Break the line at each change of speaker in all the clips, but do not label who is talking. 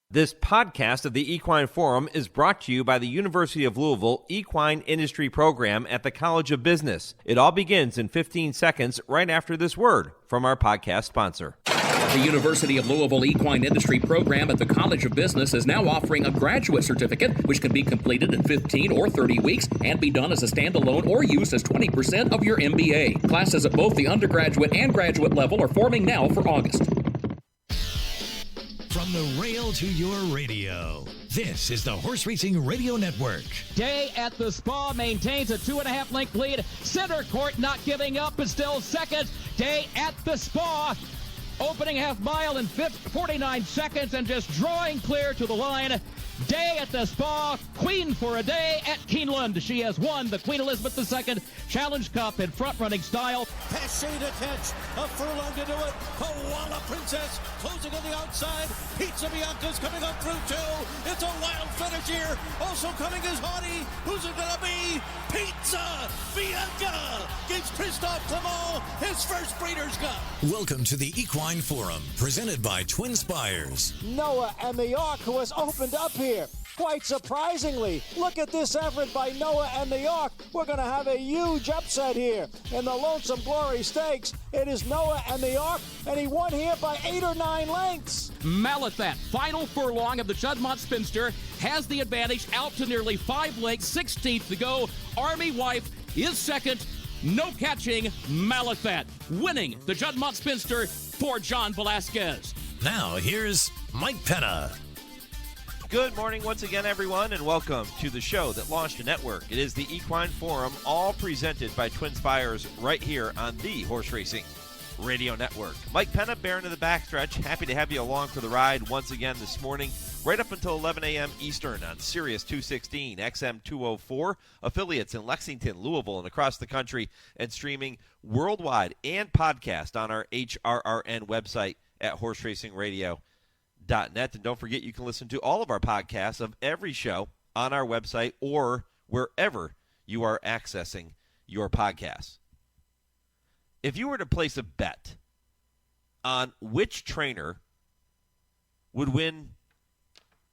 This podcast of the Equine Forum is brought to you by the University of Louisville Equine Industry Program at the College of Business. It all begins in 15 seconds right after this word from our podcast sponsor.
The University of Louisville Equine Industry Program at the College of Business is now offering a graduate certificate, which can be completed in 15 or 30 weeks and be done as a standalone or used as 20% of your MBA. Classes at both the undergraduate and graduate level are forming now for August.
From the rail to your radio, this is the Horse Racing Radio Network.
Day at the Spa maintains a 2.5 length lead. Center Court not giving up, but still second. Day at the Spa. Opening half mile in 49 seconds and just drawing clear to the line. Day at the Spa, Queen for a day at Keeneland. She has won the Queen Elizabeth II Challenge Cup in front-running style.
Passe to catch, a furlong to do it. Koala Princess closing on the outside. Pizza Bianca's coming up through two. It's a wild finish here. Also coming is Haughty. Who's it going to be? Pizza Bianca gives Christophe Clement his first Breeders' Cup.
Welcome to the Equine Forum, presented by TwinSpires.
Noah and the Ark, who has opened up here. Quite surprisingly, look at this effort by Noah and the Ark. We're going to have a huge upset here in the Lonesome Glory Stakes. It is Noah and the Ark, and he won here by 8 or 9 lengths.
Malathat, final furlong of the Juddmonte Spinster, has the advantage out to nearly 5 lengths, 16th to go. Army Wife is second. No catching, Malathat winning the Juddmonte Spinster for John Velasquez.
Now here's Mike Penna.
Good morning once again, everyone, and welcome to the show that launched a network. It is the Equine Forum, all presented by TwinSpires right here on the Horse Racing Radio Network. Mike Penna, bearing to the backstretch. Happy to have you along for the ride once again this morning, right up until 11 a.m. Eastern on Sirius 216, XM 204, affiliates in Lexington, Louisville, and across the country, and streaming worldwide and podcast on our HRRN website at horseracingradio.net. And don't forget, you can listen to all of our podcasts of every show on our website or wherever you are accessing your podcasts. If you were to place a bet on which trainer would win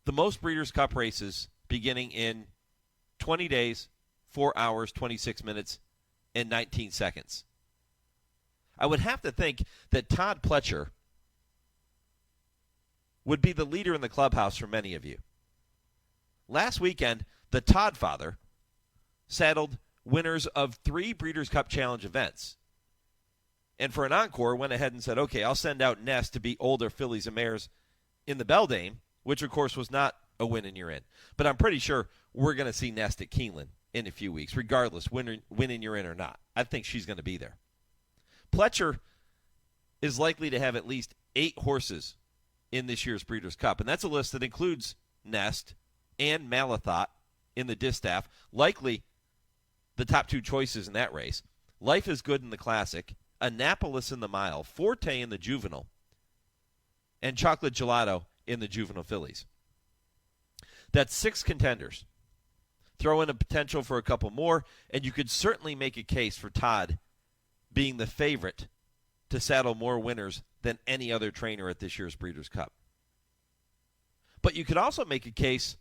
the most Breeders' Cup races beginning in 20 days, 4 hours, 26 minutes, and 19 seconds, I would have to think that Todd Pletcher would be the leader in the clubhouse for many of you. Last weekend, the Todd father saddled winners of 3 Breeders' Cup Challenge events. And for an encore, went ahead and said, okay, I'll send out Nest to beat older fillies and mares in the Beldame, which, of course, was not a win and you're in. But I'm pretty sure we're going to see Nest at Keeneland in a few weeks, regardless, win and you're in or not. I think she's going to be there. Pletcher is likely to have at least 8 horses in this year's Breeders' Cup, and that's a list that includes Nest and Malathat in the distaff, likely the top 2 choices in that race. Life is Good in the Classic, Annapolis in the Mile, Forte in the Juvenile, and Chocolate Gelato in the Juvenile fillies. That's 6 contenders. Throw in a potential for a couple more, and you could certainly make a case for Todd being the favorite to saddle more winners than any other trainer at this year's Breeders' Cup. But you could also make a case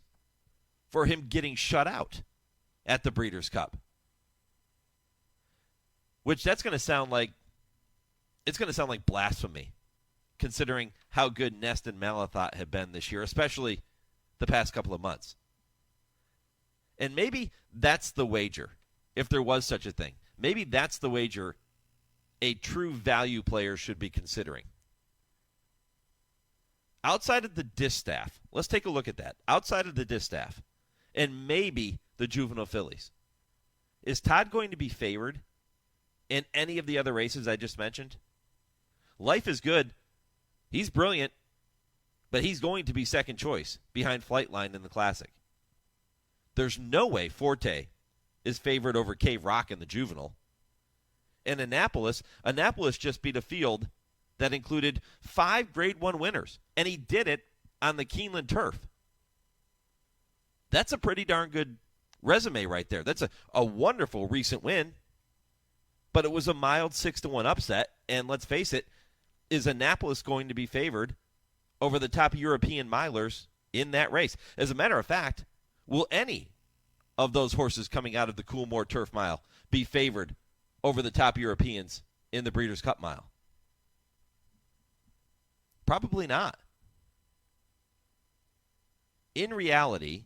for him getting shut out at the Breeders' Cup, which that's going to sound like blasphemy, considering how good Nest and Malathat have been this year, especially the past couple of months. And maybe that's the wager, if there was such a thing. Maybe that's the wager a true value player should be considering. Outside of the distaff, let's take a look at that. Outside of the distaff, and maybe the juvenile fillies, is Todd going to be favored in any of the other races I just mentioned? Life is Good. He's brilliant, but he's going to be second choice behind Flightline in the Classic. There's no way Forte is favored over Cave Rock in the Juvenile. And Annapolis just beat a field that included 5 Grade 1 winners, and he did it on the Keeneland turf. That's a pretty darn good resume right there. That's a wonderful recent win, but it was a mild 6-1 upset, and let's face it, is Annapolis going to be favored over the top European milers in that race. As a matter of fact, will any of those horses coming out of the Coolmore Turf Mile be favored over the top Europeans in the Breeders' Cup Mile? Probably not. In reality,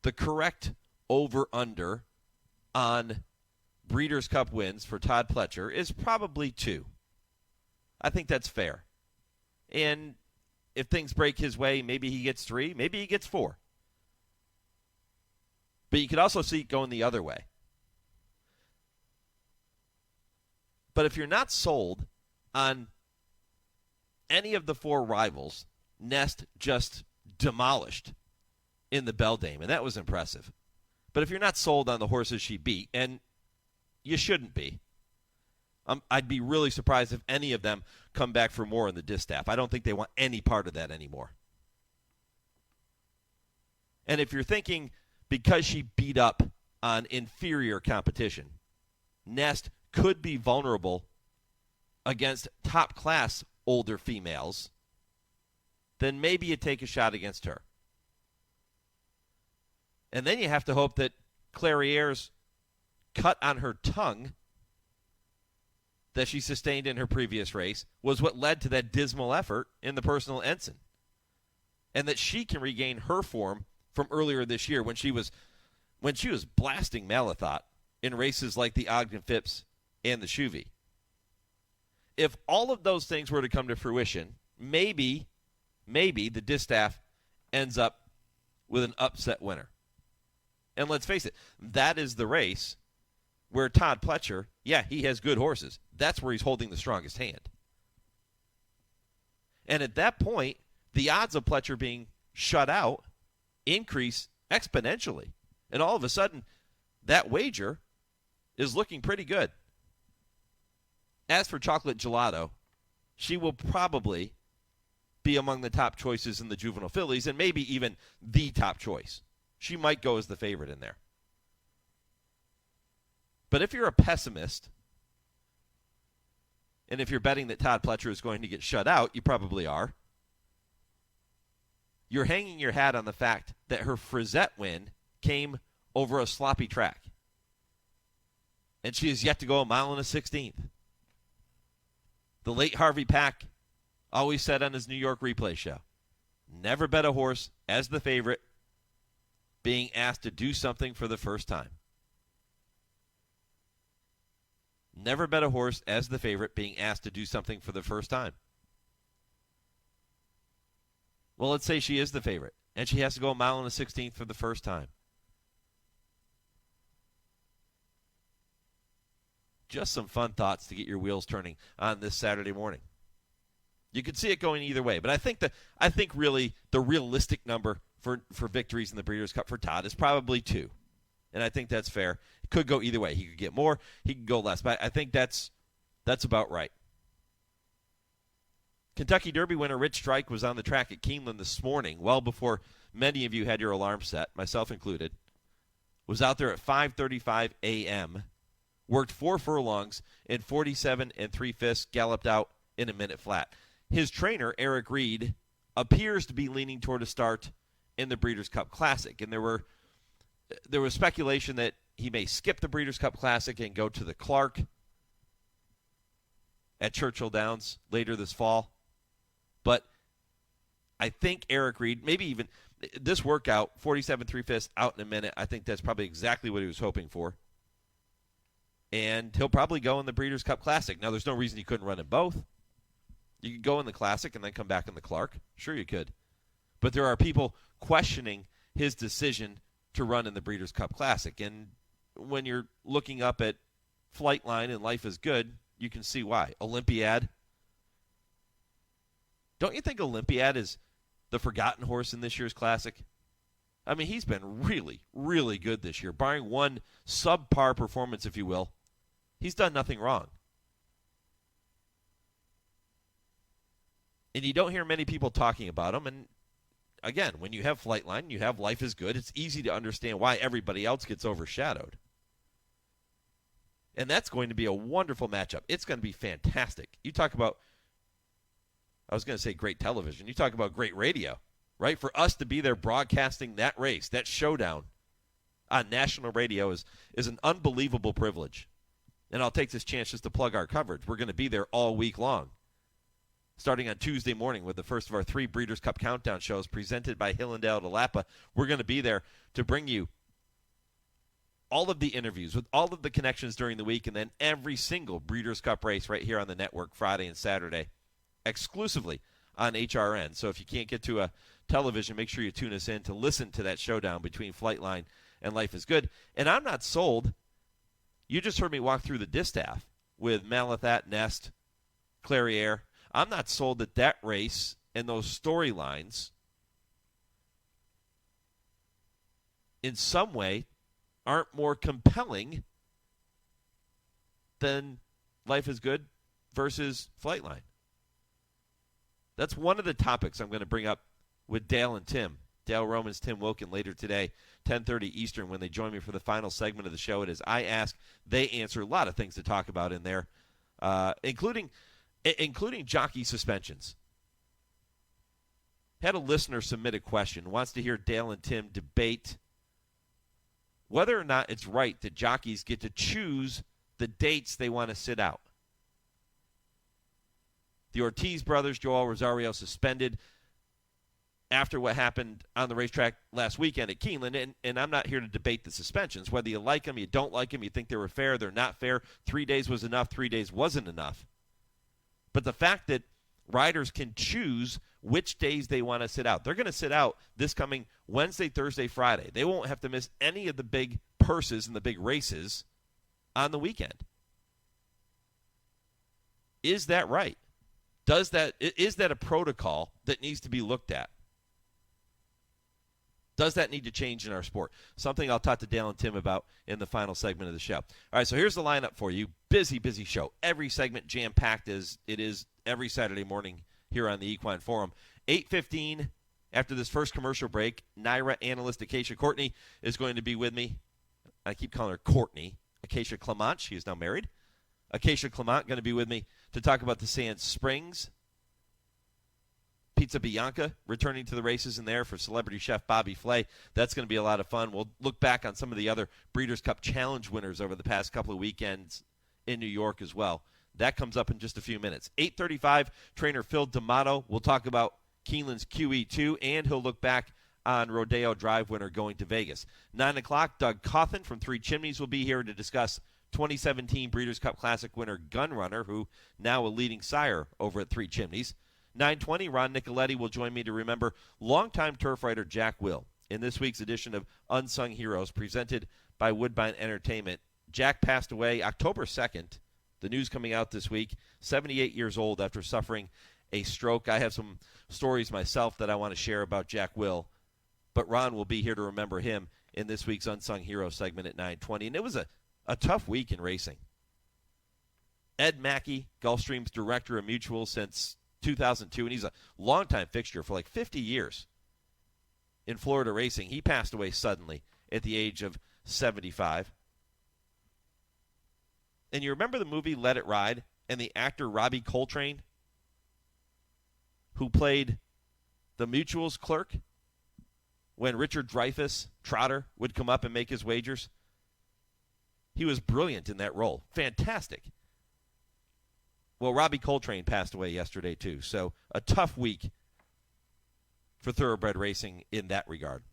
the correct over-under on Breeders' Cup wins for Todd Pletcher is probably 2. I think that's fair. And if things break his way, maybe he gets 3, maybe he gets 4. But you could also see it going the other way. But if you're not sold on any of the 4 rivals, Nest just demolished in the Beldame, and that was impressive. But if you're not sold on the horses she beat, and you shouldn't be, I'd be really surprised if any of them come back for more in the distaff. I don't think they want any part of that anymore. And if you're thinking because she beat up on inferior competition, Nest could be vulnerable against top-class older females, then maybe you take a shot against her. And then you have to hope that Clariere's cut on her tongue that she sustained in her previous race was what led to that dismal effort in the Personal Ensign. And that she can regain her form from earlier this year when she was blasting Malathot in races like the Ogden Phipps and the Shuvi. If all of those things were to come to fruition, maybe the distaff ends up with an upset winner. And let's face it, that is the race where Todd Pletcher, yeah, he has good horses. That's where he's holding the strongest hand. And at that point, the odds of Pletcher being shut out increase exponentially. And all of a sudden, that wager is looking pretty good. As for Chocolate Gelato, she will probably be among the top choices in the juvenile fillies and maybe even the top choice. She might go as the favorite in there. But if you're a pessimist, and if you're betting that Todd Pletcher is going to get shut out, you probably are, you're hanging your hat on the fact that her Frisette win came over a sloppy track. And she has yet to go a mile and a 16th. The late Harvey Pack always said on his New York replay show, never bet a horse as the favorite being asked to do something for the first time. Never bet a horse as the favorite being asked to do something for the first time. Well, let's say she is the favorite, and she has to go a mile and a 16th for the first time. Just some fun thoughts to get your wheels turning on this Saturday morning. You could see it going either way, but I think really the realistic number for victories in the Breeders' Cup for Todd is probably 2. And I think that's fair. It could go either way. He could get more, he could go less, but I think that's about right. Kentucky Derby winner Rich Strike was on the track at Keeneland this morning, well before many of you had your alarm set, myself included. Was out there at 5:35 a.m., worked 4 furlongs in 47 3/5, galloped out in a minute flat. His trainer, Eric Reed, appears to be leaning toward a start in the Breeders' Cup Classic, and there was speculation that he may skip the Breeders' Cup Classic and go to the Clark at Churchill Downs later this fall. But I think Eric Reed, maybe even this workout, 47 3/5 out in a minute, I think that's probably exactly what he was hoping for. And he'll probably go in the Breeders' Cup Classic. Now, there's no reason he couldn't run in both. You could go in the Classic and then come back in the Clark. Sure you could. But there are people questioning his decision to run in the Breeders' Cup Classic. And when you're looking up at Flightline and Life is Good, you can see why. Olympiad. Don't you think Olympiad is the forgotten horse in this year's Classic? I mean, he's been really, really good this year. Barring one subpar performance, if you will, he's done nothing wrong. And you don't hear many people talking about him. And again, when you have Flightline, you have Life is Good, it's easy to understand why everybody else gets overshadowed. And that's going to be a wonderful matchup. It's going to be fantastic. You talk about, I was going to say great television. You talk about great radio. right? For us to be there broadcasting that race, that showdown on national radio is an unbelievable privilege. And I'll take this chance just to plug our coverage. We're going to be there all week long, starting on Tuesday morning with the first of our 3 Breeders' Cup Countdown shows presented by Hillendale de Lapa. We're going to be there to bring you all of the interviews with all of the connections during the week, and then every single Breeders' Cup race right here on the network Friday and Saturday, exclusively on HRRN. So if you can't get to a television, make sure you tune us in to listen to that showdown between Flightline and Life is Good. And I'm not sold. You just heard me walk through the distaff with Malathat, Nest, Clairiere. I'm not sold that that race and those storylines in some way aren't more compelling than Life is Good versus Flightline. That's one of the topics I'm going to bring up with Dale and Tim. Dale Romans, Tim Wilkin later today, 10:30 Eastern, when they join me for the final segment of the show. It is I Ask, They Answer. A lot of things to talk about in there, including jockey suspensions. Had a listener submit a question, wants to hear Dale and Tim debate whether or not it's right that jockeys get to choose the dates they want to sit out. The Ortiz brothers, Joel Rosario, suspended after what happened on the racetrack last weekend at Keeneland, and I'm not here to debate the suspensions. Whether you like them, you don't like them, you think they were fair, they're not fair. 3 days was enough, 3 days wasn't enough. But the fact that riders can choose which days they want to sit out. They're going to sit out this coming Wednesday, Thursday, Friday. They won't have to miss any of the big purses and the big races on the weekend. Is that right? Is that a protocol that needs to be looked at? Does that need to change in our sport? Something I'll talk to Dale and Tim about in the final segment of the show. All right, so here's the lineup for you. Busy show. Every segment jam-packed as it is every Saturday morning here on the Equine Forum. 8:15 after this first commercial break, NYRA analyst Acacia Courtney is going to be with me. I keep calling her Courtney. Acacia Clement. She is now married. Acacia Clement going to be with me to talk about the Sand Springs. Pizza Bianca returning to the races in there for celebrity chef Bobby Flay. That's going to be a lot of fun. We'll look back on some of the other Breeders' Cup Challenge winners over the past couple of weekends in New York as well. That comes up in just a few minutes. 8:35, trainer Phil D'Amato will talk about Keeneland's QE2, and he'll look back on Rodeo Drive winner going to Vegas. 9 o'clock, Doug Cauthen from Three Chimneys will be here to discuss 2017 Breeders' Cup Classic winner Gunrunner, who now a leading sire over at Three Chimneys. 9:20, Ron Nicoletti will join me to remember longtime turf rider Jack Will in this week's edition of Unsung Heroes presented by Woodbine Entertainment. Jack passed away October 2nd. The news coming out this week, 78 years old after suffering a stroke. I have some stories myself that I want to share about Jack Will, but Ron will be here to remember him in this week's Unsung Heroes segment at 9:20. And it was a tough week in racing. Ed Mackey, Gulfstream's director of Mutual since 2002, and he's a longtime fixture for like 50 years in Florida racing. He passed away suddenly at the age of 75. And you remember the movie Let It Ride and the actor Robbie Coltrane, who played the Mutual's clerk when Richard Dreyfuss, Trotter, would come up and make his wagers? He was brilliant in that role. Fantastic. Well, Robbie Coltrane passed away yesterday, too. So a tough week for thoroughbred racing in that regard.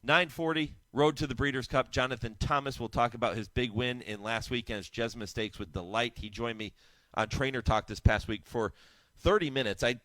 9:40, Road to the Breeders' Cup. Jonathan Thomas will talk about his big win in last weekend's Jesma Stakes with Delight. He joined me on Trainer Talk this past week for 30 minutes. I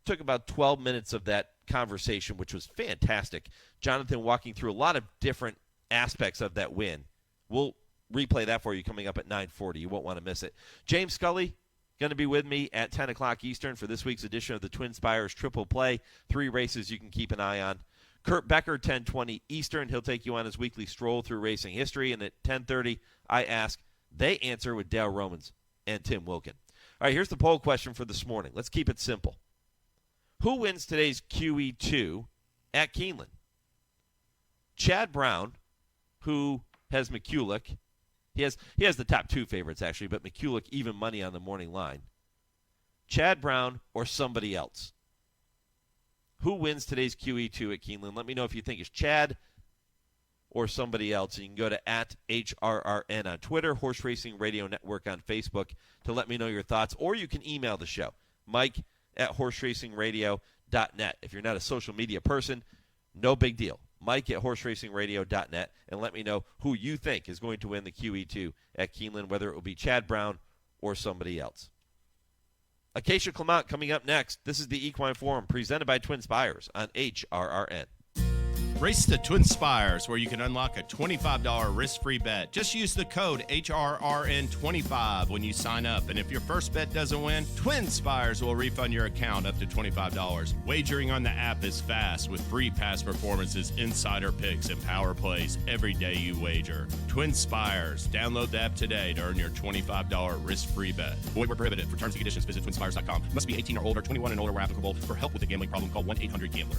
took about 12 minutes of that conversation, which was fantastic. Jonathan walking through a lot of different aspects of that win. We'll replay that for you coming up at 9:40. You won't want to miss it. James Scully going to be with me at 10 o'clock Eastern for this week's edition of the TwinSpires Triple Play. 3 races you can keep an eye on. Kurt Becker, 10:20 Eastern. He'll take you on his weekly stroll through racing history. And at 10:30, I Ask, They Answer with Dale Romans and Tim Wilkin. All right, here's the poll question for this morning. Let's keep it simple. Who wins today's QE2 at Keeneland? Chad Brown, who has McCulloch. He has the top 2 favorites, actually, but McCulloch even money on the morning line. Chad Brown or somebody else? who wins today's QE2 at Keeneland. Let me know if you think it's Chad or somebody else. You can go to @HRRN on Twitter, Horse Racing Radio Network on Facebook to let me know your thoughts, or you can email the show, Mike@horseracingradio.net. If you're not a social media person, no big deal. Mike@horseracingradio.net, and let me know who you think is going to win the QE2 at Keeneland, whether it will be Chad Brown or somebody else. Acacia Clement coming up next. This is the Equine Forum presented by TwinSpires on HRRN.
Race to TwinSpires, where you can unlock a $25 risk-free bet. Just use the code HRRN25 when you sign up. And if your first bet doesn't win, TwinSpires will refund your account up to $25. Wagering on the app is fast with free past performances, insider picks, and power plays every day you wager. TwinSpires. Download the app today to earn your $25 risk-free bet. Void where prohibited. For terms and conditions, visit TwinSpires.com. Must be 18 or older, 21 and older where applicable. For help with a gambling problem, call 1-800-GAMBLER.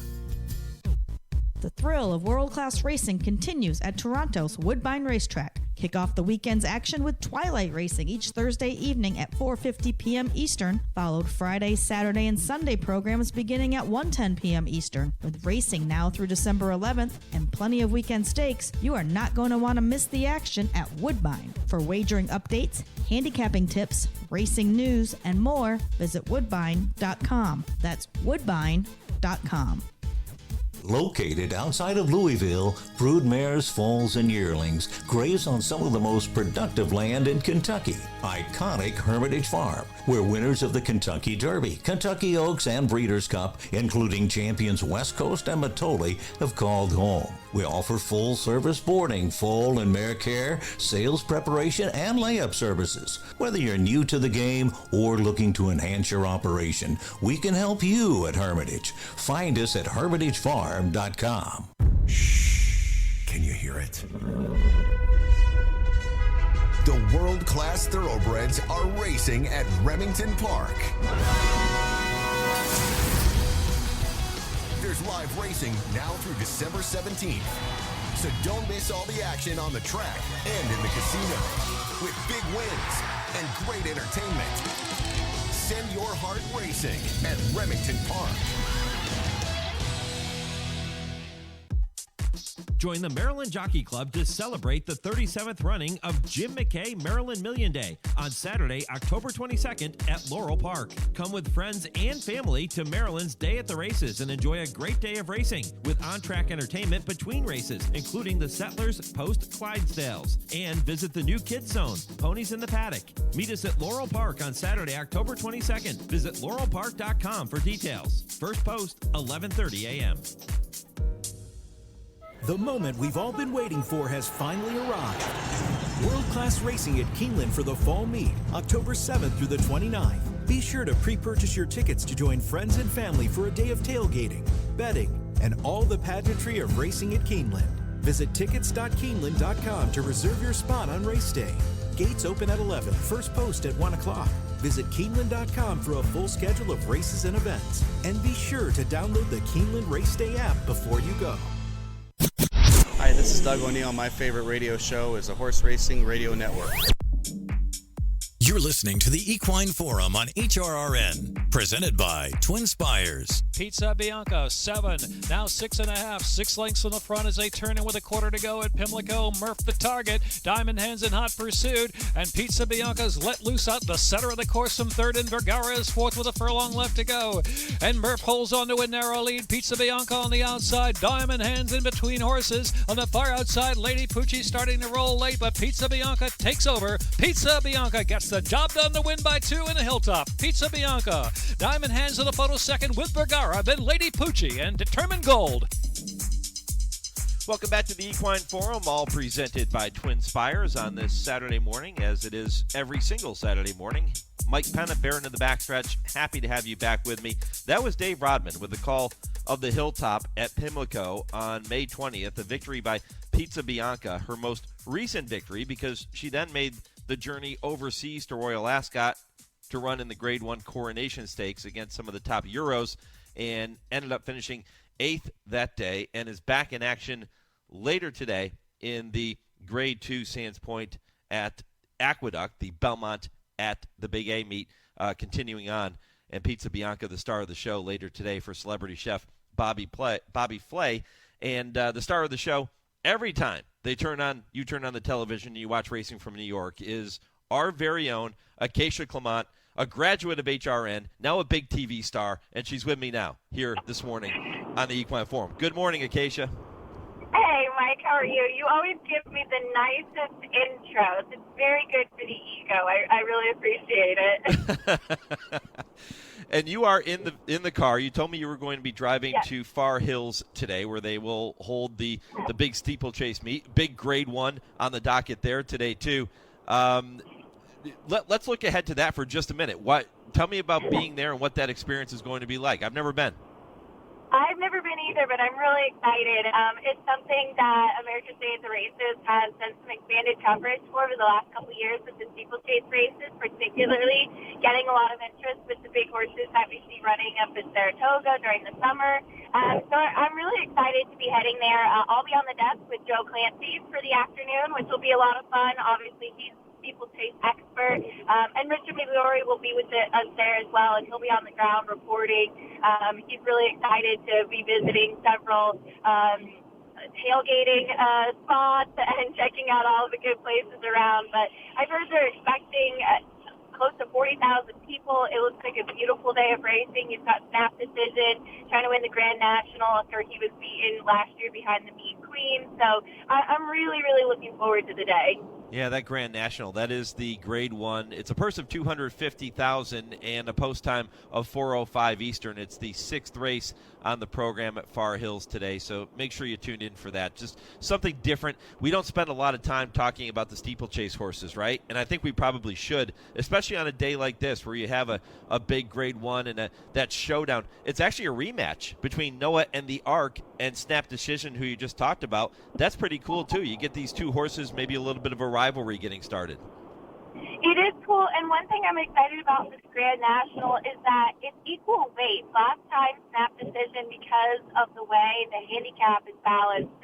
The thrill of world-class racing continues at Toronto's Woodbine Racetrack. Kick off the weekend's action with Twilight Racing each Thursday evening at 4:50 p.m. Eastern, followed Friday, Saturday, and Sunday programs beginning at 1:10 p.m. Eastern. With racing now through December 11th and plenty of weekend stakes, you are not going to want to miss the action at Woodbine. For wagering updates, handicapping tips, racing news, and more, visit woodbine.com. That's woodbine.com.
Located outside of Louisville, brood mares, foals, and yearlings graze on some of the most productive land in Kentucky. Iconic Hermitage Farm, where winners of the Kentucky Derby, Kentucky Oaks, and Breeders' Cup, including champions West Coast and Matoli, have called home. We offer full-service boarding, foal and mare care, sales preparation, and layup services. Whether you're new to the game or looking to enhance your operation, we can help you at Hermitage. Find us at hermitagefarm.com.
Shh. Can you hear it? The world-class thoroughbreds are racing at Remington Park. There's live racing now through December 17th. So don't miss all the action on the track and in the casino. With big wins and great entertainment. Send your heart racing at Remington Park.
Join the Maryland Jockey Club to celebrate the 37th running of Jim McKay Maryland Million Day on Saturday, October 22nd at Laurel Park. Come with friends and family to Maryland's Day at the Races and enjoy a great day of racing with on-track entertainment between races, including the Settlers Post-Clydesdales. And visit the new Kids Zone, Ponies in the Paddock. Meet us at Laurel Park on Saturday, October 22nd. Visit laurelpark.com for details. First post, 11:30 a.m.
The moment we've all been waiting for has finally arrived. World-class racing at Keeneland for the fall meet, October 7th through the 29th. Be sure to pre-purchase your tickets to join friends and family for a day of tailgating, betting, and all the pageantry of racing at Keeneland. Visit tickets.keeneland.com to reserve your spot on race day. Gates open at 11, first post at 1 o'clock. Visit Keeneland.com for a full schedule of races and events. And be sure to download the Keeneland Race Day app before you go.
Hi, this is Doug O'Neill. My favorite radio show is the Horse Racing Radio Network.
You're listening to the Equine Forum on HRRN, presented by TwinSpires.
Pizza Bianca, 7, now 6.5, 6 lengths in the front as they turn in with a quarter to go at Pimlico. Murph the target, Diamond Hands in hot pursuit, and Pizza Bianca's let loose out the center of the course from third, and Vergara is fourth with a furlong left to go. And Murph holds on to a narrow lead. Pizza Bianca on the outside, Diamond Hands in between horses. On the far outside, Lady Pucci starting to roll late, but Pizza Bianca takes over. Pizza Bianca gets the job done to win by 2 in the Hilltop. Pizza Bianca. Diamond Hands in the photo second with Vergara, then Lady Pucci and Determined Gold.
Welcome back to the Equine Forum, all presented by TwinSpires on this Saturday morning, as it is every single Saturday morning. Mike Penna, Baron in the backstretch, happy to have you back with me. That was Dave Rodman with the call of the Hilltop at Pimlico on May 20th, a victory by Pizza Bianca, her most recent victory because she then made the journey overseas to Royal Ascot to run in the Grade 1 Coronation Stakes against some of the top Euros and ended up finishing 8th that day and is back in action later today in the Grade 2 Sands Point at Aqueduct, the Belmont at the Big A meet, continuing on. And Pizza Bianca, the star of the show, later today for celebrity chef Bobby Flay. And the star of the show, every time you turn on the television and you watch Racing from New York, is our very own Acacia Clement, a graduate of HRRN, now a big TV star, and she's with me now here this morning on the Equine Forum. Good morning, Acacia.
Hey, Mike, how are you? You always give me the nicest intros. It's very good for the ego. I really appreciate it.
And you are in the car. You told me you were going to be driving to Far Hills today, where they will hold the big steeplechase meet, big Grade 1 on the docket there today too. Let's look ahead to that for just a minute. Tell me about being there and what that experience is going to be like. I've never been.
I've never been either, but I'm really excited. It's something that America's Day at the Races has done some expanded coverage for the last couple of years with the steeplechase races, particularly getting a lot of interest with the big horses that we see running up in Saratoga during the summer. So I'm really excited to be heading there. I'll be on the desk with Joe Clancy for the afternoon, which will be a lot of fun. Obviously, he's steeplechase expert, and Richard Migliori will be with us there as well, and he'll be on the ground reporting. He's really excited to be visiting several tailgating spots and checking out all the good places around. But I've heard they're expecting close to 40,000 people. It looks like a beautiful day of racing. You've got Snap Decision trying to win the Grand National after he was beaten last year behind the Mean Queen. So I'm really, really looking forward to the day.
Yeah, that Grand National, that is the Grade 1. It's a purse of $250,000 and a post time of 4:05 Eastern. It's the 6th race on the program at Far Hills today, so make sure you tune in for that. Just something different. We don't spend a lot of time talking about the steeplechase horses, right? And I think we probably should, especially on a day like this where you have a big Grade 1 and that showdown. It's actually a rematch between Noah and the Arc and Snap Decision, who you just talked about. That's pretty cool, too. You get these two horses, maybe a little bit of a rivalry getting started.
It is cool, and one thing I'm excited about this Grand National is that it's equal weight. Last time, Snap Decision, because of the way the handicap is balanced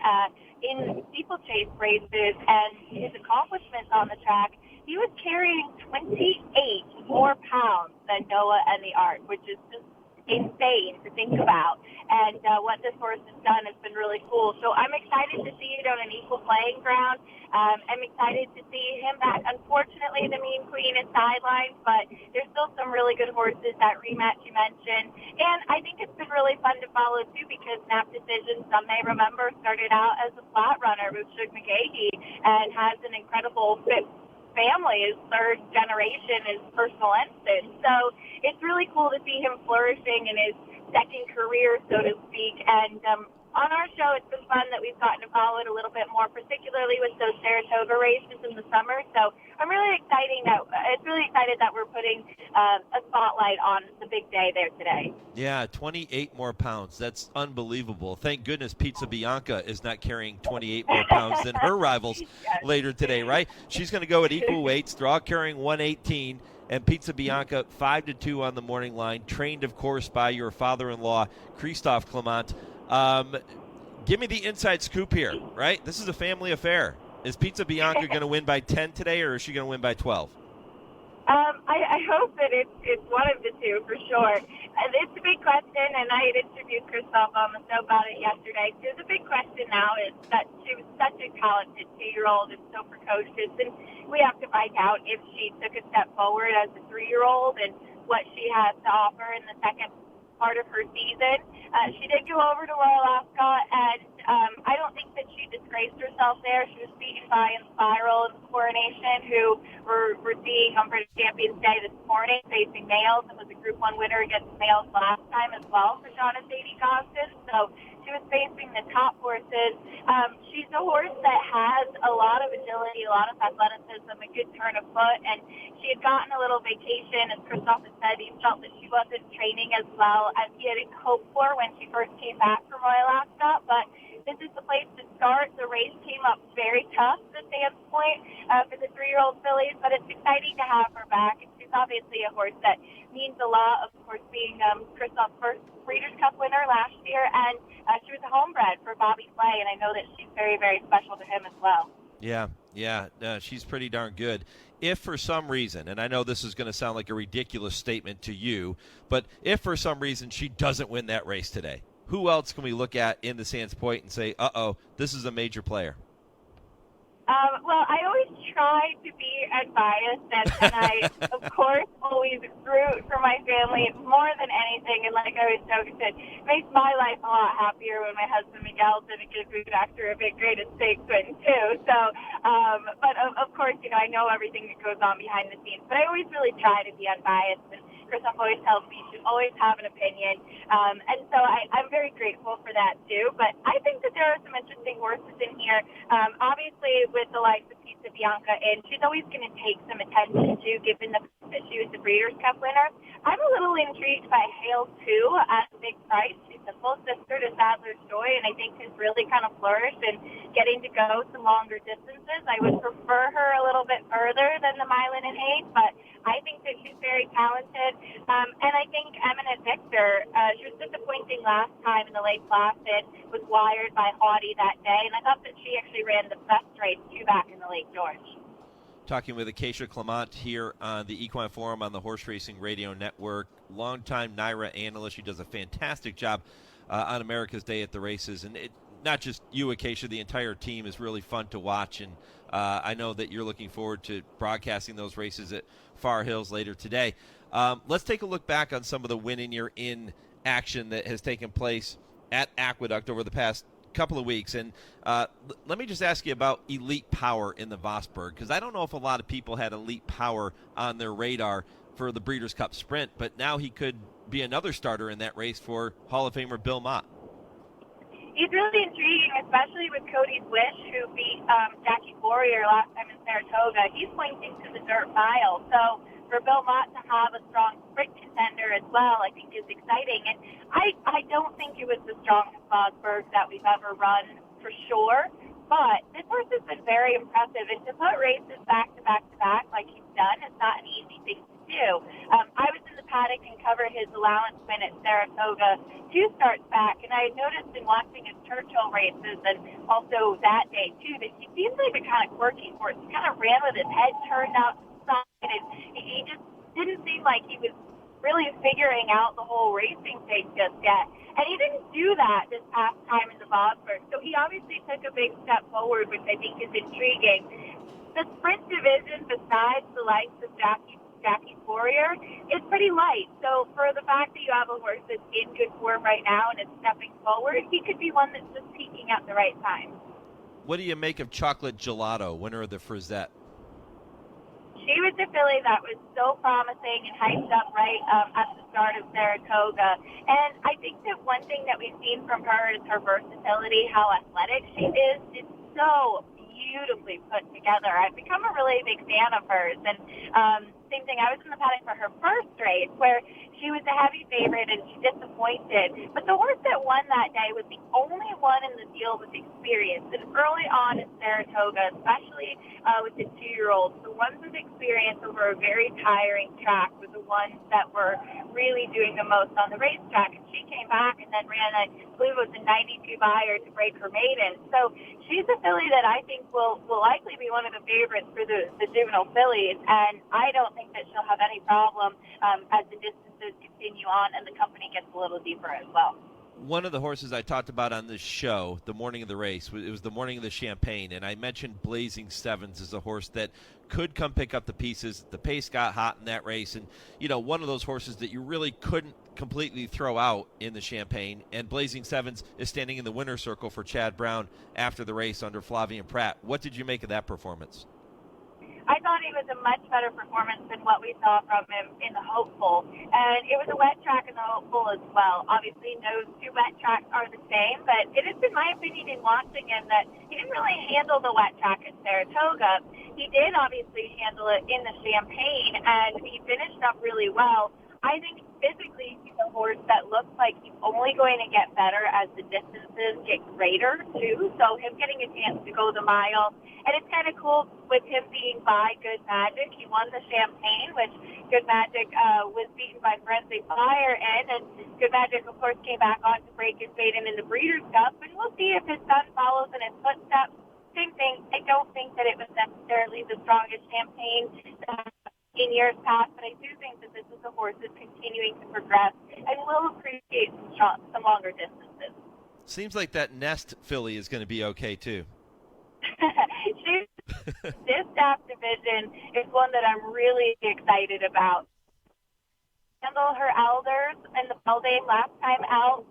in steeplechase races and his accomplishments on the track, he was carrying 28 more pounds than Noah and the Arc, which is just insane to think about. And what this horse has done has been really cool. So I'm excited to see it on an equal playing ground. I'm excited to see him back. Unfortunately, the Mean Queen is sidelined, but there's still some really good horses. That rematch you mentioned. And I think it's been really fun to follow, too, because Snap Decision, some may remember, started out as a flat runner with Shug McGahee and has an incredible fit family, his third generation, his personal ensign. So it's really cool to see him flourishing in his second career, so to speak. And on our show, it's been fun that we've gotten to follow it a little bit more, particularly with those Saratoga races in the summer. So I'm really excited that we're putting a spotlight on the big day there today.
Yeah, 28 more pounds. That's unbelievable. Thank goodness Pizza Bianca is not carrying 28 more pounds than her rivals later today, right? She's going to go at equal weights. They're all carrying 118. And Pizza Bianca, 5-2 on the morning line, trained, of course, by your father-in-law, Christophe Clement. Give me the inside scoop here, right? This is a family affair. Is Pizza Bianca going to win by 10 today, or is she going to win by 12?
I hope that it's one of the two, for sure. It's a big question, and I had interviewed Christophe on the show about it yesterday. So the big question now is that she was such a talented 2-year-old and so precocious, and we have to find out if she took a step forward as a 3-year-old and what she has to offer in the second part of her season. She did go over to Royal Ascot, and I don't think that she disgraced herself there. She was beaten by Inspiral in the Coronation, who we're seeing on British Champions Day this morning, facing males, and was a Group 1 winner against males last time as well for Shauna Sadie-Cousins. So she was facing the top horses. She's a horse that has a lot of agility, a lot of athleticism, a good turn of foot, and she had gotten a little vacation. As Christophe had said, he felt that she wasn't training as well as he had hoped for when she first came back from Royal Ascot, but this is the place to start. The race came up very tough at Sam's Point for the 3-year-old fillies, but it's exciting to have her back. She's obviously a horse that means a lot, of course, being Christophe's first Breeders' Cup winner last year, and she was a homebred for Bobby Flay, and I know that she's very, very special to him as well.
Yeah, she's pretty darn good. If for some reason, and I know this is going to sound like a ridiculous statement to you, but if for some reason she doesn't win that race today, who else can we look at in the Sands Point and say, this is a major player?
Well, I always try to be unbiased, and I, of course, always root for my family more than anything. And like I was joking, it makes my life a lot happier when my husband Miguel didn't get moved after a big greatest stakes win, too. So, but of course, I know everything that goes on behind the scenes. But I always really try to be unbiased. And Christoph always tells me you should always have an opinion. And so I'm very grateful for that, too. But I think that there are some interesting horses in here. Obviously, with the likes of Pizza Bianca, and she's always going to take some attention, too, given the fact that she was the Breeders' Cup winner. I'm a little intrigued by Hail 2 at a big price. She's the full sister to Sadler's Joy, and I think has really kind of flourished in getting to go some longer distances. I would prefer her a little bit further than the Milan and Hayes, but I think that she's very talented. And I think Eminent Victor, she was disappointing last time in the Lake Placid, was wired by Haughty that day, and I thought that she actually ran the best race too back in the Lake George.
Talking with Acacia Clement here on the Equine Forum on the Horse Racing Radio Network. Longtime NYRA analyst. She does a fantastic job on America's Day at the races. And not just you, Acacia, the entire team is really fun to watch. And I know that you're looking forward to broadcasting those races at Far Hills later today. Let's take a look back on some of the win-in-you're-in action that has taken place at Aqueduct over the past couple of weeks. And let me just ask you about Elite Power in the Vosburg, because I don't know if a lot of people had Elite Power on their radar for the Breeders' Cup Sprint, but now he could be another starter in that race for Hall of Famer Bill Mott.
He's really intriguing, especially with Cody's Wish, who beat Jackie Fourier last time in Saratoga. He's pointing to the dirt mile. So for Bill Mott to have a strong sprint contender as well, I think is exciting. And I don't think it was the strongest Vosburg that we've ever run for sure. But this horse has been very impressive. And to put races back to back to back like he's done is not an easy thing to do. I was in the paddock and covered his allowance win at Saratoga 2 starts back, and I noticed in watching his Churchill races and also that day too that he seems like a kind of quirky horse. He kind of ran with his head turned out to the side, and he just didn't seem like he was really figuring out the whole racing thing just yet. And he didn't do that this past time in the Vosburg. So he obviously took a big step forward, which I think is intriguing. The sprint division, besides the likes of Jackie Fourier, is pretty light. So for the fact that you have a horse that's in good form right now and is stepping forward, he could be one that's just peaking at the right time.
What do you make of Chocolate Gelato, winner of the Frisette?
She was a filly that was so promising and hyped up right at the start of Saratoga. And I think that one thing that we've seen from her is her versatility, how athletic she is. It's so beautifully put together. I've become a really big fan of hers. And same thing, I was in the paddock for her first race where she was a heavy favorite and she disappointed. But the horse that won that day was the only one in the field with experience. And early on in Saratoga, especially with the 2-year-olds, the ones with experience over a very tiring track were the ones that were really doing the most on the racetrack. And she came back and then ran, I believe it was a 92 buyer to break her maiden. So she's a filly that I think will likely be one of the favorites for the juvenile fillies. And I don't think that she'll have any problem as the distances continue on and the company gets a little deeper as well.
One of the horses I talked about on this show, the morning of the race, it was the morning of the Champagne, and I mentioned Blazing Sevens as a horse that could come pick up the pieces. The pace got hot in that race, and, one of those horses that you really couldn't completely throw out in the Champagne, and Blazing Sevens is standing in the winner's circle for Chad Brown after the race under Flavien Prat. What did you make of that performance?
I thought it was a much better performance than what we saw from him in the Hopeful. And it was a wet track in the Hopeful as well. Obviously, no 2 wet tracks are the same, but it has been my opinion in watching him that he didn't really handle the wet track at Saratoga. He did obviously handle it in the Champagne, and he finished up really well. I think physically he's a horse that looks like he's only going to get better as the distances get greater, too. So him getting a chance to go the mile. And it's kind of cool with him being by Good Magic. He won the Champagne, which Good Magic was beaten by Forensic Fire in. And Good Magic, of course, came back on to break his maiden in the Breeders' Cup. And we'll see if his son follows in his footsteps. Same thing. I don't think that it was necessarily the strongest Champagne in years past, but I do think that this is a horse that's continuing to progress and will appreciate some longer distances.
Seems like that Nest filly is going to be okay, too.
This staff division is one that I'm really excited about. Handle her elders in the Beldame last time out,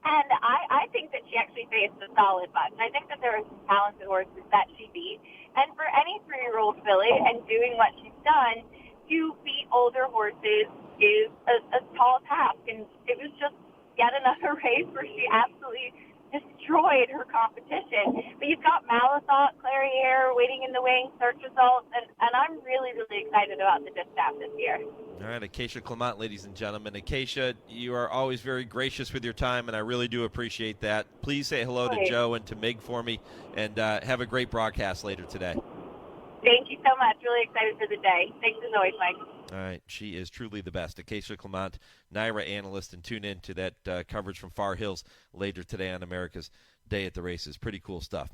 and I think that she actually faced a solid bunch. I think that there are some talented horses that she beat, and for any 3-year-old filly and doing what she's done, to beat older horses is a tall task, and it was just yet another race where she absolutely destroyed her competition. But you've got Malasot, Clairiere waiting in the wings, search results, and I'm really, really excited about the distaff this year.
All right, Acacia Clement, ladies and gentlemen. Acacia, you are always very gracious with your time, and I really do appreciate that. Please say hello to Joe and to Meg for me, and have a great broadcast later today.
Thank you so much. Really excited for the day. Thanks as always, Mike.
All right, she is truly the best. Acacia Clement, NYRA analyst, and tune in to that coverage from Far Hills later today on America's Day at the Races. Pretty cool stuff.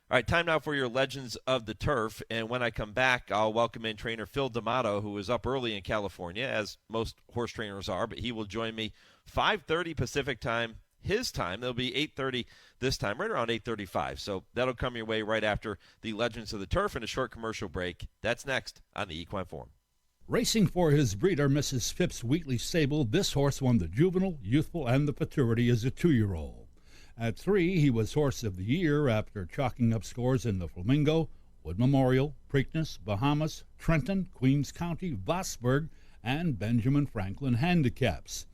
All right, time now for your Legends of the Turf, and when I come back, I'll welcome in trainer Phil D'Amato, who is up early in California, as most horse trainers are, but he will join me 5:30 Pacific time, his time. It'll be 8:30 this time, right around 8:35. So that'll come your way right after the Legends of the Turf and a short commercial break. That's next on the Equine Forum.
Racing for his breeder, Mrs. Phipps Wheatley Stable, this horse won the juvenile, youthful, and the futurity as a 2-year-old. At 3, he was Horse of the Year after chalking up scores in the Flamingo, Wood Memorial, Preakness, Bahamas, Trenton, Queens County, Vosburg, and Benjamin Franklin handicaps.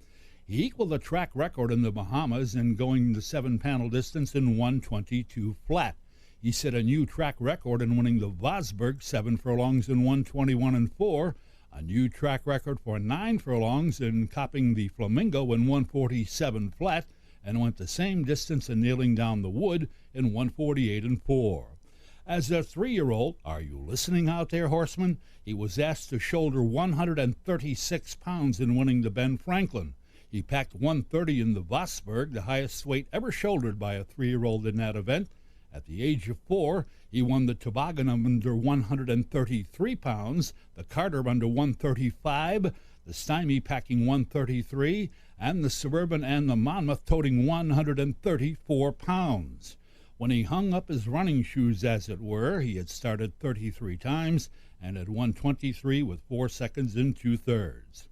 He equaled the track record in the Bahamas in going the 7-panel distance in 1:22 flat. He set a new track record in winning the Vosburg 7 furlongs in 1:21 4, a new track record for 9 furlongs in copping the Flamingo in 1:47 flat, and went the same distance in nailing down the Wood in 1:48 4. As a 3-year-old, are you listening out there, horseman? He was asked to shoulder 136 pounds in winning the Ben Franklin. He packed 130 in the Vosburg, the highest weight ever shouldered by a 3-year-old in that event. At the age of 4, he won the Toboggan under 133 pounds, the Carter under 135, the Stymie packing 133, and the Suburban and the Monmouth toting 134 pounds. When he hung up his running shoes, as it were, he had started 33 times and had won 23 with 4 seconds and 2/3.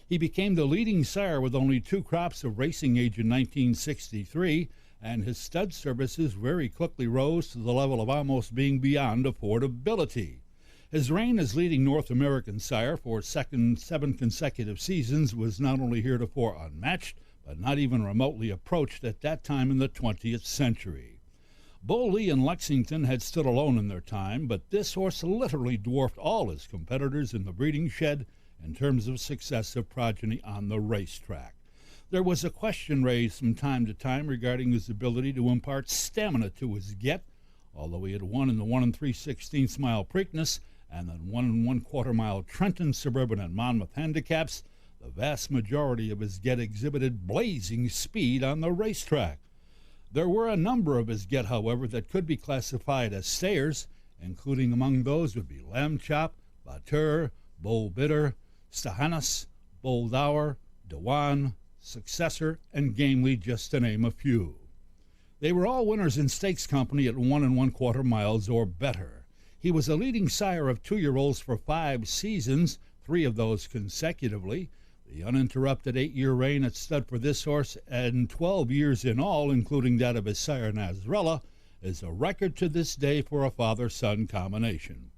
He became the leading sire with only 2 crops of racing age in 1963, and his stud services very quickly rose to the level of almost being beyond affordability. His reign as leading North American sire for 7 consecutive seasons was not only heretofore unmatched, but not even remotely approached at that time in the 20th century. Bull Lee and Lexington had stood alone in their time, but this horse literally dwarfed all his competitors in the breeding shed in terms of success of progeny on the racetrack. There was a question raised from time to time regarding his ability to impart stamina to his get. Although he had won in the 1 3/16 mile Preakness and then 1 1/4 mile Trenton, Suburban, and Monmouth handicaps, the vast majority of his get exhibited blazing speed on the racetrack. There were a number of his get, however, that could be classified as stayers, including among those would be Lamb Chop, Latour, Bull Bitter, Stahanus, Bull Dower, Dewan, Successor, and Gamely, just to name a few. They were all winners in stakes company at 1 1/4 miles or better. He was a leading sire of 2-year-olds for 5 seasons, 3 of those consecutively. The uninterrupted 8-year reign at stud for this horse, and 12 years in all, including that of his sire Nasrella, is a record to this day for a father-son combination.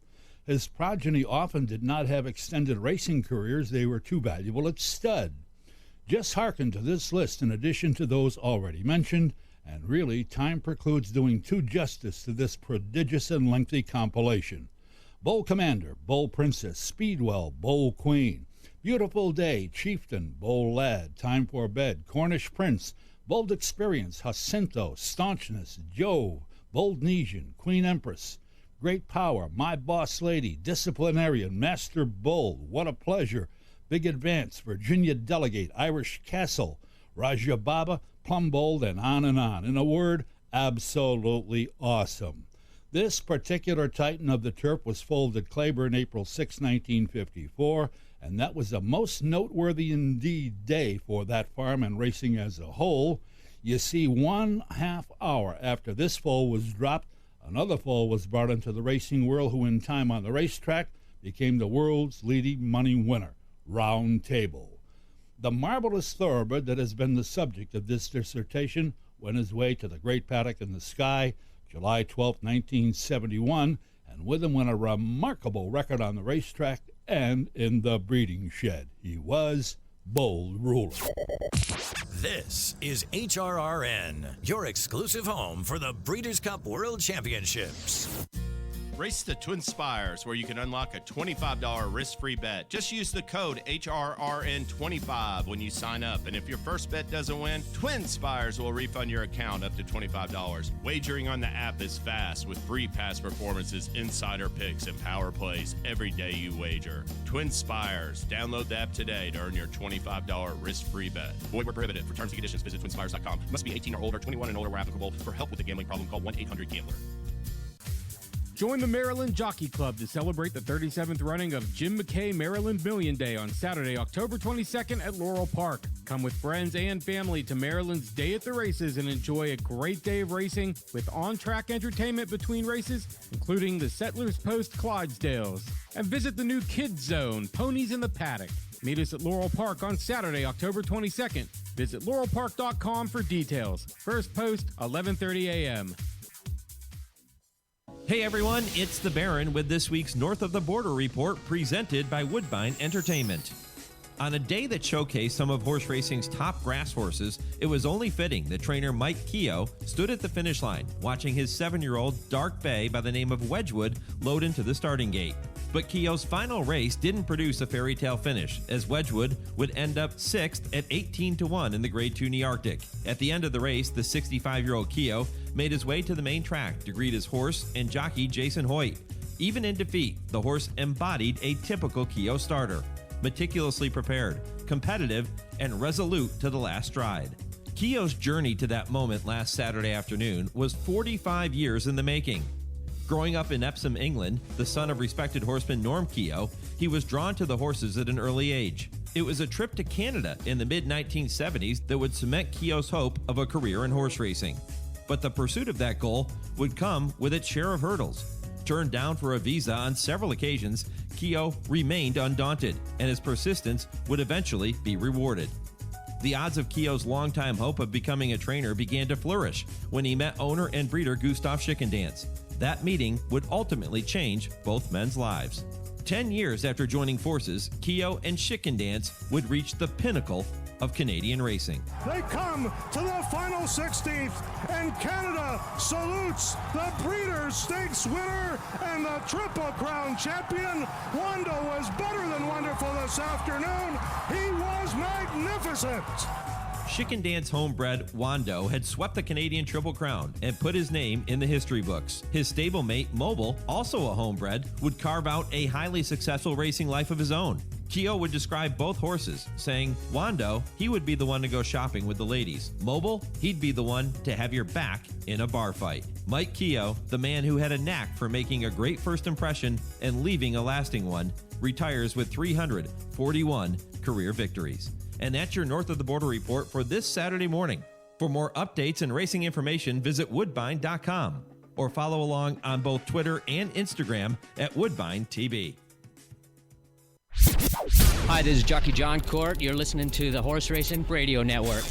His progeny often did not have extended racing careers. They were too valuable at stud. Just hearken to this list in addition to those already mentioned, and really time precludes doing too justice to this prodigious and lengthy compilation. Bull Commander, Bull Princess, Speedwell, Bull Queen, Beautiful Day, Chieftain, Bull Lad, Time for Bed, Cornish Prince, Bold Experience, Jacinto, Staunchness, Jove, Bold Nesian, Queen Empress, Great Power, My Boss Lady, Disciplinarian, Master Bull, What a Pleasure, Big Advance, Virginia Delegate, Irish Castle, Raja Baba, Plum Bold, and on and on. In a word, absolutely awesome. This particular titan of the turf was foaled at Claiborne April 6, 1954, and that was a most noteworthy indeed day for that farm and racing as a whole. You see, 1/2 hour after this foal was dropped, another foal was brought into the racing world who in time on the racetrack became the world's leading money winner, Round Table. The marvelous thoroughbred that has been the subject of this dissertation went his way to the Great Paddock in the Sky, July 12, 1971, and with him went a remarkable record on the racetrack and in the breeding shed. He was Bold Ruler.
This is HRRN, your exclusive home for the Breeders' Cup World Championships.
Race the TwinSpires, where you can unlock a $25 risk-free bet. Just use the code HRRN25 when you sign up. And if your first bet doesn't win, TwinSpires will refund your account up to $25. Wagering on the app is fast with free past performances, insider picks, and power plays every day you wager. TwinSpires. Download the app today to earn your $25 risk-free bet. Void where prohibited. For terms and conditions, visit TwinSpires.com. Must be 18 or older, 21 and older where applicable. For help with a gambling problem, call 1-800-GAMBLER.
Join the Maryland Jockey Club to celebrate the 37th running of Jim McKay Maryland Million Day on Saturday, October 22nd at Laurel Park. Come with friends and family to Maryland's Day at the Races and enjoy a great day of racing with on-track entertainment between races, including the Settlers Post Clydesdales. And visit the new Kids Zone, Ponies in the Paddock. Meet us at Laurel Park on Saturday, October 22nd. Visit laurelpark.com for details. First post, 11:30 a.m.
Hey everyone, it's the Baron with this week's North of the Border Report presented by Woodbine Entertainment. On a day that showcased some of horse racing's top grass horses, it was only fitting that trainer Mike Keogh stood at the finish line watching his 7-year-old Dark Bay by the name of Wedgwood load into the starting gate. But Keogh's final race didn't produce a fairy tale finish, as Wedgwood would end up 6th at 18-1 in the Grade 2 Nearctic. At the end of the race, the 65-year-old Keogh made his way to the main track to greet his horse and jockey Jason Hoyt. Even in defeat, the horse embodied a typical Keogh starter, meticulously prepared, competitive, and resolute to the last stride. Keogh's journey to that moment last Saturday afternoon was 45 years in the making. Growing up in Epsom, England, the son of respected horseman Norm Keogh, he was drawn to the horses at an early age. It was a trip to Canada in the mid-1970s that would cement Keogh's hope of a career in horse racing. But the pursuit of that goal would come with its share of hurdles. Turned down for a visa on several occasions, Keogh remained undaunted, and his persistence would eventually be rewarded. The odds of Keogh's longtime hope of becoming a trainer began to flourish when he met owner and breeder Gustav Schickendance. That meeting would ultimately change both men's lives. 10 years after joining forces, Keogh and Schickendance would reach the pinnacle of Canadian racing.
They come to the final 16th, and Canada salutes the Breeders' Stakes winner and the Triple Crown champion. Wando was better than wonderful this afternoon. He was magnificent.
Schickendance homebred Wando had swept the Canadian Triple Crown and put his name in the history books. His stablemate, Mobile, also a homebred, would carve out a highly successful racing life of his own. Keogh would describe both horses, saying, Wando, he would be the one to go shopping with the ladies. Mobile, he'd be the one to have your back in a bar fight. Mike Keogh, the man who had a knack for making a great first impression and leaving a lasting one, retires with 341 career victories. And that's your North of the Border report for this Saturday morning. For more updates and racing information, visit woodbine.com or follow along on both Twitter and Instagram at WoodbineTB.
Hi, this is Jockey John Court. You're listening to the Horse Racing Radio Network.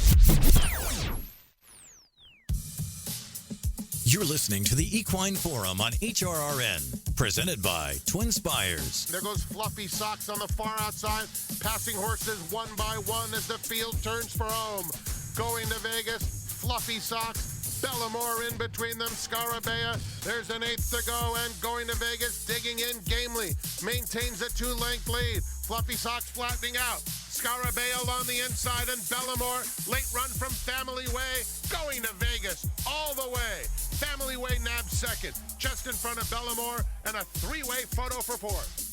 You're listening to the Equine Forum on HRRN, presented by TwinSpires.
There goes Fluffy Socks on the far outside, passing horses one by one as the field turns for home. Going to Vegas, Fluffy Socks, Bellamore in between them, Scarabea. There's an eighth to go, and going to Vegas, digging in gamely, maintains a 2-length lead. Fluffy Socks flattening out. Scarabea on the inside, and Bellamore, late run from Family Way, going to Vegas all the way. Family Way nabs second, just in front of Bellamore, and a 3-way photo for fourth.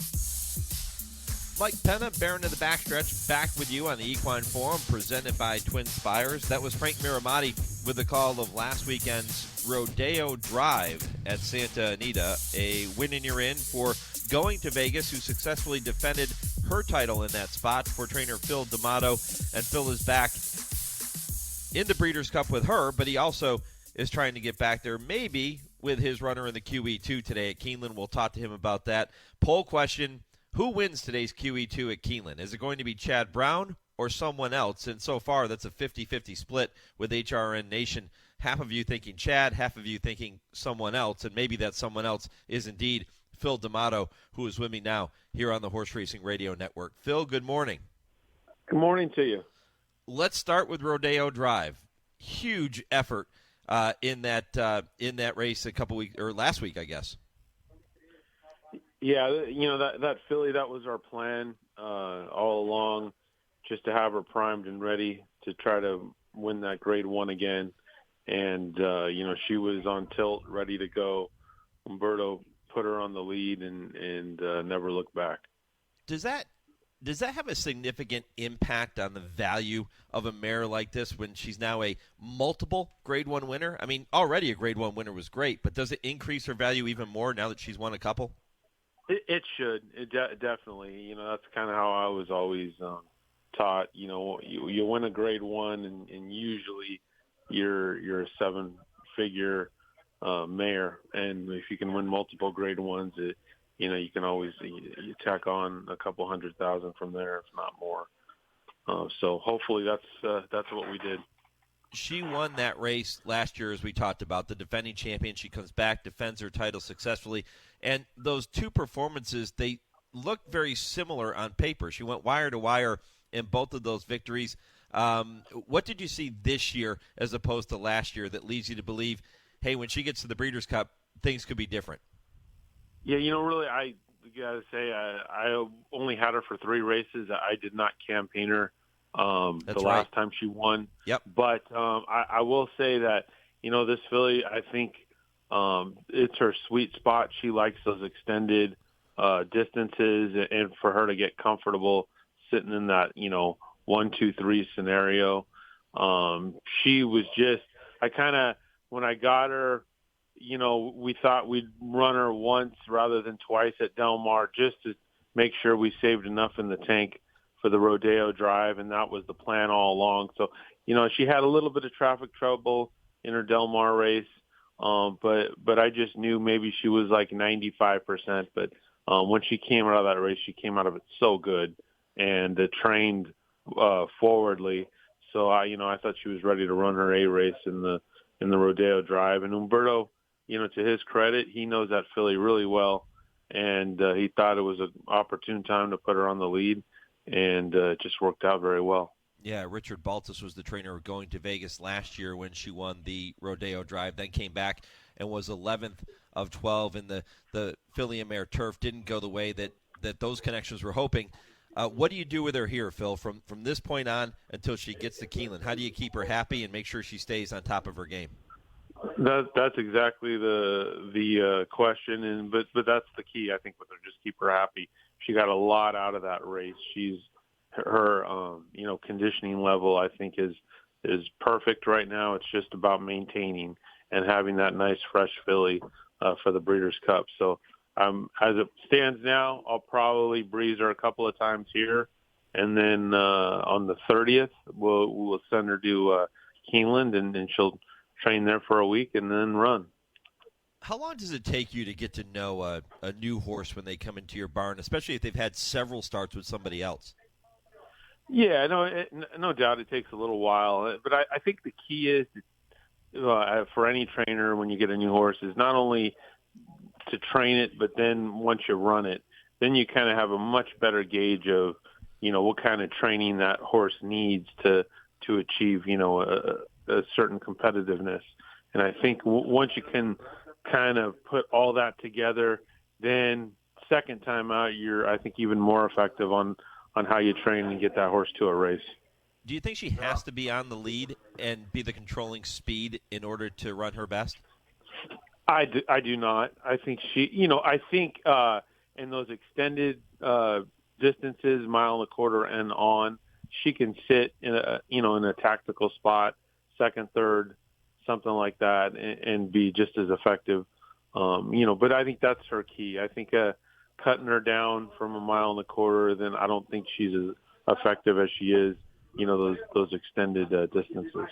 Mike Penna, Baron of the Backstretch, back with you on the Equine Forum, presented by TwinSpires. That was Frank Miramati with the call of last weekend's Rodeo Drive at Santa Anita, a win and you're in for Going to Vegas, who successfully defended her title in that spot for trainer Phil D'Amato. And Phil is back in the Breeders' Cup with her, but he also is trying to get back there maybe with his runner in the QE2 today at Keeneland. We'll talk to him about that. Poll question, who wins today's QE2 at Keeneland? Is it going to be Chad Brown or someone else? And so far, that's a 50-50 split with HRRN Nation. Half of you thinking Chad, half of you thinking someone else, and maybe that someone else is indeed Phil D'Amato, who is with me now here on the Horse Racing Radio Network. Phil, good morning.
Good morning to you.
Let's start with Rodeo Drive. Huge effort in that race a couple weeks or last week, I guess.
Yeah, that filly, that was our plan all along, just to have her primed and ready to try to win that Grade 1 again. And she was on tilt, ready to go. Umberto put her on the lead and never looked back.
Does that have a significant impact on the value of a mare like this when she's now a multiple Grade 1 winner? I mean, already a Grade 1 winner was great, but does it increase her value even more now that she's won a couple?
It should. It definitely. That's kind of how I was always taught. You win a Grade 1, and usually you're a seven-figure mare, and if you can win multiple Grade 1s, you can always you tack on a couple $100,000 from there, if not more. So hopefully that's what we did.
She won that race last year, as we talked about, the defending champion. She comes back, defends her title successfully, and those two performances, they look very similar on paper. She went wire to wire in both of those victories. What did you see this year as opposed to last year that leads you to believe, hey, when she gets to the Breeders' Cup, things could be different?
Yeah, really, I got to say, I only had her for 3 races. I did not campaign her last time she won.
Yep.
But I will say that, this filly, I think it's her sweet spot. She likes those extended distances, and for her to get comfortable sitting in that, 1, 2, 3 scenario. She was just, when I got her, we thought we'd run her once rather than twice at Del Mar just to make sure we saved enough in the tank for the Rodeo Drive, and that was the plan all along. So, she had a little bit of traffic trouble in her Del Mar race, but I just knew maybe she was like 95%. But when she came out of that race, she came out of it so good and trained forwardly. So I thought she was ready to run her A race in the Rodeo Drive. And Umberto, to his credit, he knows that filly really well, and he thought it was an opportune time to put her on the lead, and it just worked out very well.
Yeah, Richard Baltus was the trainer Going to Vegas last year when she won the Rodeo Drive, then came back and was 11th of 12 in the filly and mare turf. Didn't go the way that those connections were hoping. What do you do with her here, Phil, from this point on until she gets to Keeneland? How do you keep her happy and make sure she stays on top of her game?
That's exactly the question, but that's the key, I think, with her. Just keep her happy. She got a lot out of that race. Her conditioning level, I think, is perfect right now. It's just about maintaining and having that nice fresh filly for the Breeders' Cup. So as it stands now, I'll probably breeze her a couple of times here, and then on the 30th, we'll send her to Keeneland, and she'll train there for a week and then run.
How long does it take you to get to know a new horse when they come into your barn, especially if they've had several starts with somebody else?
Yeah, no doubt it takes a little while. But I think the key is for any trainer when you get a new horse is not only to train it, but then once you run it, then you kind of have a much better gauge of, what kind of training that horse needs to achieve, a certain competitiveness. And I think once you can kind of put all that together, then second time out, you're, I think, even more effective on how you train and get that horse to a race.
Do you think she has to be on the lead and be the controlling speed in order to run her best?
I do not. I think she, in those extended distances, mile and a quarter and on, she can sit in a tactical spot, second, third, something like that and be just as effective. But I think that's her key. I think cutting her down from 1.25 miles, then I don't think she's as effective as she is, those extended distances.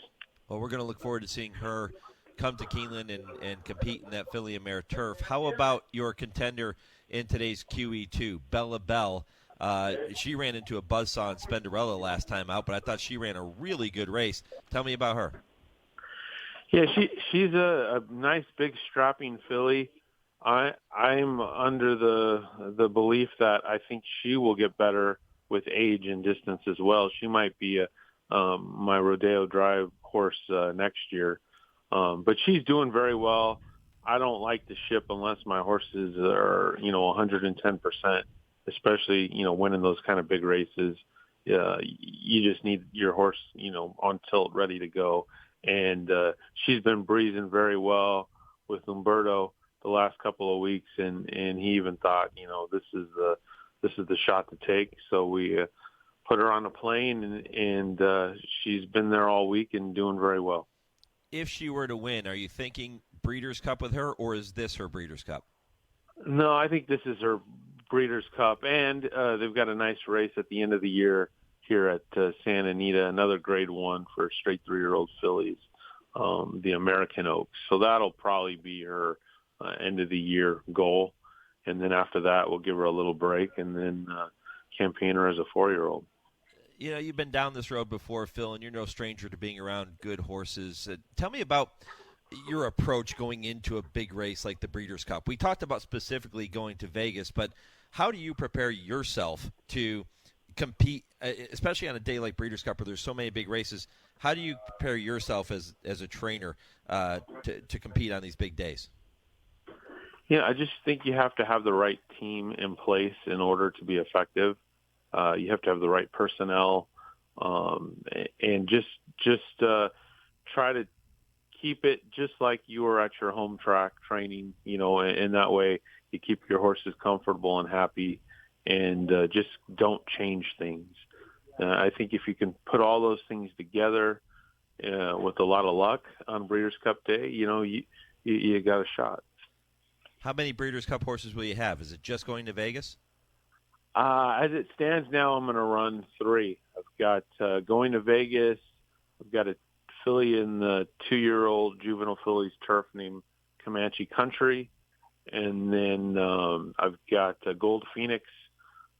Well, we're going to look forward to seeing her come to Keeneland and compete in that filly and mare turf. How about your contender in today's QE2, Bella Bell? She ran into a buzzsaw in Spenderella last time out, but I thought she ran a really good race. Tell me about her.
Yeah, she's a nice, big, strapping filly. I'm under the belief that I think she will get better with age and distance as well. She might be my Rodeo Drive horse next year. But she's doing very well. I don't like to ship unless my horses are, 110%, especially, winning those kind of big races. You just need your horse, on tilt, ready to go. And she's been breezing very well with Umberto the last couple of weeks, and he even thought, this is the shot to take. So we put her on a plane, and she's been there all week and doing very well.
If she were to win, are you thinking Breeders' Cup with her, or is this her Breeders' Cup?
No, I think this is her Breeders' Cup, and they've got a nice race at the end of the year here at Santa Anita, another grade 1 for straight 3-year-old fillies, the American Oaks. So that'll probably be her end of the year goal, and then after that we'll give her a little break and then campaign her as a 4-year-old.
You've been down this road before, Phil, and you're no stranger to being around good horses. Tell me about your approach going into a big race like the Breeders' Cup. We talked about specifically going to Vegas, but how do you prepare yourself to compete, especially on a day like Breeders' Cup where there's so many big races? How do you prepare yourself as a trainer to compete on these big days?
I just think you have to have the right team in place in order to be effective. You have to have the right personnel, and just try to keep it just like you were at your home track training, and that way you keep your horses comfortable and happy, and just don't change things. I think if you can put all those things together with a lot of luck on Breeders' Cup Day, you got a shot.
How many Breeders' Cup horses will you have? Is it just going to Vegas?
As it stands now, I'm going to run 3. I've got going to Vegas. I've got a filly in the 2-year-old juvenile fillies turf named Comanche Country. And then I've got Gold Phoenix,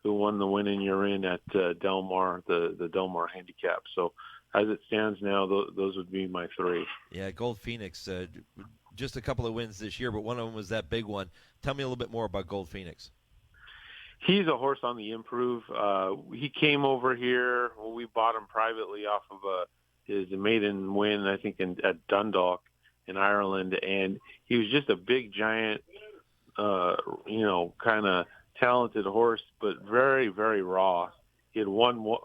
who won the Win and You're In at Del Mar, the Del Mar handicap. So as it stands now, those would be my 3.
Yeah, Gold Phoenix, just a couple of wins this year, but one of them was that big one. Tell me a little bit more about Gold Phoenix.
He's a horse on the improve. He came over here. We bought him privately off of his maiden win, I think, at Dundalk in Ireland. And he was just a big, giant, kind of talented horse, but very, very raw. He had won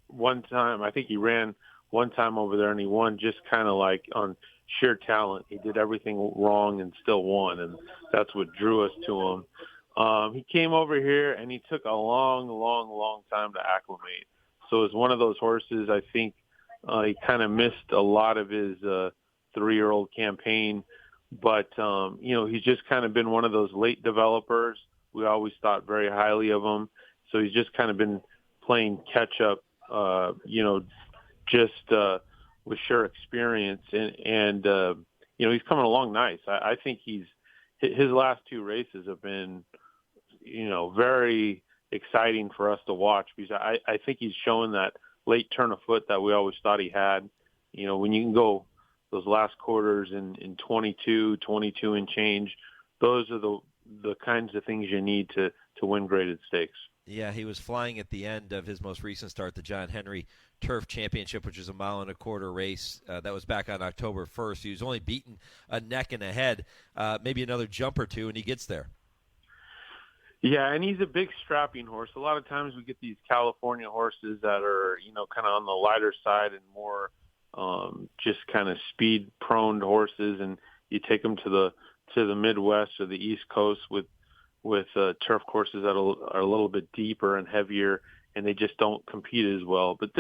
one time. I think he ran one time over there, and he won just kind of like on sheer talent. He did everything wrong and still won, and that's what drew us to him. He came over here, and he took a long, long, long time to acclimate. So it's one of those horses, I think he kind of missed a lot of his 3-year-old campaign. But, he's just kind of been one of those late developers. We always thought very highly of him. So he's just kind of been playing catch-up, just with sheer experience. And he's coming along nice. I think his last 2 races have been very exciting for us to watch, because I think he's showing that late turn of foot that we always thought he had. When you can go those last quarters in 22 and change, those are the kinds of things you need to win graded stakes.
Yeah, he was flying at the end of his most recent start, the John Henry Turf Championship, which is a 1.25 mile race. That was back on October 1st. He was only beaten a neck and a head, maybe another jump or two, and he gets there.
Yeah, and he's a big strapping horse. A lot of times we get these California horses that are, kind of on the lighter side and more just kind of speed-prone horses, and you take them to the Midwest or the East Coast with turf courses that are a little bit deeper and heavier, and they just don't compete as well. But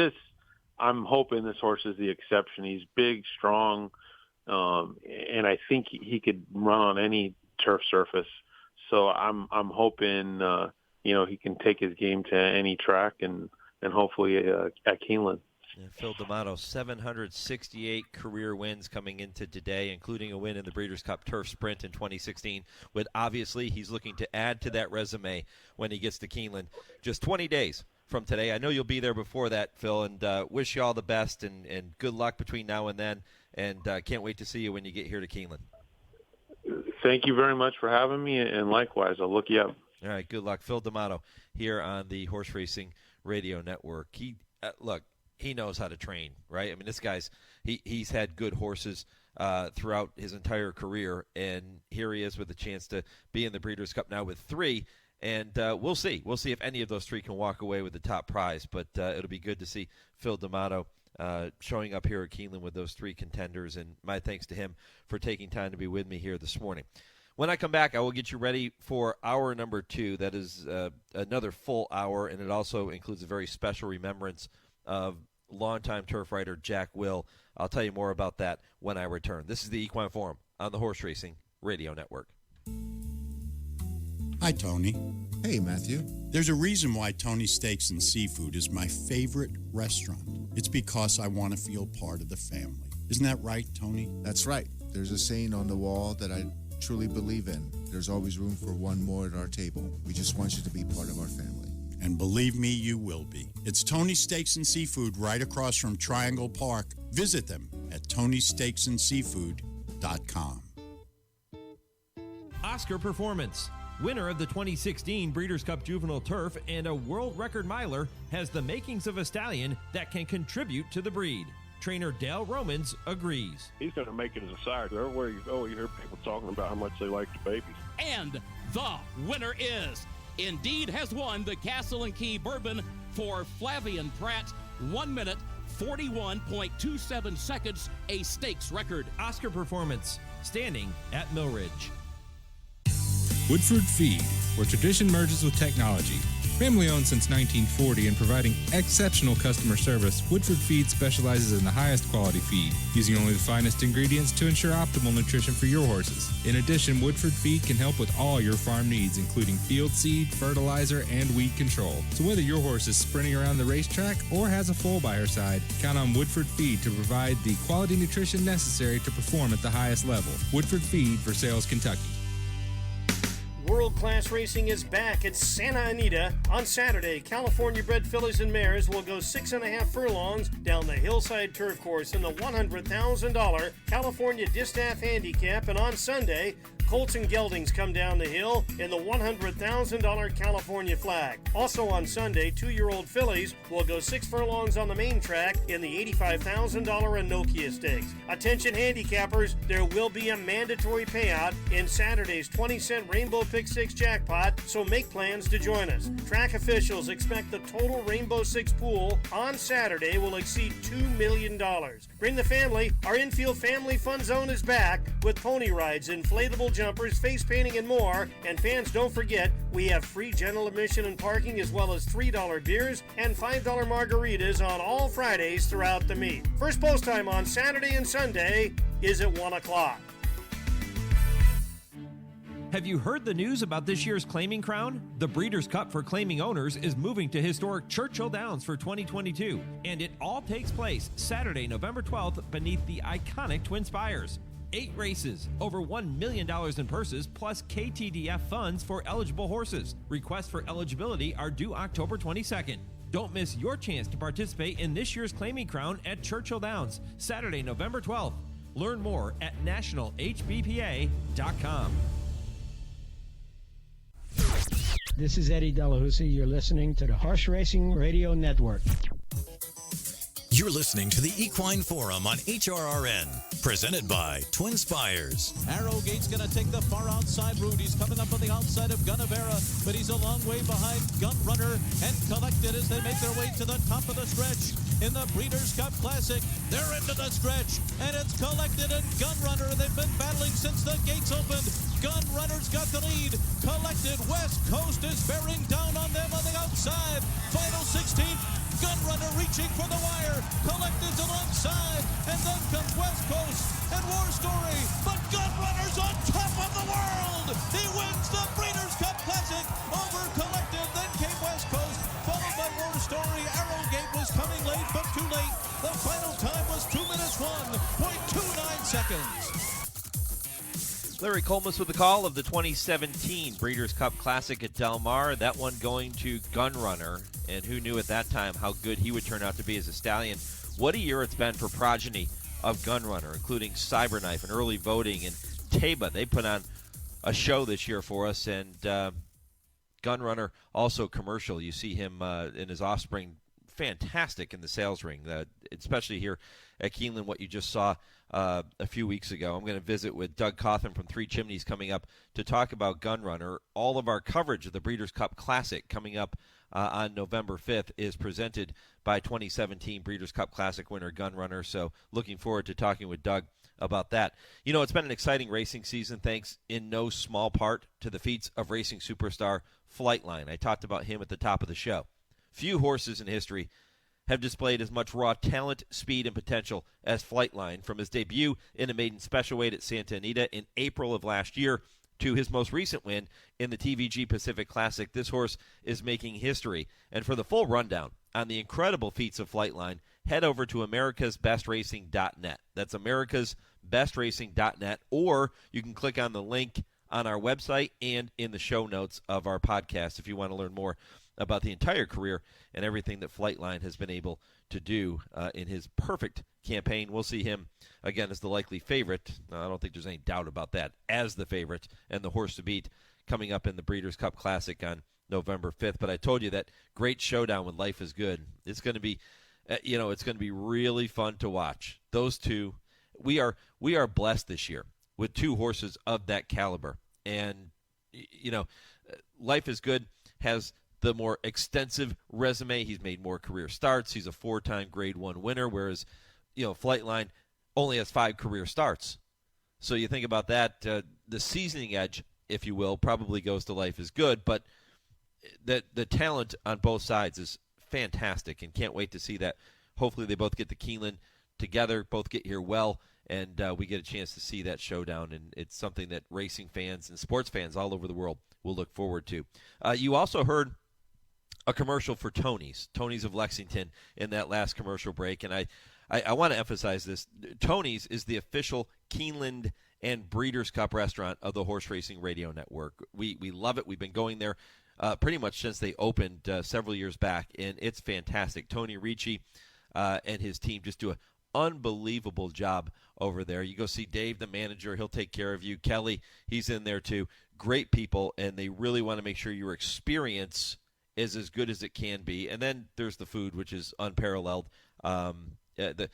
I'm hoping this horse is the exception. He's big, strong, and I think he could run on any turf surface. So I'm hoping he can take his game to any track and hopefully at Keeneland.
And Phil D'Amato, 768 career wins coming into today, including a win in the Breeders' Cup Turf Sprint in 2016. But obviously, he's looking to add to that resume when he gets to Keeneland. Just 20 days from today. I know you'll be there before that, Phil, and wish you all the best and good luck between now and then. And can't wait to see you when you get here to Keeneland.
Thank you very much for having me, and likewise, I'll look you up.
All right, good luck. Phil D'Amato here on the Horse Racing Radio Network. He knows how to train, right? I mean, this guy's he's had good horses throughout his entire career, and here he is with a chance to be in the Breeders' Cup now with 3. And we'll see. We'll see if any of those 3 can walk away with the top prize. But it'll be good to see Phil D'Amato showing up here at Keeneland with those 3 contenders. And my thanks to him for taking time to be with me here this morning. When I come back, I will get you ready for hour number 2. That is another full hour, and it also includes a very special remembrance of longtime turf rider Jack Will. I'll tell you more about that when I return. This is the Equine Forum on the Horse Racing Radio Network.
Hi, Tony. Hey, Matthew. There's a reason why Tony's Steaks and Seafood is my favorite restaurant. It's because I want to feel part of the family. Isn't that right, Tony?
That's right. There's a saying on the wall that I truly believe in. There's always room for one more at our table. We just want you to be part of our family.
And believe me, you will be. It's Tony's Steaks and Seafood right across from Triangle Park. Visit them at Tony'sSteaksandSeafood.com.
Oscar Performance, winner of the 2016 Breeders' Cup Juvenile Turf and a world record miler, has the makings of a stallion that can contribute to the breed. Trainer Dale Romans agrees.
He's going to make it as a sire. Everywhere you go, you hear people talking about how much they like the babies.
And the winner is... Indeed has won the Castle and Key Bourbon for Flavian Pratt, 1 minute, 41.27 seconds, a stakes record.
Oscar Performance, standing at Millridge.
Woodford Feed, where tradition merges with technology. Family owned since 1940 and providing exceptional customer service, Woodford Feed specializes in the highest quality feed, using only the finest ingredients to ensure optimal nutrition for your horses. In addition, Woodford Feed can help with all your farm needs, including field seed, fertilizer, and weed control. So whether your horse is sprinting around the racetrack or has a foal by her side, count on Woodford Feed to provide the quality nutrition necessary to perform at the highest level. Woodford Feed, Versailles, Kentucky.
World Class Racing is back at Santa Anita. On Saturday, California-bred fillies and mares will go 6.5 furlongs down the Hillside Turf Course in the $100,000 California Distaff Handicap. And on Sunday, colts and geldings come down the hill in the $100,000 California Flag. Also on Sunday, 2-year-old fillies will go 6 furlongs on the main track in the $85,000 Anokia Stakes. Attention handicappers, there will be a mandatory payout in Saturday's 20-cent Rainbow Pick 6 jackpot, so make plans to join us. Track officials expect the total Rainbow 6 pool on Saturday will exceed $2 million. Bring the family. Our infield family fun zone is back with pony rides, inflatable jumpers, face painting, and more. And fans, don't forget, we have free general admission and parking, as well as $3 beers and $5 margaritas on all Fridays throughout the meet. First post time on Saturday and Sunday is at 1 o'clock.
Have you heard the news about this year's Claiming Crown? The Breeders' Cup for claiming owners is moving to historic Churchill Downs for 2022, and it all takes place Saturday, November 12th beneath the iconic TwinSpires. 8 races, over $1 million in purses, plus KTDF funds for eligible horses. Requests for eligibility are due October 22nd. Don't miss your chance to participate in this year's Claiming Crown at Churchill Downs, Saturday, November 12th. Learn more at nationalhbpa.com.
This is Eddie Delahousie. You're listening to the Horse Racing Radio Network.
You're listening to the Equine Forum on HRRN, presented by TwinSpires.
Arrowgate's going to take the far outside route. He's coming up on the outside of Gunnevera, but he's a long way behind Gunrunner and Collected as they make their way to the top of the stretch. In the Breeders' Cup Classic, they're into the stretch, and it's Collected and Gunrunner. They've been battling since the gates opened. Gunrunner's got the lead. Collected, West Coast is bearing down on them on the outside. Final 16. Gun Runner reaching for the wire. Collected's alongside. And then comes West Coast and War Story. But Gun Runner's on top of the world. He wins the Breeders' Cup Classic over Collected. Then came West Coast, followed by War Story. Arrowgate was coming late, but too late. The final time was 2 minutes, 1.29 seconds.
Larry Colmus with the call of the 2017 Breeders' Cup Classic at Del Mar. That one going to Gun Runner. And who knew at that time how good he would turn out to be as a stallion. What a year it's been for progeny of Gun Runner, including Cyberknife and Early Voting and Taba. They put on a show this year for us. And Gun Runner, also commercial. You see him in his offspring, fantastic in the sales ring, especially here at Keeneland, what you just saw a few weeks ago. I'm going to visit with Doug Cauthen from Three Chimneys coming up to talk about Gun Runner. All of our coverage of the Breeders' Cup Classic coming up on November 5th is presented by 2017 Breeders' Cup Classic winner Gun Runner, so looking forward to talking with Doug about that. You know, it's been an exciting racing season, thanks in no small part to the feats of racing superstar Flightline. I talked about him at the top of the show. Few horses in history have displayed as much raw talent, speed, and potential as Flightline, from his debut in a maiden special weight at Santa Anita in April of last year to his most recent win in the TVG Pacific Classic. This horse is making history. And for the full rundown on the incredible feats of Flightline, head over to americasbestracing.net. That's americasbestracing.net, or you can click on the link on our website and in the show notes of our podcast if you want to learn more about the entire career and everything that Flightline has been able to do in his perfect campaign. We'll see him, again, as the likely favorite. I don't think there's any doubt about that, as the favorite and the horse to beat coming up in the Breeders' Cup Classic on November 5th. But I told you that great showdown when Life is Good. It's going to be, it's going to be really fun to watch. Those two, we are blessed this year with two horses of that caliber. And, Life is Good has the more extensive resume. He's made more career starts. He's a 4-time Grade 1 winner, whereas, Flightline only has 5 career starts. So you think about that, the seasoning edge, if you will, probably goes to Life is Good, but the talent on both sides is fantastic, and can't wait to see that. Hopefully they both get to Keeneland together, both get here well, and we get a chance to see that showdown, and it's something that racing fans and sports fans all over the world will look forward to. You also heard a commercial for Tony's of Lexington in that last commercial break, and I want to emphasize this. Tony's is the official Keeneland and Breeders' Cup restaurant of the Horse Racing Radio Network. We love it. We've been going there pretty much since they opened several years back, and it's fantastic. Tony Ricci and his team just do an unbelievable job over there. You go see Dave, the manager. He'll take care of you. Kelly, he's in there too. Great people, and they really want to make sure your experience is as good as it can be. And then there's the food, which is unparalleled. The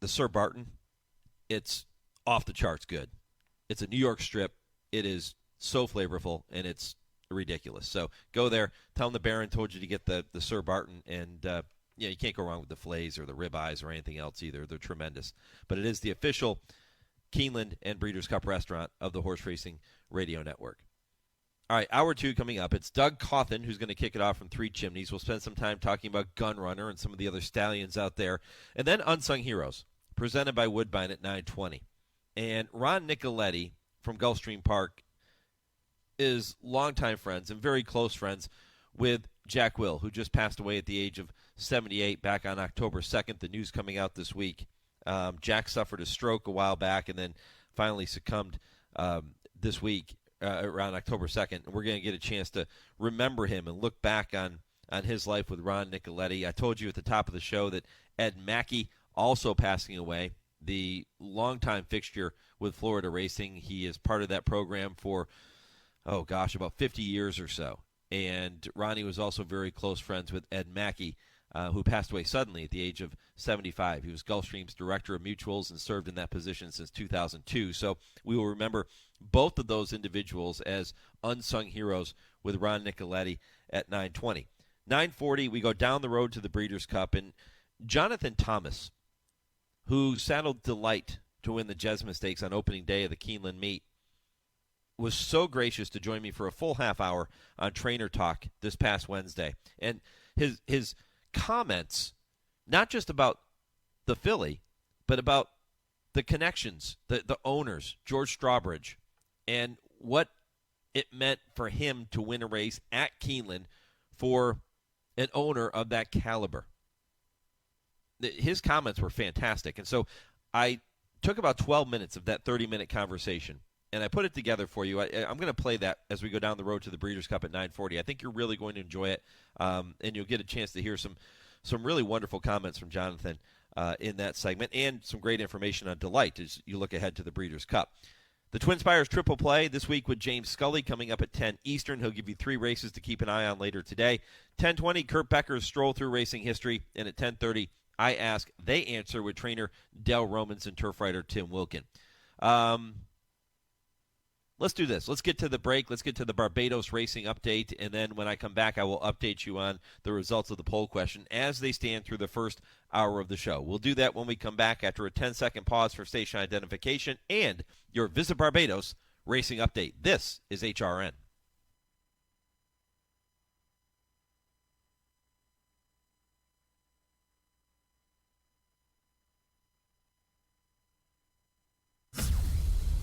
Sir Barton, it's off the charts good. It's a New York strip. It is so flavorful, and it's ridiculous. So go there. Tell them the Baron told you to get the Sir Barton, and you can't go wrong with the fillets or the ribeyes or anything else either. They're tremendous. But it is the official Keeneland and Breeders' Cup restaurant of the Horse Racing Radio Network. All right, hour 2 coming up. It's Doug Cauthen who's going to kick it off from Three Chimneys. We'll spend some time talking about Gun Runner and some of the other stallions out there. And then Unsung Heroes, presented by Woodbine at 9:20. And Ron Nicoletti from Gulfstream Park is longtime friends and very close friends with Jack Will, who just passed away at the age of 78 back on October 2nd. The news coming out this week. Jack suffered a stroke a while back and then finally succumbed this week. Around October 2nd, and we're going to get a chance to remember him and look back on his life with Ron Nicoletti. I told you at the top of the show that Ed Mackey also passing away, the longtime fixture with Florida Racing. He is part of that program for, about 50 years or so. And Ronnie was also very close friends with Ed Mackey, who passed away suddenly at the age of 75. He was Gulfstream's director of mutuals and served in that position since 2002. So we will remember both of those individuals as unsung heroes with Ron Nicoletti at 9:20. 9:40, we go down the road to the Breeders' Cup, and Jonathan Thomas, who saddled Delight to win the Jesma Stakes on opening day of the Keeneland meet, was so gracious to join me for a full half hour on Trainer Talk this past Wednesday. And his comments, not just about the filly, but about the connections, the owners, George Strawbridge, and what it meant for him to win a race at Keeneland for an owner of that caliber. His comments were fantastic. And so I took about 12 minutes of that 30-minute conversation, and I put it together for you. I'm going to play that as we go down the road to the Breeders' Cup at 9:40. I think you're really going to enjoy it, and you'll get a chance to hear some really wonderful comments from Jonathan in that segment, and some great information on Delight as you look ahead to the Breeders' Cup. The TwinSpires Triple Play this week with James Scully coming up at 10 Eastern. He'll give you 3 races to keep an eye on later today. 10:20, Kurt Becker's Stroll Through Racing History, and at 10:30, I Ask, They Answer with trainer Dale Romans and turf writer Tim Wilkin. Let's do this. Let's get to the break. Let's get to the Barbados racing update, and then when I come back, I will update you on the results of the poll question as they stand through the first hour of the show. We'll do that when we come back after a 10-second pause for station identification and your Visit Barbados racing update. This is HRRN.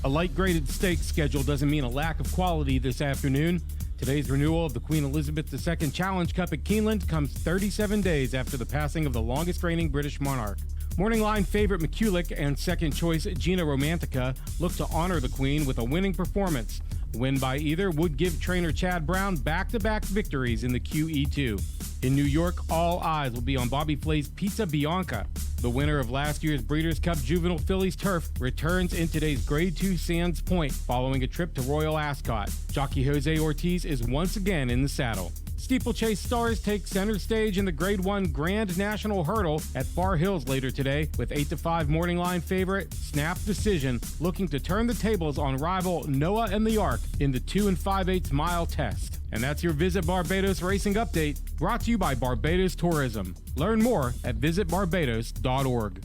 A light-graded stakes schedule doesn't mean a lack of quality this afternoon. Today's renewal of the Queen Elizabeth II Challenge Cup at Keeneland comes 37 days after the passing of the longest-reigning British monarch. Morning line favorite McCulloch and second-choice Gina Romantica look to honor the Queen with a winning performance. A win by either would give trainer Chad Brown back-to-back victories in the QE2. In New York, all eyes will be on Bobby Flay's Pizza Bianca. The winner of last year's Breeders' Cup Juvenile Fillies Turf returns in today's Grade 2 Sands Point following a trip to Royal Ascot. Jockey Jose Ortiz is once again in the saddle. Steeplechase stars take center stage in the Grade 1 Grand National Hurdle at Far Hills later today, with 8-5 morning line favorite Snap Decision looking to turn the tables on rival Noah and the Ark in the 2 5/8 mile test. And that's your Visit Barbados racing update, brought to you by Barbados Tourism. Learn more at visitbarbados.org.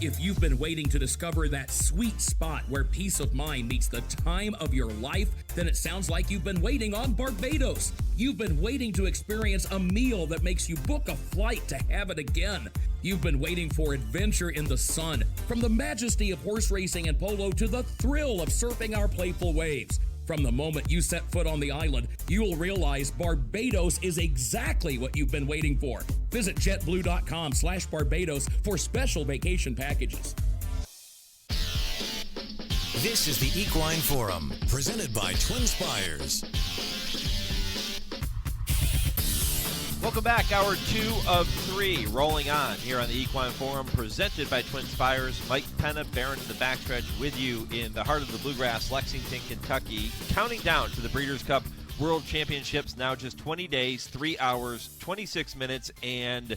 If you've been waiting to discover that sweet spot where peace of mind meets the time of your life, then it sounds like you've been waiting on Barbados. You've been waiting to experience a meal that makes you book a flight to have it again. You've been waiting for adventure in the sun, from the majesty of horse racing and polo to the thrill of surfing our playful waves. From the moment you set foot on the island, you will realize Barbados is exactly what you've been waiting for. Visit jetblue.com/Barbados for special vacation packages.
This is the Equine Forum, presented by TwinSpires.
Welcome back. Hour 2 of 3 rolling on here on the Equine Forum, presented by TwinSpires. Mike Penna, Baron in the backstretch with you in the heart of the Bluegrass, Lexington, Kentucky. Counting down to the Breeders' Cup World Championships, now just 20 days, 3 hours, 26 minutes, and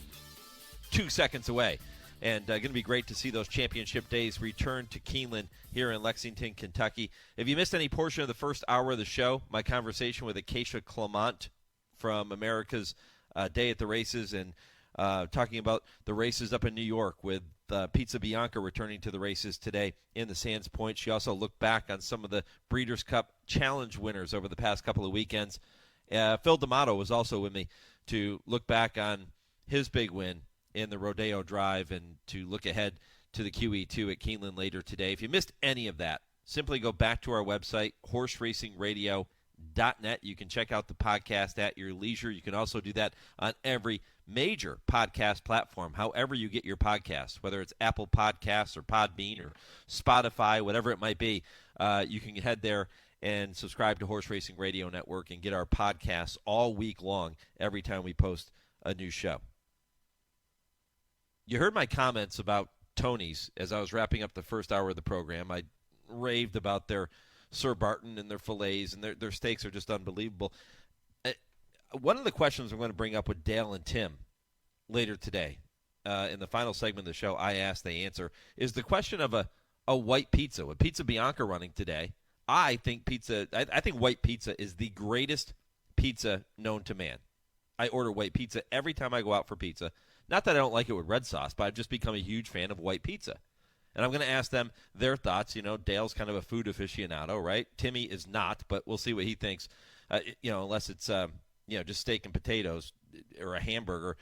2 seconds away. And going to be great to see those championship days return to Keeneland here in Lexington, Kentucky. If you missed any portion of the first hour of the show, my conversation with Acacia Clement from America's Day at the Races, and talking about the races up in New York with Pizza Bianca returning to the races today in the Sands Point. She also looked back on some of the Breeders' Cup Challenge winners over the past couple of weekends. Phil D'Amato was also with me to look back on his big win in the Rodeo Drive and to look ahead to the QE2 at Keeneland later today. If you missed any of that, simply go back to our website, horseracingradio.net. You can check out the podcast at your leisure. You can also do that on every major podcast platform, however you get your podcasts, whether it's Apple Podcasts or Podbean or Spotify, whatever it might be. You can head there and subscribe to Horse Racing Radio Network and get our podcasts all week long every time we post a new show. You heard my comments about Tony's as I was wrapping up the first hour of the program. I raved about their Sir Barton and their fillets, and their steaks are just unbelievable. One of the questions I'm going to bring up with Dale and Tim later today, in the final segment of the show, I Ask, They Answer, is the question of a white pizza. With Pizza Bianca running today, I think white pizza is the greatest pizza known to man. I order white pizza every time I go out for pizza. Not that I don't like it with red sauce, but I've just become a huge fan of white pizza. And I'm going to ask them their thoughts. You know, Dale's kind of a food aficionado, right? Timmy is not, but we'll see what he thinks. Unless it's, just steak and potatoes, or a hamburger,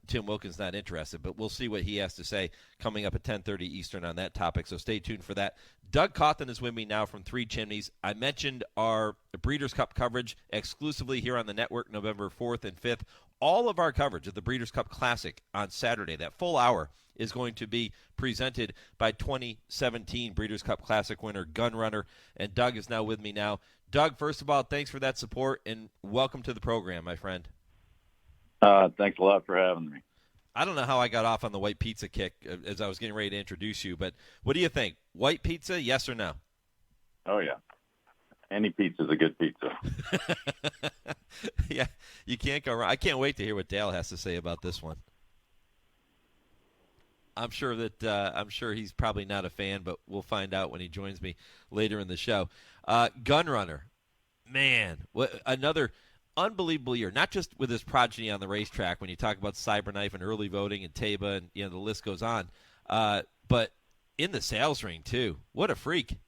Tim Wilkin's not interested. But we'll see what he has to say coming up at 10:30 Eastern on that topic. So stay tuned for that. Doug Cauthen is with me now from Three Chimneys. I mentioned our Breeders' Cup coverage exclusively here on the network, November 4th and 5th. All of our coverage of the Breeders' Cup Classic on Saturday, that full hour, is going to be presented by 2017 Breeders' Cup Classic winner Gun Runner, and Doug is now with me now. Doug, first of all, thanks for that support, and welcome to the program, my friend.
Thanks a lot for having me.
I don't know how I got off on the white pizza kick as I was getting ready to introduce you, but what do you think? White pizza, yes or no?
Oh, yeah. Any pizza is a good pizza.
Yeah, you can't go wrong. I can't wait to hear what Dale has to say about this one. I'm sure he's probably not a fan, but we'll find out when he joins me later in the show. Gun Runner, man, another unbelievable year. Not just with his progeny on the racetrack. When you talk about Cyberknife and early voting and Taba, and the list goes on, but in the sales ring too. What a freak!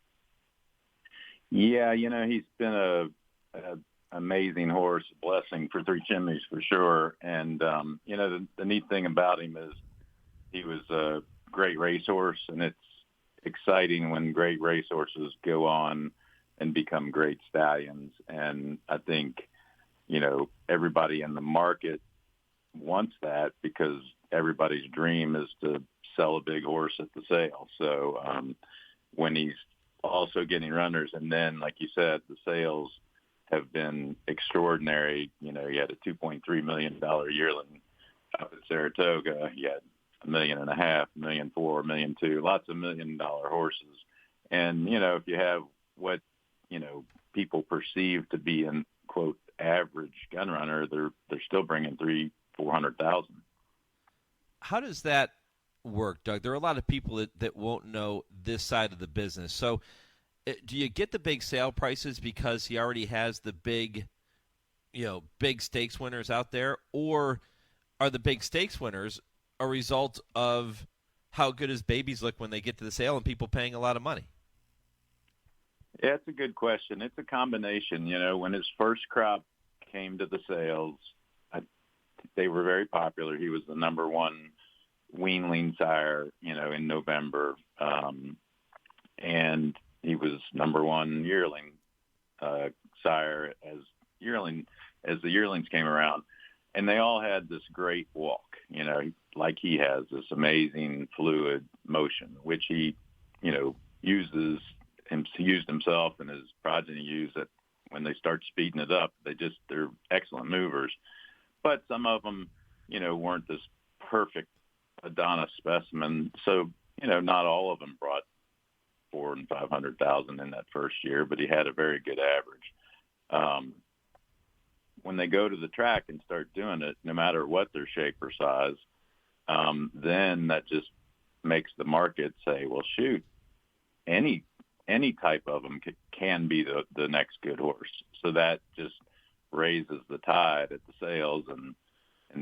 Yeah, he's been a amazing horse, a blessing for Three Chimneys for sure. And the neat thing about him is he was a great racehorse, and it's exciting when great racehorses go on and become great stallions. And I think, everybody in the market wants that because everybody's dream is to sell a big horse at the sale. So when he's also getting runners, and then, like you said, the sales have been extraordinary. He had a $2.3 million yearling up at Saratoga. He had $1.5 million, $1.4 million, $1.2 million, lots of $1 million horses. And, if you have what, people perceive to be an, quote, average gun runner, they're still bringing $300,000-$400,000.
How does that work, Doug? There are a lot of people that won't know this side of the business. So do you get the big sale prices because he already has the big stakes winners out there, or are the big stakes winners a result of how good his babies look when they get to the sale and people paying a lot of money?
Yeah, it's a good question. It's a combination. When his first crop came to the sales, they were very popular. He was the number one weanling sire, in November. And he was number one yearling sire as the yearlings came around. And they all had this great walk, like he has, this amazing fluid motion, which he, uses and used himself and his progeny use it. When they start speeding it up, they're excellent movers. But some of them, weren't this perfect Adonis specimen. So, not all of them brought $400,000 and $500,000 in that first year, but he had a very good average. When they go to the track and start doing it, no matter what their shape or size, then that just makes the market say, well, shoot, any type of them can be the next good horse. So that just raises the tide at the sales, and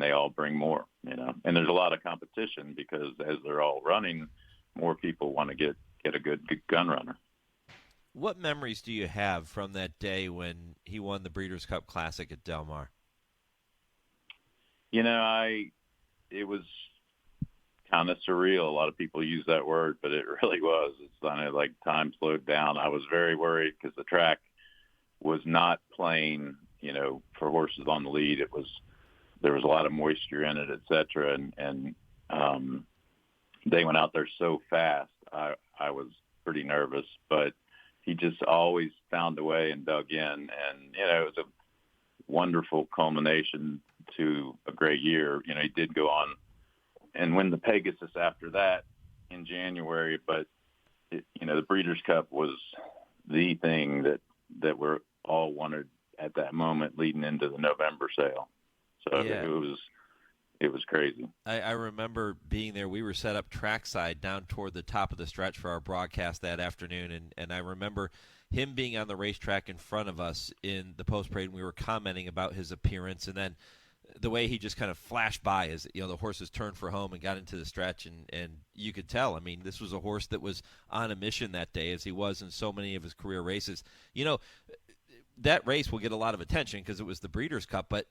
they all bring more, And there's a lot of competition because as they're all running, more people want to get a good gun runner.
What memories do you have from that day when he won the Breeders' Cup Classic at Del Mar?
It was kind of surreal. A lot of people use that word, but it really was. It's kind of like time slowed down. I was very worried because the track was not playing, for horses on the lead. There was a lot of moisture in it, et cetera. And they went out there so fast. I was pretty nervous, but he just always found a way and dug in. And, it was a wonderful culmination to a great year. He did go on and win the Pegasus after that in January, but the Breeders' Cup was the thing that we're all wanted at that moment leading into the November sale. So
yeah.
It was crazy.
I remember being there. We were set up trackside down toward the top of the stretch for our broadcast that afternoon, and I remember him being on the racetrack in front of us in the post-parade, and we were commenting about his appearance, and then the way he just kind of flashed by as the horses turned for home and got into the stretch, and you could tell. I mean, this was a horse that was on a mission that day, as he was in so many of his career races. That race will get a lot of attention because it was the Breeders' Cup, but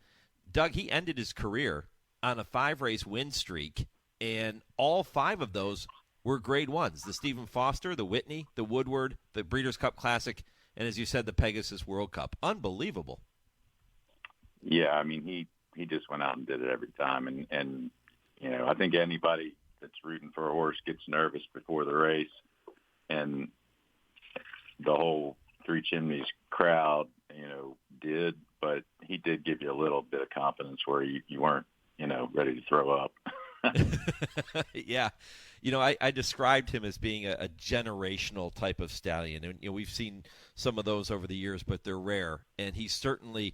Doug, he ended his career on a 5-race win streak, and all 5 of those were Grade 1s. The Stephen Foster, the Whitney, the Woodward, the Breeders' Cup Classic, and as you said, the Pegasus World Cup. Unbelievable.
Yeah, I mean, he just went out and did it every time. And I think anybody that's rooting for a horse gets nervous before the race. And the whole Three Chimneys crowd, did, but he did give you a little bit of confidence where you weren't, ready to throw up.
Yeah. I described him as being a generational type of stallion. And, we've seen some of those over the years, but they're rare. And he's certainly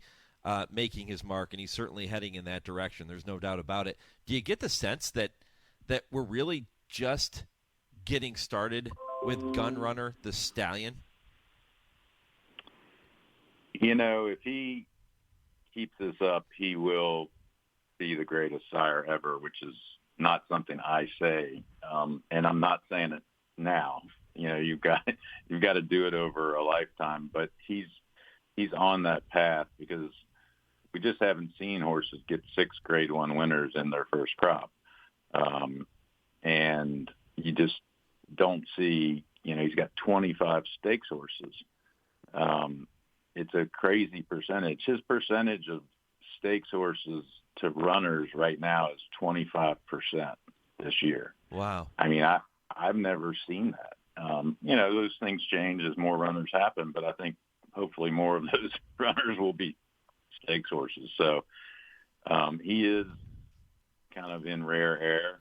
making his mark, and he's certainly heading in that direction. There's no doubt about it. Do you get the sense that we're really just getting started with Gunrunner, the stallion?
If he keeps this up, he will be the greatest sire ever, which is not something I say. And I'm not saying it now. You've got to do it over a lifetime, but he's on that path because we just haven't seen horses get 6 Grade 1 winners in their first crop. And you just don't see, he's got 25 stakes horses. It's a crazy percentage. His percentage of stakes horses to runners right now is 25% this year.
Wow.
I mean, I've never seen that. Those things change as more runners happen, but I think hopefully more of those runners will be stakes horses. So he is kind of in rare air.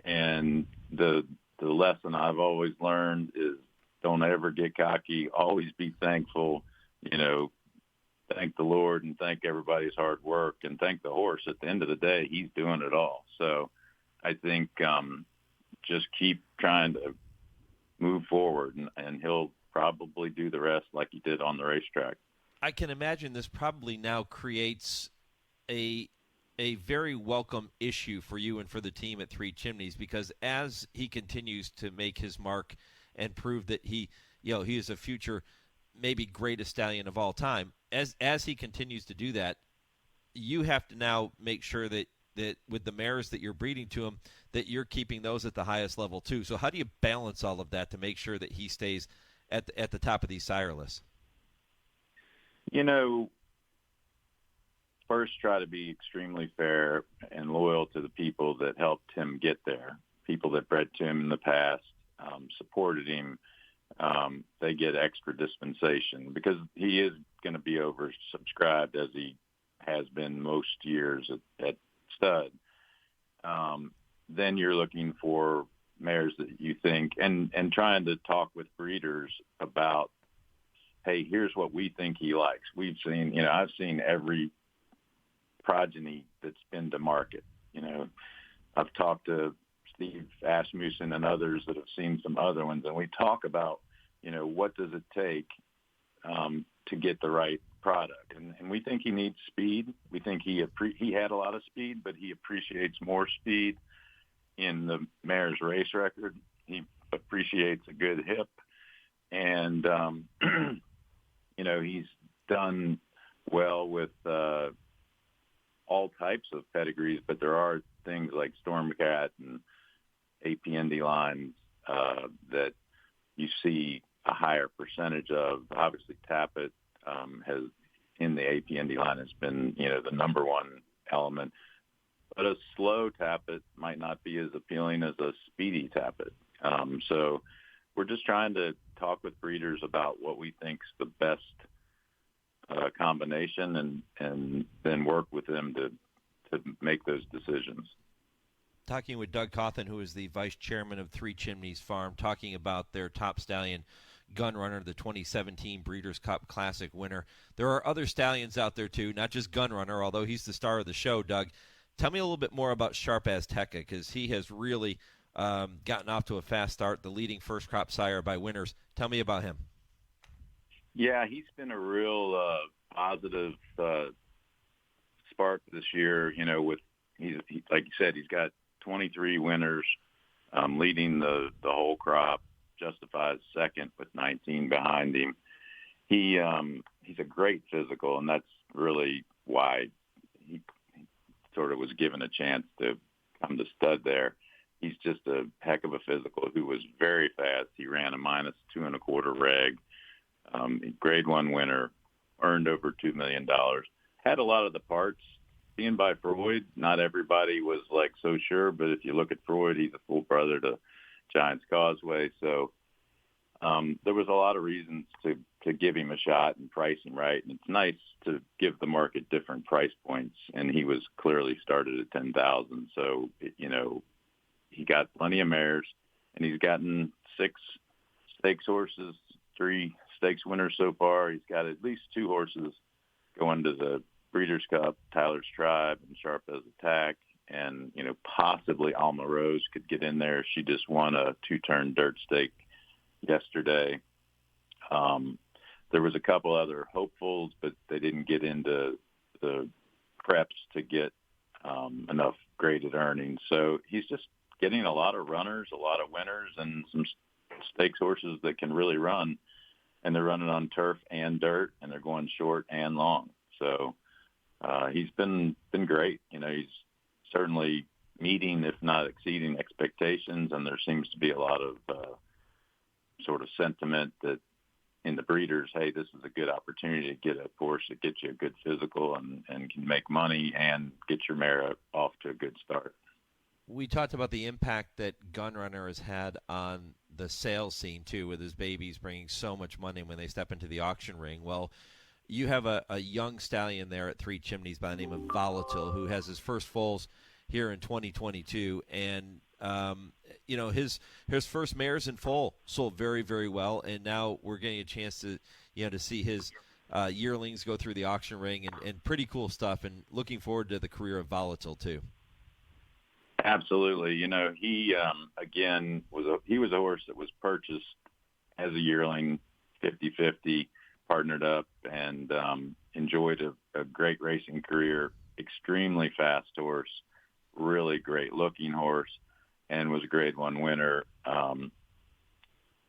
And the lesson I've always learned is don't ever get cocky, always be thankful, thank the Lord and thank everybody's hard work and thank the horse. At the end of the day, he's doing it all. So I think just keep trying to move forward, and he'll probably do the rest like he did on the racetrack.
I can imagine this probably now creates a very welcome issue for you and for the team at Three Chimneys, because as he continues to make his mark and prove that he is a future maybe greatest stallion of all time, as he continues to do that, you have to now make sure that with the mares that you're breeding to him, that you're keeping those at the highest level too. So how do you balance all of that to make sure that he stays at the top of these sire lists?
First try to be extremely fair and loyal to the people that helped him get there, people that bred to him in the past, supported him. They get extra dispensation because he is going to be oversubscribed as he has been most years at stud. Then you're looking for mares that you think and trying to talk with breeders about, hey, here's what we think he likes. We've seen, I've seen every progeny that's been to market. I've talked to Steve Asmussen and others that have seen some other ones, and we talk about, what does it take to get the right product. And we think he needs speed. We think he had a lot of speed, but he appreciates more speed in the mare's race record. He appreciates a good hip. And, he's done well with all types of pedigrees, but there are things like Stormcat and APND lines that you see a higher percentage of. Obviously, Tappet has in the APND line has been, the number one element. But a slow Tappet might not be as appealing as a speedy Tappet. So we're just trying to talk with breeders about what we think's the best combination and then work with them to make those decisions.
Talking with Doug Cauthen, who is the vice chairman of Three Chimneys Farm, talking about their top stallion, Gunrunner, the 2017 Breeders' Cup Classic winner. There are other stallions out there, too, not just Gunrunner, although he's the star of the show, Doug. Tell me a little bit more about Sharp Azteca, because he has really gotten off to a fast start, the leading first crop sire by winners. Tell me about him.
Yeah, he's been a real positive spark this year, with like you said, he's got 23 winners, leading the whole crop, justifies second with 19 behind him. He's a great physical, and that's really why sort of was given a chance to come to stud there. He's just a heck of a physical who was very fast. He ran a -2.25 reg, grade 1 winner, earned over $2 million, had a lot of the parts. Being by Freud, not everybody was like so sure, but if you look at Freud, he's a full brother to Giants Causeway. So there was a lot of reasons to give him a shot and price him right. And it's nice to give the market different price points. And he was clearly started at 10,000. So, he got plenty of mares, and he's gotten 6 stakes horses, 3 stakes winners so far. He's got at least 2 horses going to the Breeders' Cup, Tyler's Tribe and Sharp as Attack. And, possibly Alma Rose could get in there. She just won a 2-turn dirt stake yesterday. There was a couple other hopefuls, but they didn't get into the preps to get enough graded earnings. So he's just getting a lot of runners, a lot of winners, and some stakes horses that can really run. And they're running on turf and dirt, and they're going short and long. So he's been great. He's certainly meeting, if not exceeding, expectations, and there seems to be a lot of sort of sentiment that in the breeders, hey, this is a good opportunity to get a horse that gets you a good physical and can make money and get your mare off to a good start.
We talked about the impact that Gunrunner has had on the sales scene, too, with his babies bringing so much money when they step into the auction ring. Well, you have a young stallion there at Three Chimneys by the name of Volatile, who has his first foals here in 2022. And, his first mares in foal sold very, very well. And now we're getting a chance to, to see his yearlings go through the auction ring and pretty cool stuff. And looking forward to the career of Volatile, too.
Absolutely. He, again, was a horse that was purchased as a yearling, 50-50, partnered up, and enjoyed a great racing career, extremely fast horse, really great-looking horse, and was a grade 1 winner.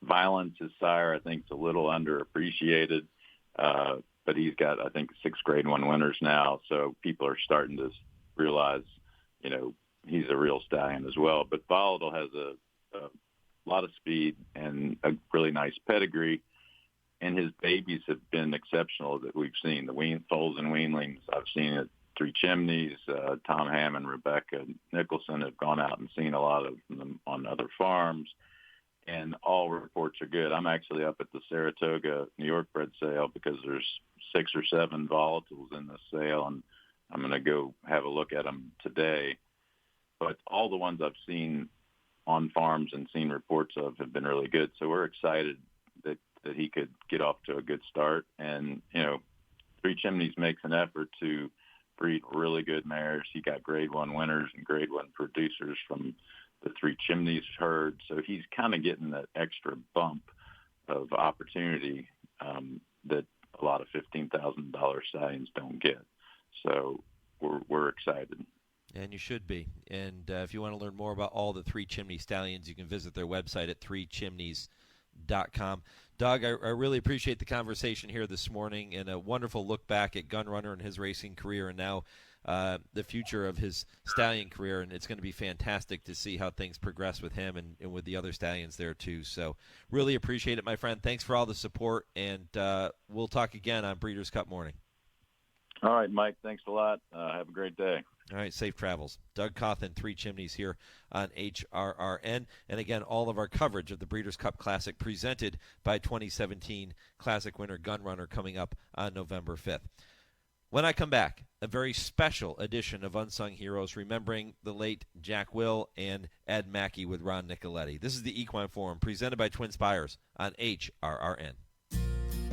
Violence, his sire, I think, is a little underappreciated, but he's got, I think, 6 grade 1 winners now, so people are starting to realize, he's a real stallion as well. But Volatile has a lot of speed and a really nice pedigree, and his babies have been exceptional that we've seen. The foals and weanlings I've seen at Three Chimneys, Tom Hamm and Rebecca Nicholson have gone out and seen a lot of them on other farms, and all reports are good. I'm actually up at the Saratoga New York bred sale because there's 6 or 7 volatiles in the sale, and I'm going to go have a look at them today. But all the ones I've seen on farms and seen reports of have been really good. So we're excited that he could get off to a good start. And, Three Chimneys makes an effort to breed really good mares. He got grade 1 winners and grade 1 producers from the Three Chimneys herd. So he's kind of getting that extra bump of opportunity that a lot of $15,000 stallions don't get. So we're excited.
And you should be. And if you want to learn more about all the Three Chimney stallions, you can visit their website at threechimneys.com. Doug, I really appreciate the conversation here this morning and a wonderful look back at Gunrunner and his racing career and now the future of his stallion career. And it's going to be fantastic to see how things progress with him and with the other stallions there, too. So really appreciate it, my friend. Thanks for all the support, and we'll talk again on Breeders' Cup Morning.
All right, Mike. Thanks a lot. Have a great day.
All right, safe travels. Doug Cauthen, Three Chimneys here on HRRN. And again, all of our coverage of the Breeders' Cup Classic presented by 2017 Classic winner Gunrunner coming up on November 5th. When I come back, a very special edition of Unsung Heroes remembering the late Jack Will and Ed Mackey with Ron Nicoletti. This is the Equine Forum presented by TwinSpires on HRRN.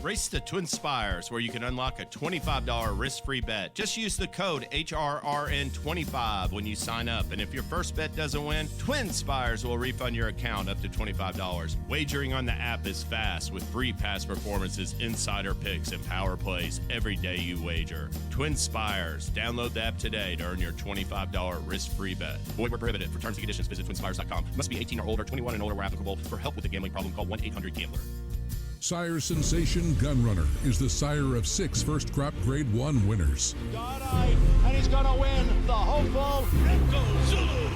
Race to TwinSpires, where you can unlock a $25 risk-free bet. Just use the code HRRN25 when you sign up. And if your first bet doesn't win, TwinSpires will refund your account up to $25. Wagering on the app is fast with free past performances, insider picks, and power plays every day you wager. TwinSpires. Download the app today to earn your $25 risk-free bet. Void where prohibited. For terms and conditions, visit TwinSpires.com. Must be 18 or older, 21 and older where applicable. For help with a gambling problem, call 1-800-GAMBLER.
Sire Sensation Gunrunner is the sire of 6 first crop Grade 1 winners.
God-eyed, and he's going to win the hopeful Red Zulu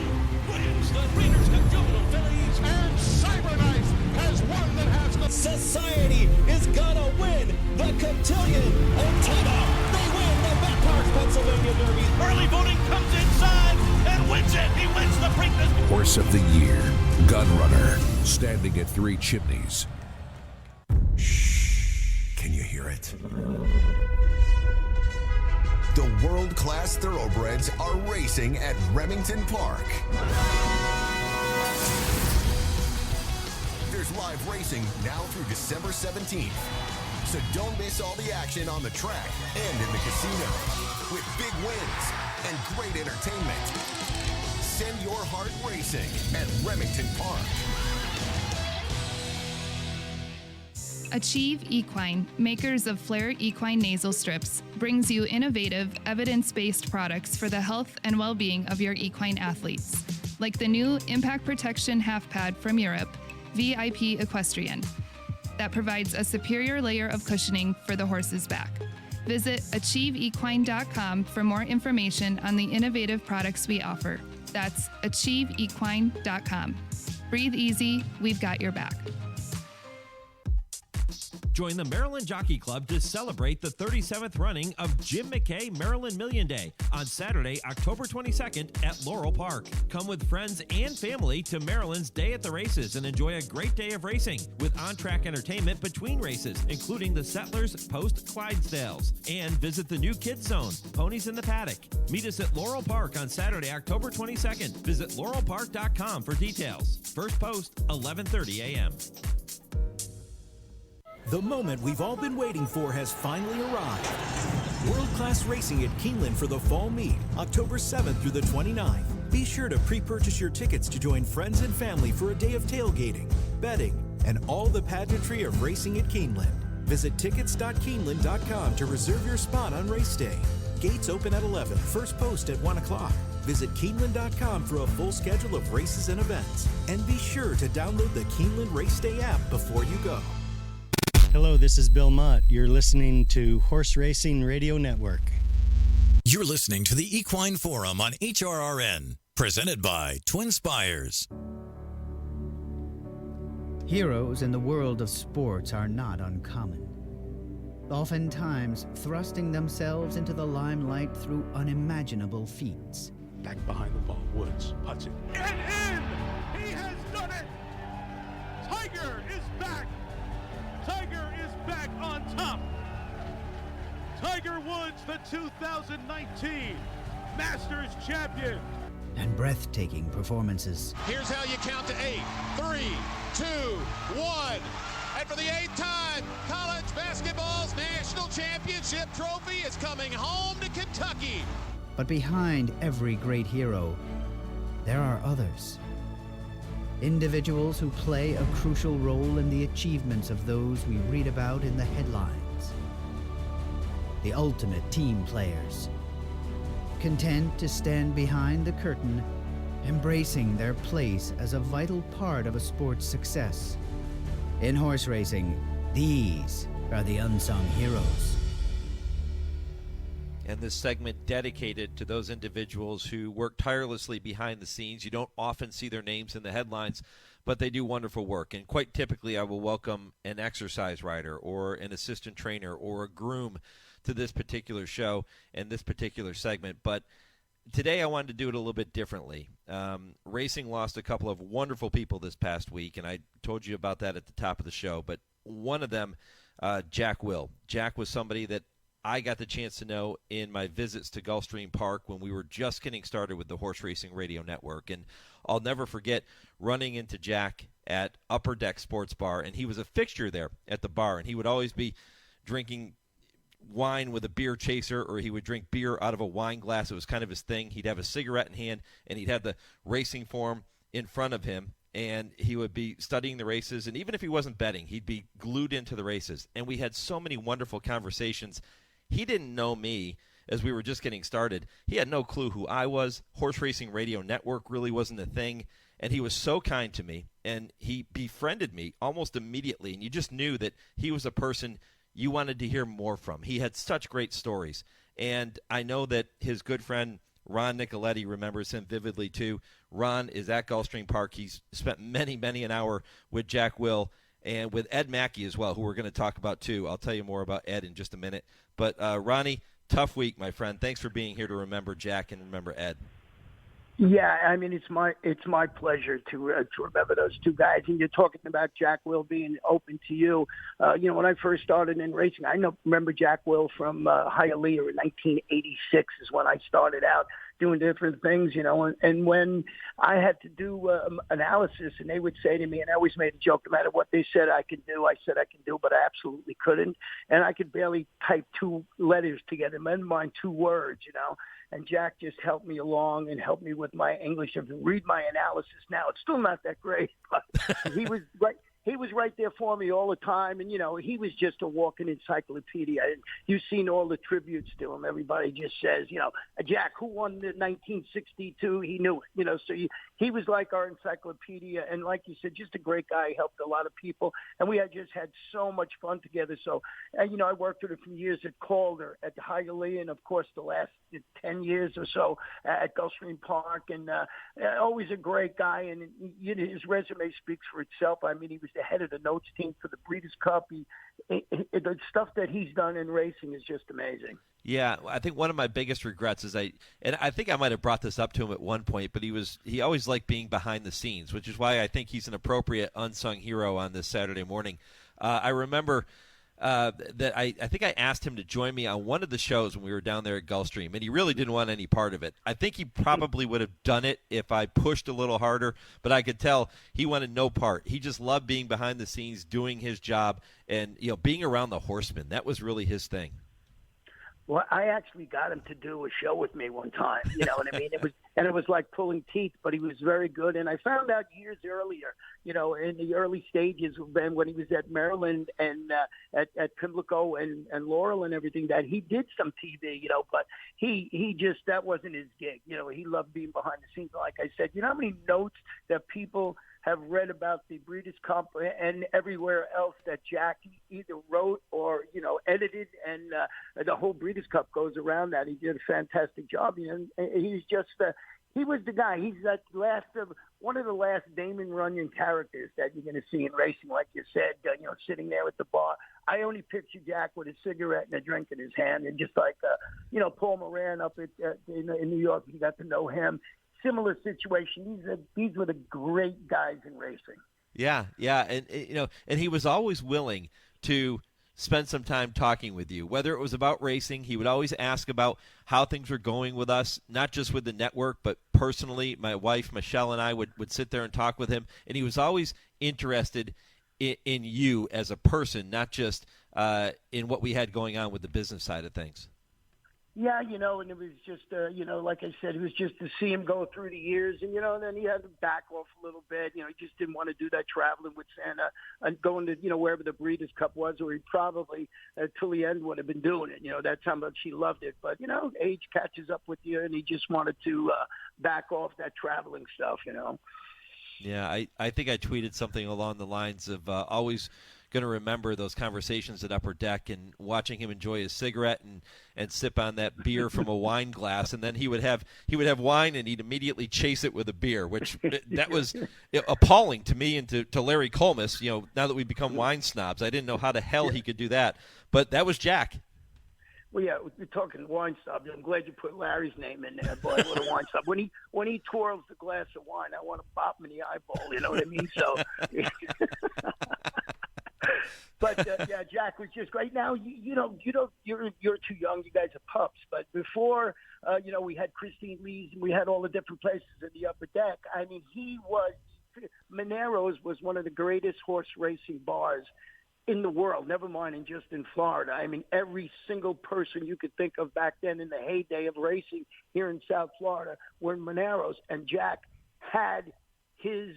wins the Breeders' Cup Juvenile Fillies, and Cyberknife has won the Haskell. Society is going to win the Cotillion Antenna. They win the Back Park, Pennsylvania Derby. Early voting comes inside and wins it. He wins the Preakness.
Horse of the Year, Gunrunner, standing at Three Chimneys. Shh, can you hear it?
The world-class thoroughbreds are racing at Remington Park. There's live racing now through December 17th. So don't miss all the action on the track and in the casino with big wins and great entertainment. Send your heart racing at Remington Park.
Achieve Equine, makers of Flair Equine nasal strips, brings you innovative, evidence-based products for the health and well-being of your equine athletes, like the new Impact Protection Half Pad from Europe, VIP Equestrian, that provides a superior layer of cushioning for the horse's back. Visit achieveequine.com for more information on the innovative products we offer. That's achieveequine.com. Breathe easy, we've got your back.
Join the Maryland Jockey Club to celebrate the 37th running of Jim McKay Maryland Million Day on Saturday, October 22nd at Laurel Park. Come with friends and family to Maryland's Day at the Races and enjoy a great day of racing with on-track entertainment between races, including the Settlers Post-Clydesdales. And visit the new Kids Zone, Ponies in the Paddock. Meet us at Laurel Park on Saturday, October 22nd. Visit laurelpark.com for details. First post, 11:30 a.m.
The moment we've all been waiting for has finally arrived. World-class racing at Keeneland for the fall meet, October 7th through the 29th. Be sure to pre-purchase your tickets to join friends and family for a day of tailgating, betting, and all the pageantry of racing at Keeneland. Visit tickets.keeneland.com to reserve your spot on race day. Gates open at 11, first post at 1 o'clock. Visit Keeneland.com for a full schedule of races and events. And be sure to download the Keeneland Race Day app before you go.
Hello, this is Bill Mott. You're listening to Horse Racing Radio Network.
You're listening to the Equine Forum on HRRN, presented by TwinSpires.
Heroes in the world of sports are not uncommon, oftentimes thrusting themselves into the limelight through unimaginable feats.
Back behind the ball, Woods puts it.
And in! He has done it! Tiger is back! Tiger is back on top. Tiger Woods, the 2019 Masters champion.
And breathtaking performances.
Here's how you count to 8. 3, 2, 1. And for the 8th time, college basketball's national championship trophy is coming home to Kentucky.
But behind every great hero, there are others. Individuals who play a crucial role in the achievements of those we read about in the headlines. The ultimate team players, content to stand behind the curtain, embracing their place as a vital part of a sport's success. In horse racing, these are the unsung heroes.
And this segment dedicated to those individuals who work tirelessly behind the scenes. You don't often see their names in the headlines, but they do wonderful work. And quite typically, I will welcome an exercise rider or an assistant trainer or a groom to this particular show and this particular segment. But today I wanted to do it a little bit differently. Racing lost a couple of wonderful people this past week, and I told you about that at the top of the show. But one of them, Jack Will. Jack was somebody that I got the chance to know in my visits to Gulfstream Park when we were just getting started with the Horse Racing Radio Network. And I'll never forget running into Jack at Upper Deck Sports Bar, and he was a fixture there at the bar. And he would always be drinking wine with a beer chaser, or he would drink beer out of a wine glass. It was kind of his thing. He'd have a cigarette in hand, and he'd have the racing form in front of him, and he would be studying the races. And even if he wasn't betting, he'd be glued into the races. And we had so many wonderful conversations. He didn't know me as we were just getting started. He had no clue who I was. Horse Racing Radio Network really wasn't a thing. and he was so kind to me, and he befriended me almost immediately, and you just knew that he was a person you wanted to hear more from. He had such great stories, and I know that his good friend Ron Nicoletti remembers him vividly too. Ron is at Gulfstream Park. He's spent many an hour with Jack Will and with Ed Mackey as well, who we're going to talk about too. I'll tell you more about Ed in just a minute. But Ronnie, tough week, my friend. Thanks for being here to remember Jack and remember Ed.
Yeah, I mean, it's my pleasure to remember those two guys. And you're talking about Jack Will being open to you. When I first started in racing, I remember Jack Will from Hialeah in 1986 is when I started out doing different things, and when I had to do analysis, and they would say to me, and I always made a joke, no matter what they said I could do, I said I can do, but I absolutely couldn't. And I could barely type two letters together, never mind two words, And Jack just helped me along and helped me with my English. If you read my analysis now, it's still not that great, but he was right. He was right there for me all the time, and, he was just a walking encyclopedia. And you've seen all the tributes to him. Everybody just says, Jack, who won the 1962? He knew it, so he was like our encyclopedia. And like you said, just a great guy. He helped a lot of people, and we had just had so much fun together. So, I worked with him for years at Calder, at Hialeah, and, of course, the last 10 years or so at Gulfstream Park, and always a great guy. And his resume speaks for itself. I mean, he was the head of the notes team for the Breeders' Cup. The stuff that he's done in racing is just amazing.
Yeah, I think one of my biggest regrets is I think I might have brought this up to him at one point, but he always liked being behind the scenes, which is why I think he's an appropriate unsung hero on this Saturday morning. I remember that I think I asked him to join me on one of the shows when we were down there at Gulfstream, and he really didn't want any part of it. I think he probably would have done it if I pushed a little harder, but I could tell he wanted no part. He just loved being behind the scenes, doing his job, and being around the horsemen. That was really his thing.
Well, I actually got him to do a show with me one time, you know what I mean? It was like pulling teeth, but he was very good. And I found out years earlier, in the early stages when he was at Maryland and at Pimlico and Laurel and everything, that he did some TV, but he just, that wasn't his gig. He loved being behind the scenes. Like I said, how many notes that people have read about the Breeders' Cup and everywhere else that Jack either wrote or, edited, and the whole Breeders' Cup goes around that. He did a fantastic job. He's just, he was the guy. He's that one of the last Damon Runyon characters that you're going to see in racing, like you said, sitting there at the bar. I only picture Jack with a cigarette and a drink in his hand, and just like, Paul Moran up in New York, you got to know him. Similar situation. These were the great guys in racing.
Yeah, and he was always willing to spend some time talking with you. Whether it was about racing, he would always ask about how things were going with us, not just with the network, but personally. My wife, Michelle, and I would sit there and talk with him, and he was always interested in you as a person, not just in what we had going on with the business side of things.
Yeah, and it was just, like I said, it was just to see him go through the years. And, and then he had to back off a little bit. He just didn't want to do that traveling with Santa and going to, wherever the Breeders' Cup was, or he probably, till the end, would have been doing it. That's how much he loved it. But, age catches up with you, and he just wanted to back off that traveling stuff,
Yeah, I think I tweeted something along the lines of always going to remember those conversations at Upper Deck and watching him enjoy his cigarette and sip on that beer from a wine glass, and then he would have wine and he'd immediately chase it with a beer, which that was appalling to me and to Larry Colmus. Now that we've become wine snobs, I didn't know how the hell he could do that, but that was Jack.
Well, yeah, we're talking wine snob. I'm glad you put Larry's name in there, boy. What a wine snob! When he twirls the glass of wine, I want to pop him in the eyeball. You know what I mean? So. But yeah, Jack was just great. Now you're too young. You guys are pups. But before, we had Christine Lee's and we had all the different places in the Upper Deck. I mean, Monero's was one of the greatest horse racing bars in the world. Never mind in Florida. I mean, every single person you could think of back then in the heyday of racing here in South Florida were in Monero's, and Jack had his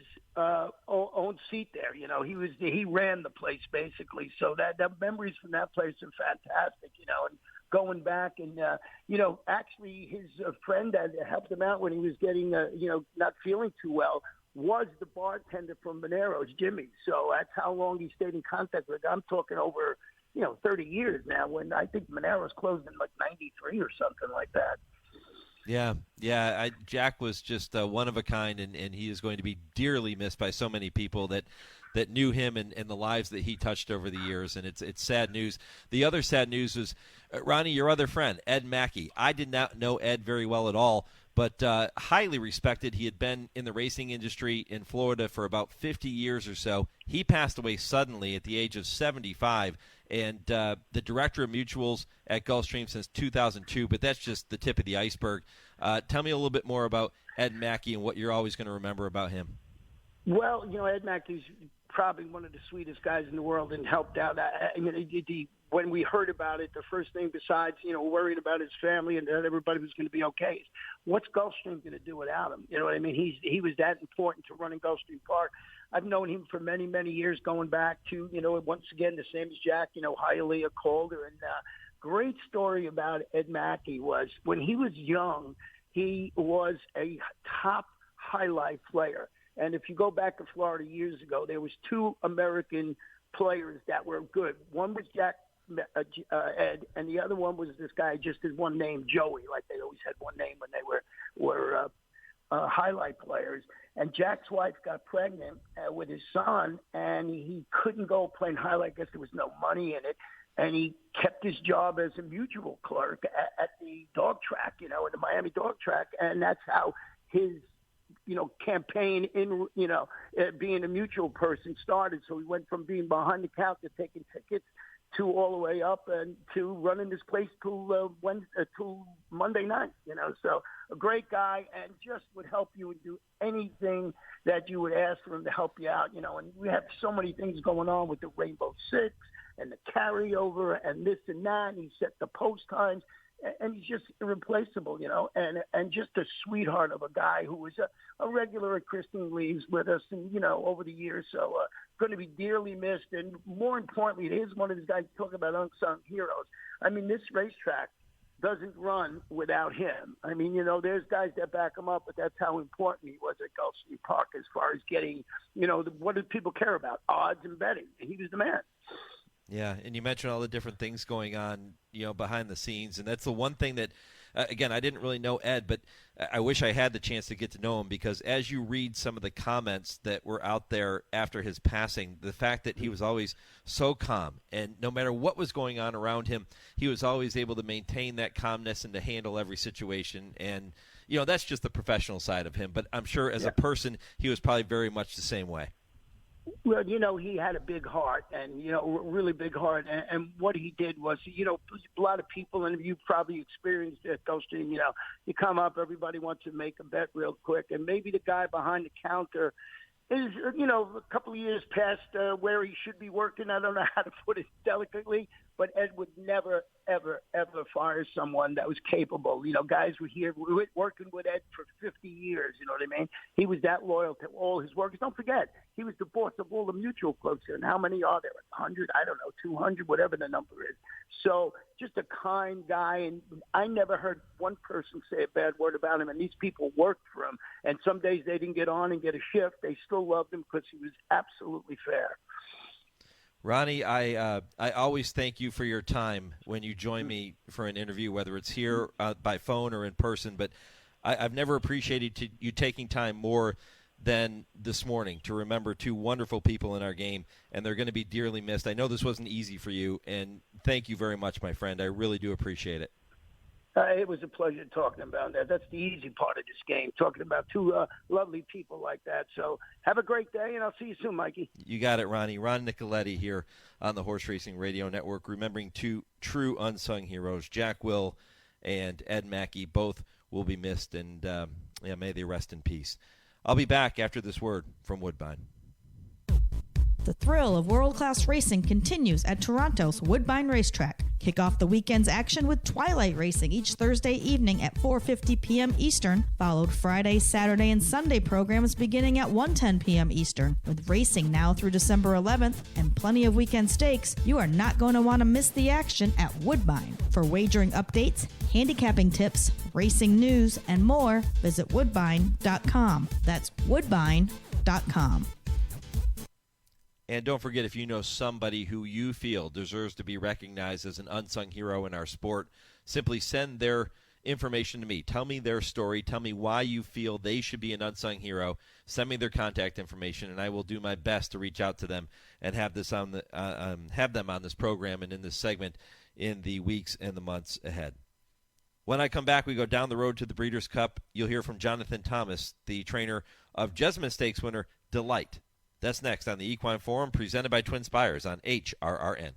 own seat there. He ran the place basically. So that memories from that place are fantastic. And going back and actually his friend that helped him out when he was getting not feeling too well was the bartender from Monero's, Jimmy. So that's how long he stayed in contact with. I'm talking over, 30 years now, when I think Monero's closed in like 93 or something like that.
Yeah. Jack was just one of a kind, and he is going to be dearly missed by so many people that knew him and the lives that he touched over the years, and it's sad news. The other sad news was, Ronnie, your other friend, Ed Mackey. I did not know Ed very well at all, but highly respected. He had been in the racing industry in Florida for about 50 years or so. He passed away suddenly at the age of 75, and the director of mutuals at Gulfstream since 2002, but that's just the tip of the iceberg. Tell me a little bit more about Ed Mackey and what you're always going to remember about him.
Well, Ed Mackey's probably one of the sweetest guys in the world and helped out. When we heard about it, the first thing besides, worrying about his family and that everybody was going to be okay, is what's Gulfstream going to do without him? You know what I mean? He was that important to running Gulfstream Park. I've known him for many, many years, going back to, once again, the same as Jack, Hialeah, Calder. And great story about Ed Mackey was when he was young, he was a top highlight player. And if you go back to Florida years ago, there was two American players that were good. One was Ed, and the other one was this guy just had one name, Joey, like they always had one name when they were highlight players. And Jack's wife got pregnant with his son, and he couldn't go playing highlight because there was no money in it. And he kept his job as a mutual clerk at the dog track, at the Miami dog track. And that's how his campaign in, being a mutual person started. So he went from being behind the counter taking tickets to all the way up and to running this place till Monday night, So a great guy, and just would help you and do anything that you would ask for him to help you out, and we have so many things going on with the Rainbow Six and the carryover and this and that, and he set the post times. And he's just irreplaceable, and just a sweetheart of a guy who was a regular at Christine Lee's with us, and, over the years. So going to be dearly missed. And more importantly, it is one of these guys talking about unsung heroes. I mean, this racetrack doesn't run without him. I mean, there's guys that back him up, but that's how important he was at Gulfstream Park as far as getting, what do people care about? Odds and betting. He was the man.
Yeah, and you mentioned all the different things going on, behind the scenes, and that's the one thing that, again, I didn't really know Ed, but I wish I had the chance to get to know him, because as you read some of the comments that were out there after his passing, the fact that he was always so calm, and no matter what was going on around him, he was always able to maintain that calmness and to handle every situation, and, that's just the professional side of him, but I'm sure as a person, he was probably very much the same way.
Well, he had a big heart, and, really big heart. And what he did was, a lot of people, and you've probably experienced at Gulfstream, you come up, everybody wants to make a bet real quick. And maybe the guy behind the counter is, a couple of years past where he should be working. I don't know how to put it delicately, but Ed would never, ever, ever fire someone that was capable. Guys were here working with Ed for 50 years, you know what I mean? He was that loyal to all his workers. Don't forget, he was the boss of all the mutual clubs here. And how many are there? 100? I don't know, 200, whatever the number is. So just a kind guy, and I never heard one person say a bad word about him, and these people worked for him. And some days they didn't get on and get a shift. They still loved him because he was absolutely fair.
Ronnie, I always thank you for your time when you join me for an interview, whether it's here by phone or in person. But I've never appreciated you taking time more than this morning to remember two wonderful people in our game, and they're going to be dearly missed. I know this wasn't easy for you, and thank you very much, my friend. I really do appreciate it.
It was a pleasure talking about that. That's the easy part of this game, talking about two lovely people like that. So have a great day, and I'll see you soon, Mikey.
You got it, Ronnie. Ron Nicoletti here on the Horse Racing Radio Network, remembering two true unsung heroes, Jack Will and Ed Mackey. Both will be missed, and may they rest in peace. I'll be back after this word from Woodbine.
The thrill of world-class racing continues at Toronto's Woodbine Racetrack. Kick off the weekend's action with Twilight Racing each Thursday evening at 4:50 p.m. Eastern, followed Friday, Saturday, and Sunday programs beginning at 1:10 p.m. Eastern. With racing now through December 11th and plenty of weekend stakes, you are not going to want to miss the action at Woodbine. For wagering updates, handicapping tips, racing news, and more, visit woodbine.com. That's woodbine.com.
And don't forget, if you know somebody who you feel deserves to be recognized as an unsung hero in our sport, simply send their information to me. Tell me their story. Tell me why you feel they should be an unsung hero. Send me their contact information, and I will do my best to reach out to them and have this on the have them on this program and in this segment in the weeks and the months ahead. When I come back, we go down the road to the Breeders' Cup. You'll hear from Jonathan Thomas, the trainer of Jessamine Stakes winner Delight. That's next on the Equine Forum, presented by TwinSpires on HRRN.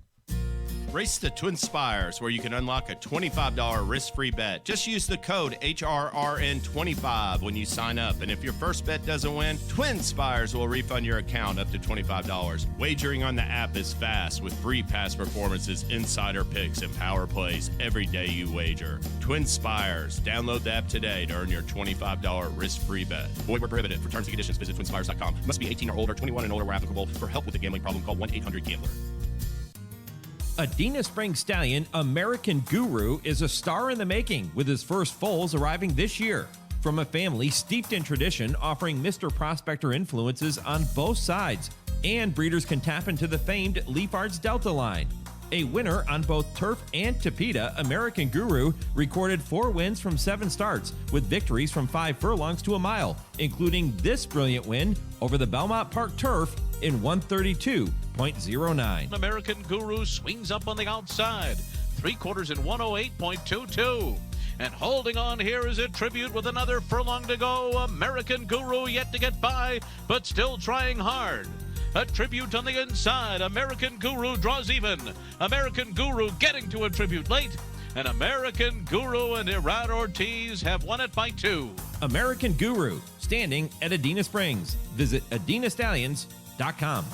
Race to TwinSpires, where you can unlock a $25 risk-free bet. Just use the code HRRN25 when you sign up. And if your first bet doesn't win, TwinSpires will refund your account up to $25. Wagering on the app is fast with free past performances, insider picks, and power plays every day you wager. TwinSpires. Download the app today to earn your $25 risk-free bet. Void where prohibited. For terms and conditions, visit TwinSpires.com. Must be 18 or older, 21 and older where applicable. For help with a gambling problem, call 1-800-GAMBLER.
Adena Springs stallion American Guru is a star in the making, with his first foals arriving this year. From a family steeped in tradition, offering Mr. Prospector influences on both sides, and breeders can tap into the famed Leafards Delta line. A winner on both turf and Tapeta, American Guru recorded 4 wins from 7 starts, with victories from 5 furlongs to a mile, including this brilliant win over the Belmont Park turf in 132.09.
American Guru swings up on the outside, 3/4 in 108.22. And holding on here is a Tribute with another furlong to go. American Guru yet to get by, but still trying hard. A Tribute on the inside. American Guru draws even. American Guru getting to a Tribute late. And American Guru and Irad Ortiz have won it by 2.
American Guru, standing at Adena Springs. Visit adenastallions.com.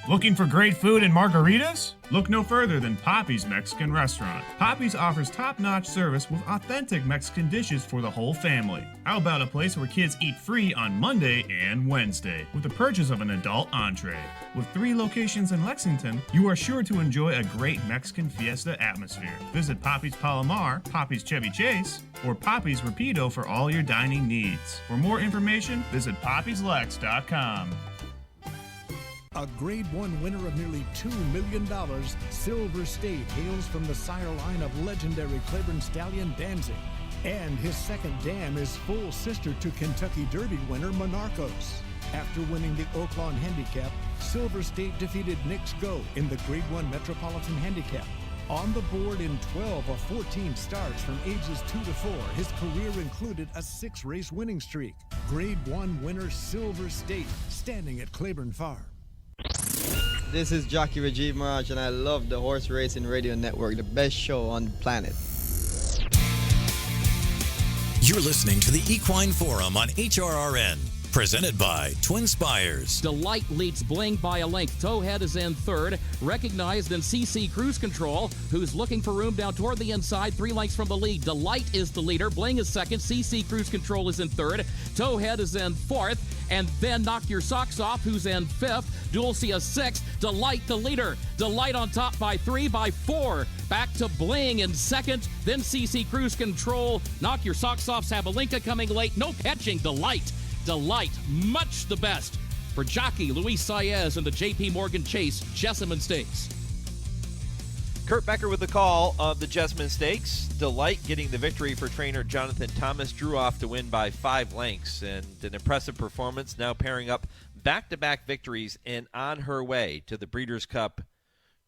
Looking for great food and margaritas? Look no further than Poppy's Mexican Restaurant. Poppy's offers top-notch service with authentic Mexican dishes for the whole family. How about a place where kids eat free on Monday and Wednesday with the purchase of an adult entree? With 3 locations in Lexington, you are sure to enjoy a great Mexican fiesta atmosphere. Visit Poppy's Palomar, Poppy's Chevy Chase, or Poppy's Rapido for all your dining needs. For more information, visit poppyslex.com.
A Grade 1 winner of nearly $2 million, Silver State hails from the sire line of legendary Claiborne stallion Danzig. And his second dam is full sister to Kentucky Derby winner Monarchos. After winning the Oaklawn Handicap, Silver State defeated Knicks Go in the Grade 1 Metropolitan Handicap. On the board in 12 of 14 starts from ages 2 to 4, his career included a 6-race winning streak. Grade 1 winner Silver State, standing at Claiborne Farm.
This is jockey Rajiv Maharaj, and I love the Horse Racing Radio Network, the best show on the planet.
You're listening to the Equine Forum on HRRN. Presented by TwinSpires.
Delight leads Bling by a length. Towhead is in third. Recognized in CC Cruise Control, who's looking for room down toward the inside. 3 lengths from the lead. Delight is the leader. Bling is second. CC Cruise Control is in third. Towhead is in fourth. And then Knock Your Socks Off, who's in fifth. Dulcia 6th. Delight the leader. Delight on top by 3, by 4. Back to Bling in second. Then CC Cruise Control. Knock Your Socks Off. Sabalenka coming late. No catching. Delight, much the best for jockey Luis Saez and the J.P. Morgan Chase Jessamine Stakes.
Kurt Becker with the call of the Jessamine Stakes. Delight getting the victory for trainer Jonathan Thomas. Drew off to win by 5 lengths, and an impressive performance, now pairing up back-to-back victories and on her way to the Breeders' Cup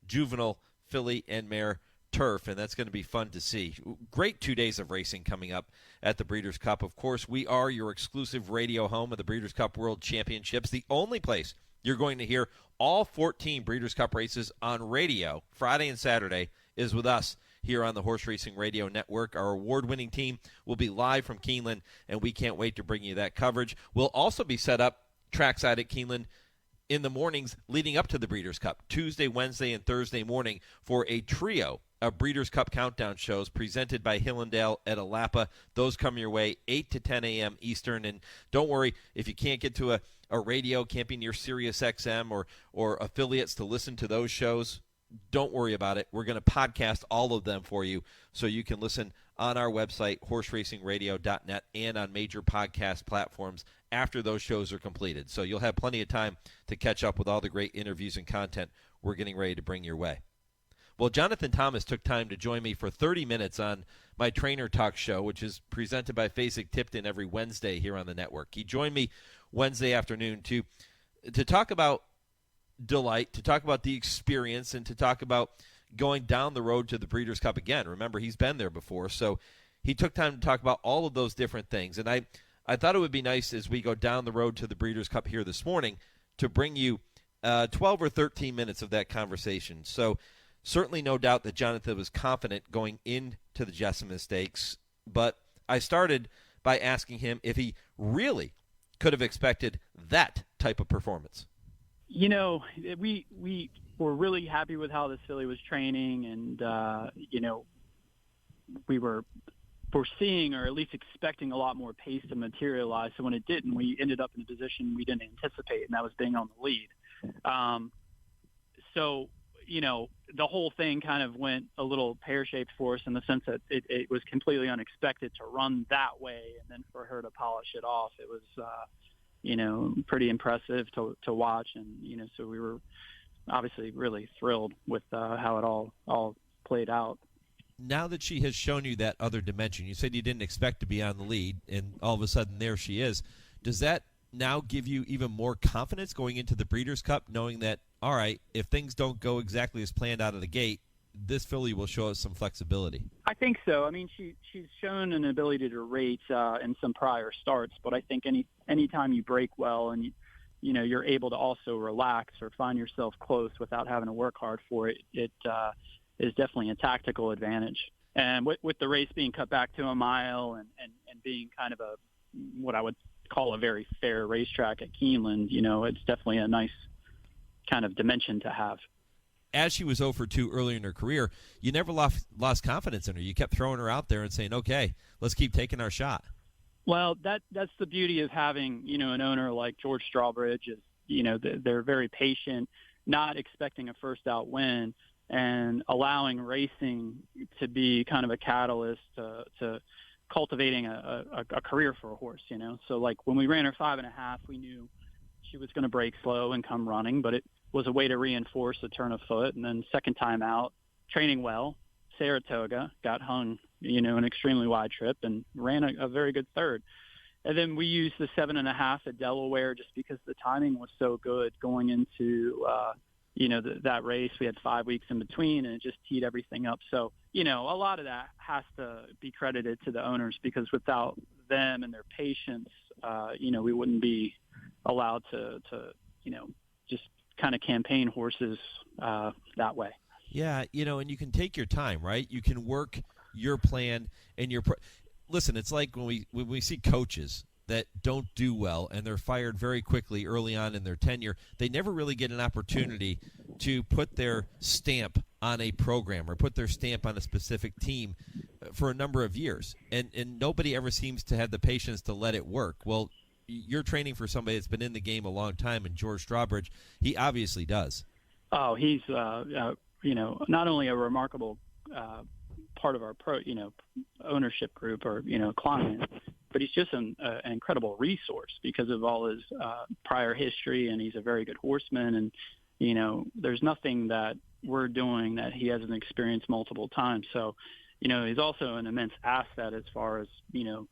Juvenile Filly and Mare Turf, and that's going to be fun to see. Great 2 days of racing coming up at the Breeders' Cup. Of course, we are your exclusive radio home of the Breeders' Cup World Championships, the only place you're going to hear all 14 Breeders' Cup races on radio Friday and Saturday is with us here on the Horse Racing Radio Network. Our award-winning team will be live from Keeneland, and we can't wait to bring you that coverage. We'll also be set up trackside at Keeneland in the mornings leading up to the Breeders' Cup, Tuesday, Wednesday, and Thursday morning for a trio of Breeders' Cup countdown shows presented by Hillendale at Alapa. Those come your way 8 to 10 a.m. Eastern. And don't worry, if you can't get to a radio, can't be near Sirius XM or affiliates to listen to those shows, don't worry about it. We're going to podcast all of them for you so you can listen on our website, horseracingradio.net, and on major podcast platforms after those shows are completed. So you'll have plenty of time to catch up with all the great interviews and content we're getting ready to bring your way. Well, Jonathan Thomas took time to join me for 30 minutes on my Trainer Talk show, which is presented by Fasig-Tipton every Wednesday here on the network. He joined me Wednesday afternoon to talk about Delight, to talk about the experience, and to talk about going down the road to the Breeders' Cup again. Remember, he's been there before, so he took time to talk about all of those different things. And I thought it would be nice as we go down the road to the Breeders' Cup here this morning to bring you 12 or 13 minutes of that conversation. So certainly no doubt that Jonathan was confident going into the Jessamine Stakes, but I started by asking him if he really could have expected that type of performance.
You know, we were really happy with how this filly was training, and, you know, we were foreseeing or at least expecting a lot more pace to materialize. So when it didn't, we ended up in a position we didn't anticipate, and that was being on the lead. So, you know, the whole thing kind of went a little pear-shaped for us in the sense that it was completely unexpected to run that way, and then for her to polish it off, it was, you know, pretty impressive to watch. And, you know, so we were obviously really thrilled with how it all played out.
Now that she has shown you that other dimension, you said you didn't expect to be on the lead, and all of a sudden there she is. Does that now give you even more confidence going into the Breeders' Cup, knowing that, all right, if things don't go exactly as planned out of the gate, this filly will show us some flexibility?
I think so. I mean, she's shown an ability to rate in some prior starts, but I think anytime you break well and you know you're able to also relax or find yourself close without having to work hard for it, it is definitely a tactical advantage. And with the race being cut back to a mile and being kind of what I would call a very fair racetrack at Keeneland, you know, it's definitely a nice kind of dimension to have.
As she was 0 for 2 early in her career, you never lost confidence in her. You kept throwing her out there and saying, okay, let's keep taking our shot.
Well, that's the beauty of having, you know, an owner like George Strawbridge. Is, you know, they're very patient, not expecting a first out win, and allowing racing to be kind of a catalyst to cultivating a career for a horse, you know. So, like, when we ran her 5.5, we knew she was going to break slow and come running, but it was a way to reinforce a turn of foot. And then second time out, training well, Saratoga, got hung, you know, an extremely wide trip and ran a very good third. And then we used the 7.5 at Delaware just because the timing was so good going into, you know, that race. We had 5 weeks in between, and it just teed everything up. So, you know, a lot of that has to be credited to the owners, because without them and their patience, you know, we wouldn't be allowed to you know, just kind of campaign horses that way.
Yeah, you know, and you can take your time, right? You can work your plan and your listen, it's like when we see coaches that don't do well and they're fired very quickly early on in their tenure, they never really get an opportunity to put their stamp on a program or put their stamp on a specific team for a number of years. And nobody ever seems to have the patience to let it work. Well, you're training for somebody that's been in the game a long time, and George Strawbridge, he obviously does.
Oh, he's, you know, not only a remarkable part of our ownership group or, you know, client, but he's just an incredible resource because of all his prior history, and he's a very good horseman. And, you know, there's nothing that we're doing that he hasn't experienced multiple times. So, you know, he's also an immense asset as far as, you know,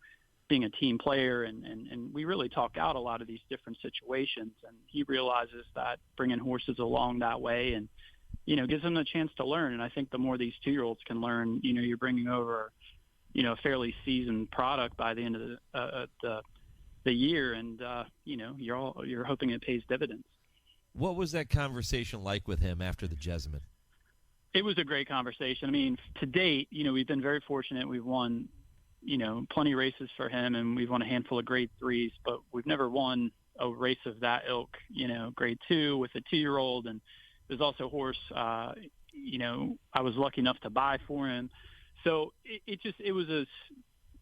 being a team player, and we really talk out a lot of these different situations, and he realizes that bringing horses along that way and, you know, gives them a chance to learn. And I think the more these 2-year-olds can learn, you know, you're bringing over, you know, a fairly seasoned product by the end of the year, and you know, you're hoping it pays dividends.
What was that conversation like with him after the Jessamine?
It was a great conversation. I mean, to date, we've been very fortunate. We've won, plenty of races for him, and we've won a handful of grade 3s, but we've never won a race of that ilk, grade 2 with a 2-year-old. And there's also a horse, I was lucky enough to buy for him. So it was a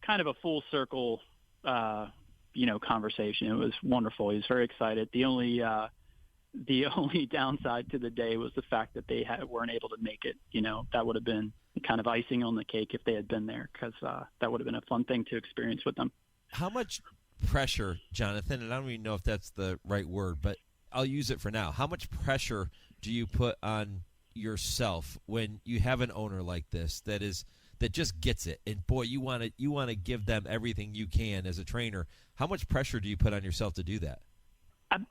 kind of a full circle, conversation. It was wonderful. He was very excited. The only downside to the day was the fact that they weren't able to make it. That would have been kind of icing on the cake if they had been there, because that would have been a fun thing to experience with them.
How much pressure, Jonathan, and I don't even know if that's the right word, but I'll use it for now. How much pressure do you put on yourself when you have an owner like this that just gets it, and boy, you want to give them everything you can as a trainer? How much pressure do you put on yourself to do that?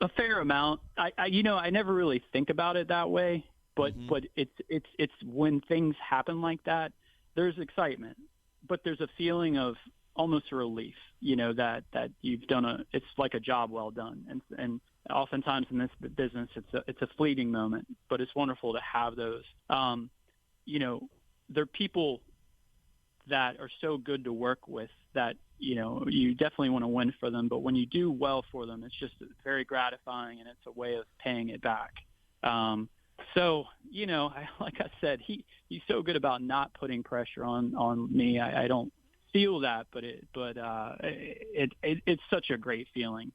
A fair amount. I never really think about it that way, but it's when things happen like that, there's excitement, but there's a feeling of almost relief, that you've done it's like a job well done. And oftentimes in this business, it's a fleeting moment, but it's wonderful to have those. There are people that are so good to work with that, you definitely want to win for them, but when you do well for them, it's just very gratifying, and it's a way of paying it back. Like I said, he's so good about not putting pressure on me. I don't feel that, but it's such a great feeling.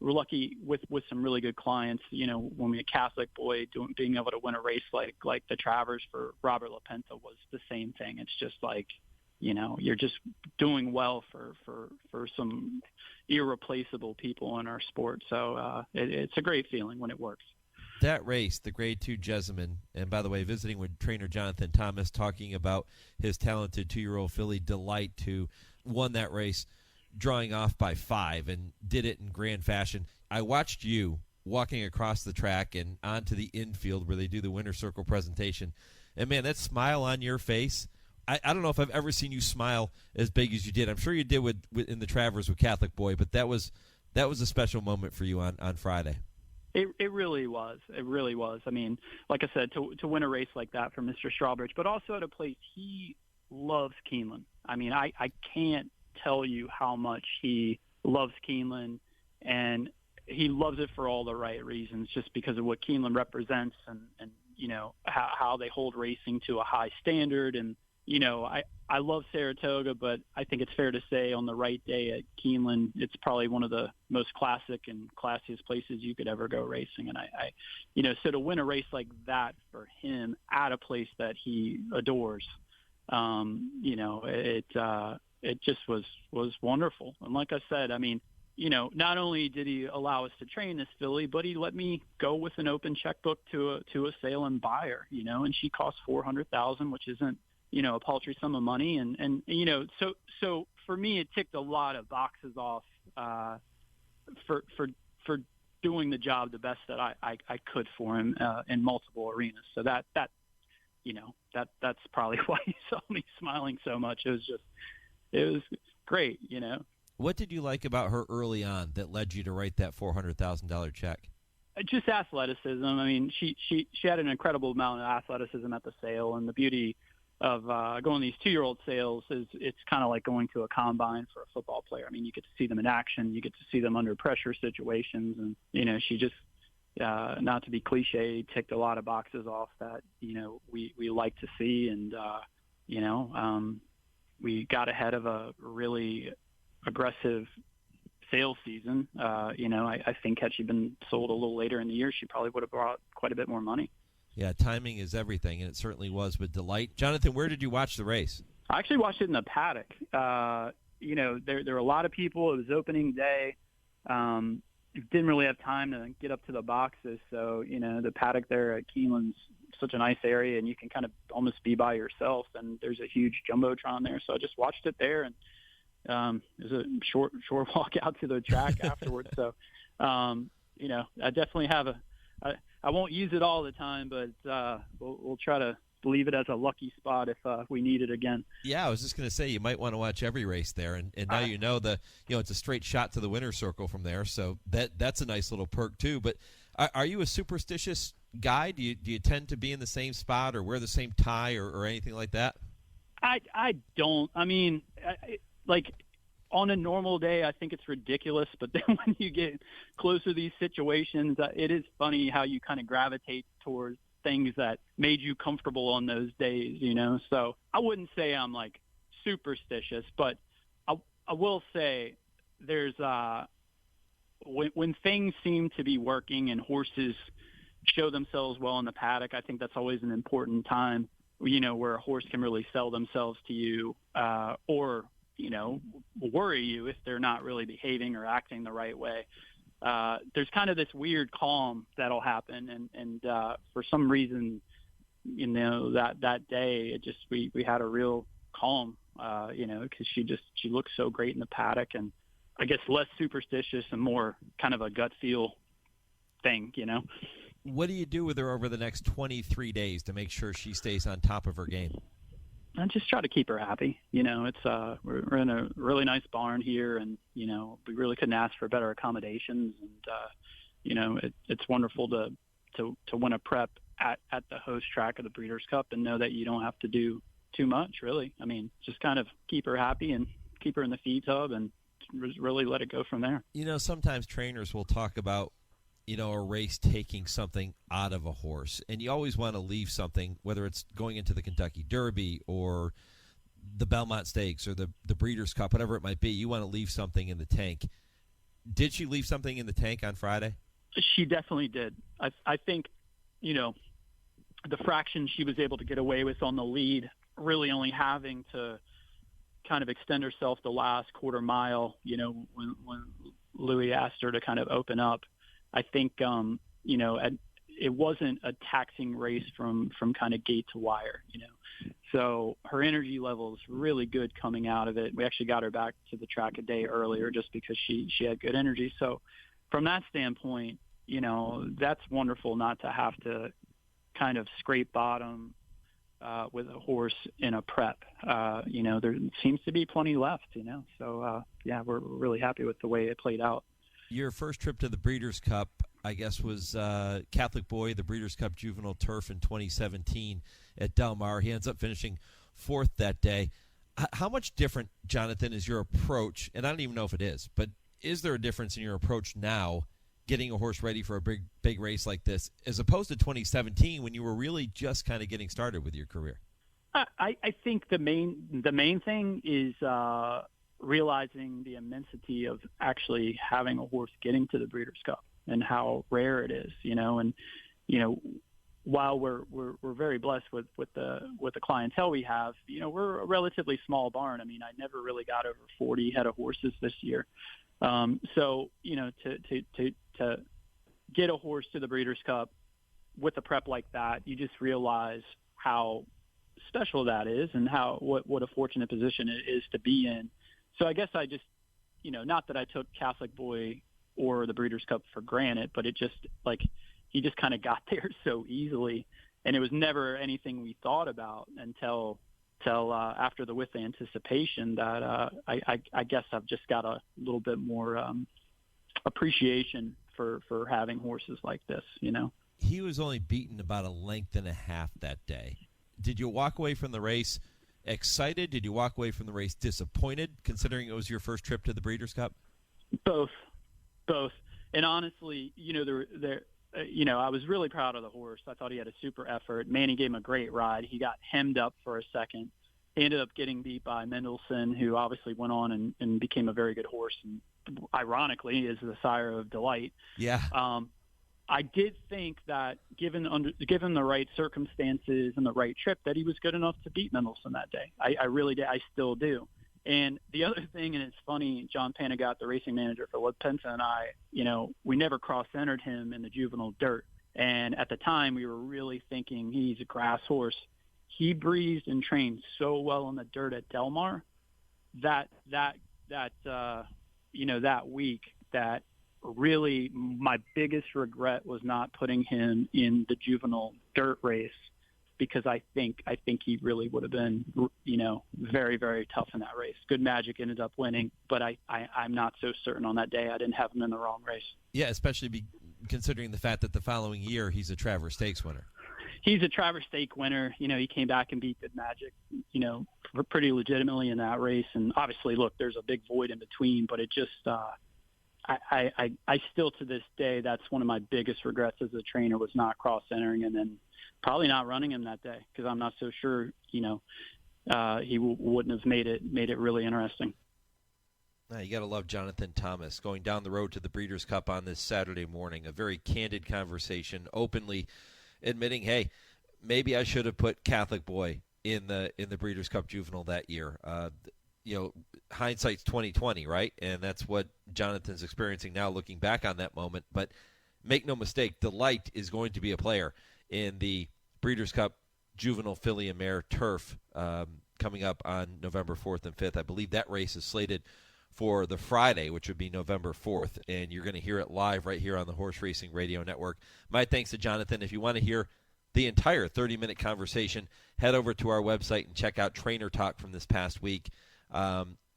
We're lucky with some really good clients. When we had Catholic Boy being able to win a race like the Travers for Robert LaPenta was the same thing. It's just like, you're just doing well for some irreplaceable people in our sport. So it's a great feeling when it works.
That race, the grade 2 Jessamine, and by the way, visiting with trainer Jonathan Thomas, talking about his talented 2-year-old filly Delight, who won that race, drawing off by 5 and did it in grand fashion. I watched you walking across the track and onto the infield where they do the winner's circle presentation, and man, that smile on your face, I don't know if I've ever seen you smile as big as you did. I'm sure you did with in the Travers with Catholic Boy, but that was a special moment for you on Friday.
It really was. It really was. I mean, like I said, to win a race like that for Mr. Strawbridge, but also at a place he loves Keeneland. I mean, I can't tell you how much he loves Keeneland, and he loves it for all the right reasons, just because of what Keeneland represents and how they hold racing to a high standard. And I love Saratoga, but I think it's fair to say on the right day at Keeneland, it's probably one of the most classic and classiest places you could ever go racing. And so to win a race like that for him at a place that he adores, it just was wonderful. And like I said, I mean, not only did he allow us to train this filly, but he let me go with an open checkbook to a sale and buy her, and she cost $400,000, which isn't, a paltry sum of money. And so for me, it ticked a lot of boxes off for doing the job the best that I could for him in multiple arenas. So that's probably why you saw me smiling so much. It was great,
What did you like about her early on that led you to write that $400,000 check?
Just athleticism. I mean, she had an incredible amount of athleticism at the sale, and the beauty of going these 2-year-old sales is it's kind of like going to a combine for a football player. I mean, you get to see them in action, you get to see them under pressure situations, and she just not to be cliche, ticked a lot of boxes off that we like to see, and we got ahead of a really aggressive sales season. I think had she been sold a little later in the year, she probably would have brought quite a bit more money.
Yeah, timing is everything, and it certainly was with Delight. Jonathan, where did you watch the race?
I actually watched it in the paddock. There were a lot of people. It was opening day. Didn't really have time to get up to the boxes, so the paddock there at Keeneland's such a nice area, and you can kind of almost be by yourself. And there's a huge jumbotron there, so I just watched it there, and there's a short walk out to the track afterwards. So, I definitely have I won't use it all the time, but we'll try to leave it as a lucky spot if we need it again.
Yeah, I was just going to say you might want to watch every race there, and now it's a straight shot to the winner's circle from there, so that's a nice little perk too. But are you a superstitious guy? Do you tend to be in the same spot or wear the same tie or anything like that?
I don't. I mean, like on a normal day, I think it's ridiculous. But then when you get closer to these situations, it is funny how you kind of gravitate towards things that made you comfortable on those days, you know? So I wouldn't say I'm like superstitious, but I will say there's when things seem to be working and horses show themselves well in the paddock, I think that's always an important time, you know, where a horse can really sell themselves to you, or, you know, worry you if they're not really behaving or acting the right way. There's kind of this weird calm that'll happen. And for some reason, you know, that day, it just, we had a real calm, you know, because she looked so great in the paddock, and I guess less superstitious and more kind of a gut feel thing, you know.
What do you do with her over the next 23 days to make sure she stays on top of her game?
I just try to keep her happy. You know, it's we're in a really nice barn here, and you know, we really couldn't ask for better accommodations. And you know, it's wonderful to win a prep at the host track of the Breeders' Cup and know that you don't have to do too much, really. I mean, just kind of keep her happy and keep her in the feed tub and really let it go from there.
You know, sometimes trainers will talk about, you know, a race taking something out of a horse, and you always want to leave something, whether it's going into the Kentucky Derby or the Belmont Stakes or the Breeders' Cup, whatever it might be. You want to leave something in the tank. Did she leave something in the tank on Friday?
She definitely did. I think, you know, the fraction she was able to get away with on the lead, really only having to kind of extend herself the last quarter mile, you know, when Louis asked her to kind of open up. I think, you know, it wasn't a taxing race from kind of gate to wire, you know. So her energy level is really good coming out of it. We actually got her back to the track a day earlier just because she had good energy. So from that standpoint, you know, that's wonderful not to have to kind of scrape bottom with a horse in a prep. You know, there seems to be plenty left, you know. So, yeah, we're really happy with the way it played out.
Your first trip to the Breeders' Cup, I guess, was Catholic Boy, the Breeders' Cup Juvenile Turf in 2017 at Del Mar. He ends up finishing fourth that day. How much different, Jonathan, is your approach? And I don't even know if it is, but is there a difference in your approach now, getting a horse ready for a big race like this, as opposed to 2017 when you were really just kind of getting started with your career?
I think the main thing is realizing the immensity of actually having a horse getting to the Breeders' Cup and how rare it is, you know. And you know, while we're very blessed with the clientele we have, you know, we're a relatively small barn. I mean, I never really got over 40 head of horses this year. So, you know, to get a horse to the Breeders' Cup with a prep like that, you just realize how special that is and what a fortunate position it is to be in. So I guess I just, you know, not that I took Catholic Boy or the Breeders' Cup for granted, but it just, like, he just kind of got there so easily. And it was never anything we thought about until after the with anticipation that I guess I've just got a little bit more appreciation for having horses like this, you know.
He was only beaten about a length and a half that day. Did you walk away from the race excited? Did you walk away from the race disappointed, considering it was your first trip to the Breeders' Cup?
Both. And honestly, you know, you know, I was really proud of the horse. I thought he had a super effort. Manny gave him a great ride. He got hemmed up for a second. He ended up getting beat by Mendelssohn, who obviously went on and became a very good horse, and ironically is the sire of Delight.
Yeah.
I did think that given the right circumstances and the right trip, that he was good enough to beat Mendelssohn that day. I really did. I still do. And the other thing, and it's funny, John Panagot, the racing manager for Pensa, and I, you know, we never cross-entered him in the juvenile dirt. And at the time, we were really thinking he's a grass horse. He breezed and trained so well in the dirt at Del Mar that you know, that week, that really my biggest regret was not putting him in the juvenile dirt race, because I think he really would have been, you know, very, very tough in that race. Good Magic ended up winning, but I'm not so certain on that day. I didn't have him in the wrong race.
Yeah, especially considering the fact that the following year he's a Travers Stakes winner.
He's a Travers Stake winner. He came back and beat Good Magic, pretty legitimately in that race. And obviously, look, there's a big void in between, but it just, I still to this day, that's one of my biggest regrets as a trainer was not cross-entering and then probably not running him that day because I'm not so sure, he wouldn't have made it really interesting.
You got to love Jonathan Thomas going down the road to the Breeders' Cup on this Saturday morning. A very candid conversation, openly admitting, hey, maybe I should have put Catholic Boy in the Breeders' Cup Juvenile that year. Hindsight's 20/20, right? And that's what Jonathan's experiencing now, looking back on that moment. But make no mistake, Delight is going to be a player in the Breeders' Cup Juvenile Filly and Mare Turf coming up on November 4th and 5th. I believe that race is slated for the Friday, which would be November 4th, and you're going to hear it live right here on the Horse Racing Radio Network. My thanks to Jonathan. If you want to hear the entire 30-minute conversation, head over to our website and check out Trainer Talk from this past week.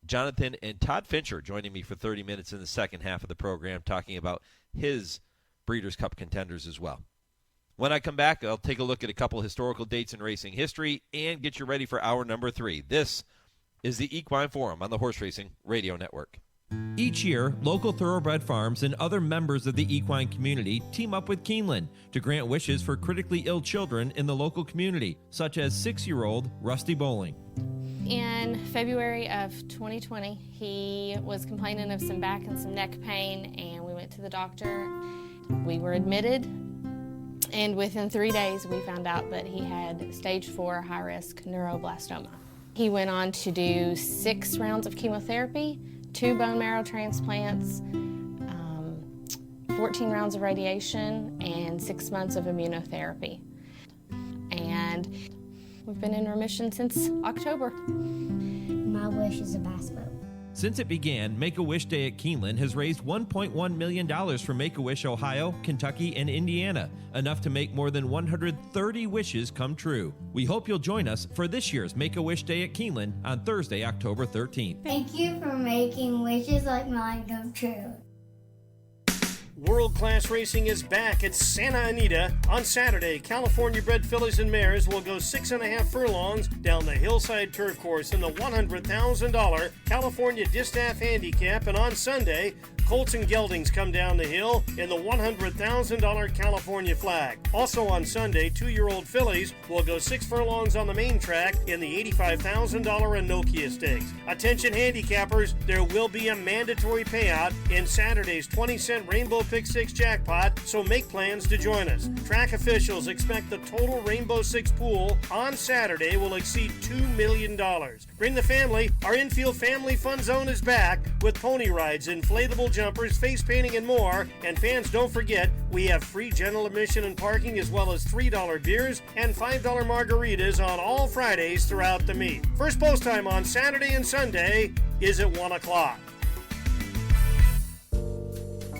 Jonathan and Todd Fincher joining me for 30 minutes in the second half of the program, talking about his Breeders' Cup contenders as well. When I come back, I'll take a look at a couple historical dates in racing history and get you ready for hour number 3. This is the Equine Forum on the Horse Racing Radio Network.
Each year, local thoroughbred farms and other members of the equine community team up with Keeneland to grant wishes for critically ill children in the local community, such as 6-year-old Rusty Bowling.
In February of 2020, he was complaining of some back and some neck pain, and we went to the doctor. We were admitted, and within 3 days, we found out that he had stage 4 high-risk neuroblastoma. He went on to do 6 rounds of chemotherapy, 2 bone marrow transplants, 14 rounds of radiation, and 6 months of immunotherapy. And we've been in remission since October.
My wish is a bass boat.
Since it began, Make-A-Wish Day at Keeneland has raised $1.1 million for Make-A-Wish Ohio, Kentucky, and Indiana, enough to make more than 130 wishes come true. We hope you'll join us for this year's Make-A-Wish Day at Keeneland on Thursday, October 13th.
Thank you for making wishes like mine come true.
World Class Racing is back at Santa Anita. On Saturday, California-bred fillies and mares will go 6.5 furlongs down the Hillside Turf Course in the $100,000 California Distaff Handicap. And on Sunday, Colts and Geldings come down the hill in the $100,000 California Flag. Also on Sunday, 2-year-old fillies will go 6 furlongs on the main track in the $85,000 Anokia Stakes. Attention handicappers, there will be a mandatory payout in Saturday's 20-cent Rainbow Pick 6 jackpot, so make plans to join us. Track officials expect the total Rainbow 6 pool on Saturday will exceed $2 million. Bring the family. Our infield family fun zone is back with pony rides, inflatable jumpers, face painting, and more. And fans, don't forget, we have free general admission and parking, as well as $3 beers and $5 margaritas on all Fridays throughout the meet. First post time on Saturday and Sunday is at 1 o'clock.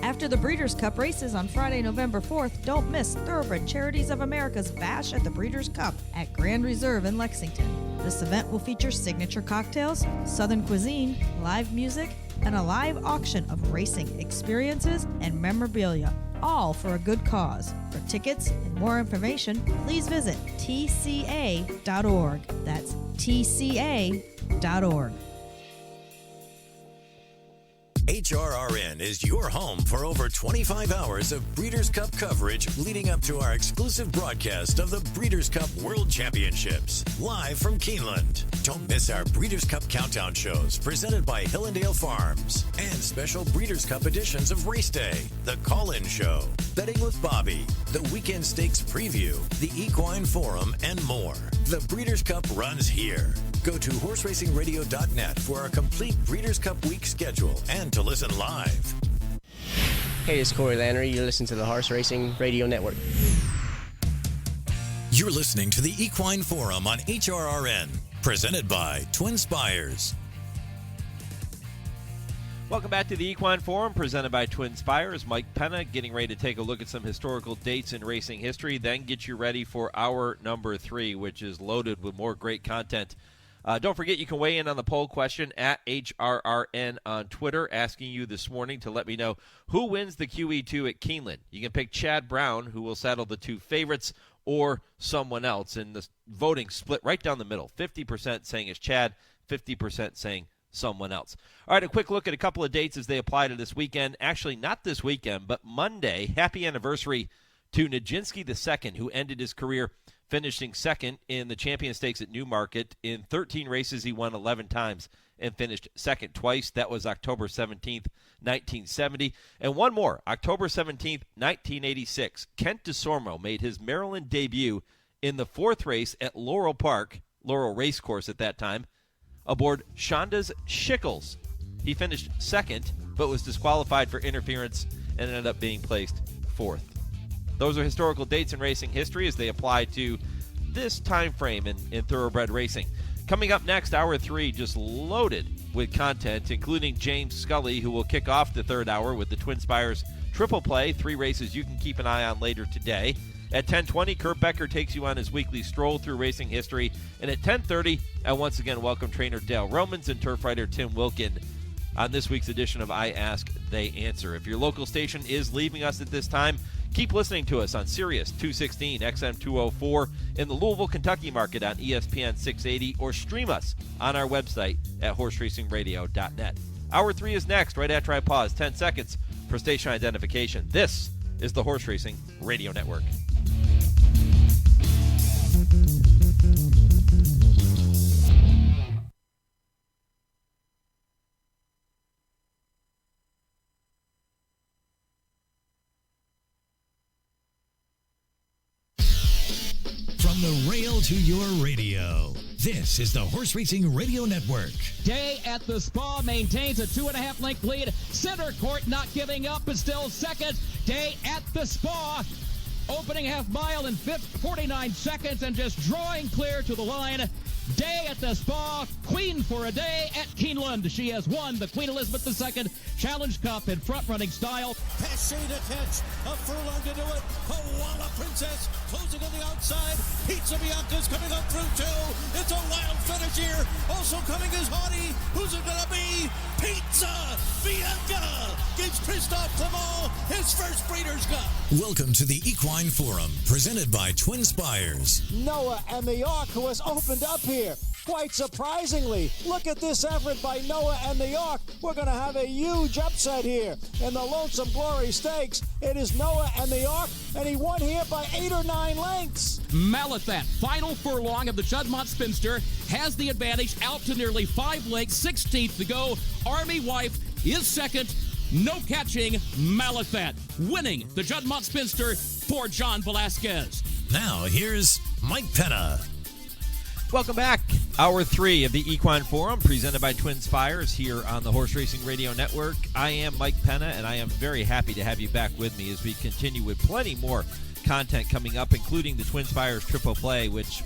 After the Breeders' Cup races on Friday, November 4th, don't miss Thoroughbred Charities of America's Bash at the Breeders' Cup at Grand Reserve in Lexington. This event will feature signature cocktails, southern cuisine, live music, and a live auction of racing experiences and memorabilia, all for a good cause. For tickets and more information, please visit tca.org. That's tca.org.
HRRN is your home for over 25 hours of Breeders' Cup coverage leading up to our exclusive broadcast of the Breeders' Cup World Championships, live from Keeneland. Don't miss our Breeders' Cup countdown shows presented by Hillendale Farms and special Breeders' Cup editions of Race Day, the Call-In Show, Betting with Bobby, the Weekend Stakes Preview, the Equine Forum, and more. The Breeders' Cup runs here. Go to horseracingradio.net for our complete Breeders' Cup week schedule and to listen live.
Hey, it's Corey Lannery. You're listening to the Horse Racing Radio Network.
You're listening to the Equine Forum on HRRN, presented by TwinSpires.
Welcome back to the Equine Forum, presented by TwinSpires. Mike Penna getting ready to take a look at some historical dates in racing history, then get you ready for hour number 3, which is loaded with more great content Don't forget, you can weigh in on the poll question at HRRN on Twitter, asking you this morning to let me know who wins the QE2 at Keeneland. You can pick Chad Brown, who will saddle the two favorites, or someone else. And the voting split right down the middle. 50% saying it's Chad, 50% saying someone else. All right, a quick look at a couple of dates as they apply to this weekend. Actually, not this weekend, but Monday. Happy anniversary to Nijinsky II, who ended his career finishing second in the Champion Stakes at Newmarket. In 13 races, he won 11 times and finished second twice. That was October 17th, 1970. And one more, October 17th, 1986. Kent DeSormo made his Maryland debut in the fourth race at Laurel Racecourse at that time, aboard Shonda's Shickles. He finished second, but was disqualified for interference and ended up being placed fourth. Those are historical dates in racing history as they apply to this time frame in thoroughbred racing. Coming up next, Hour 3, just loaded with content, including James Scully, who will kick off the third hour with the TwinSpires Triple Play, 3 races you can keep an eye on later today. At 10:20, Kurt Becker takes you on his weekly Stroll Through Racing History. And at 10:30, I once again welcome trainer Dale Romans and turf writer Tim Wilkin on this week's edition of I Ask, They Answer. If your local station is leaving us at this time, keep listening to us on Sirius 216, XM 204, in the Louisville, Kentucky market on ESPN 680, or stream us on our website at horseracingradio.net. Hour 3 is next, right after I pause 10 seconds for station identification. This is the Horse Racing Radio Network.
From the rail to your radio, this is the Horse Racing Radio Network.
Day at the Spa maintains a 2.5 length lead. Center Court not giving up, but still second. Day at the Spa, opening half mile in 49 seconds and just drawing clear to the line. Day at the Spa, Queen for a day at Keeneland. She has won the Queen Elizabeth II Challenge Cup in front-running style.
Passé to catch, a furlong to do it. Koala Princess closing on the outside. Pizza Bianca's coming up through two. It's a wild finish here. Also coming is Haughty. Who's it gonna be? Pizza Bianca gives Christophe Clement his first Breeders' Cup.
Welcome to the Equine Forum, presented by TwinSpires.
Noah and the Ark, who has opened up here. Quite surprisingly, look at this effort by Noah and the Ark. We're going to have a huge upset here in the Lonesome Glory Stakes. It is Noah and the Ark, and he won here by 8 or 9 lengths.
Malathat, final furlong of the Juddmonte Spinster, has the advantage out to nearly 5 lengths, 16th to go. Army Wife is second. No catching, Malathat winning the Juddmonte Spinster for John Velasquez.
Now here's Mike Penna.
Welcome back. Hour 3 of the Equine Forum, presented by TwinSpires here on the Horse Racing Radio Network. I am Mike Penna, and I am very happy to have you back with me as we continue with plenty more content coming up, including the TwinSpires Triple Play, which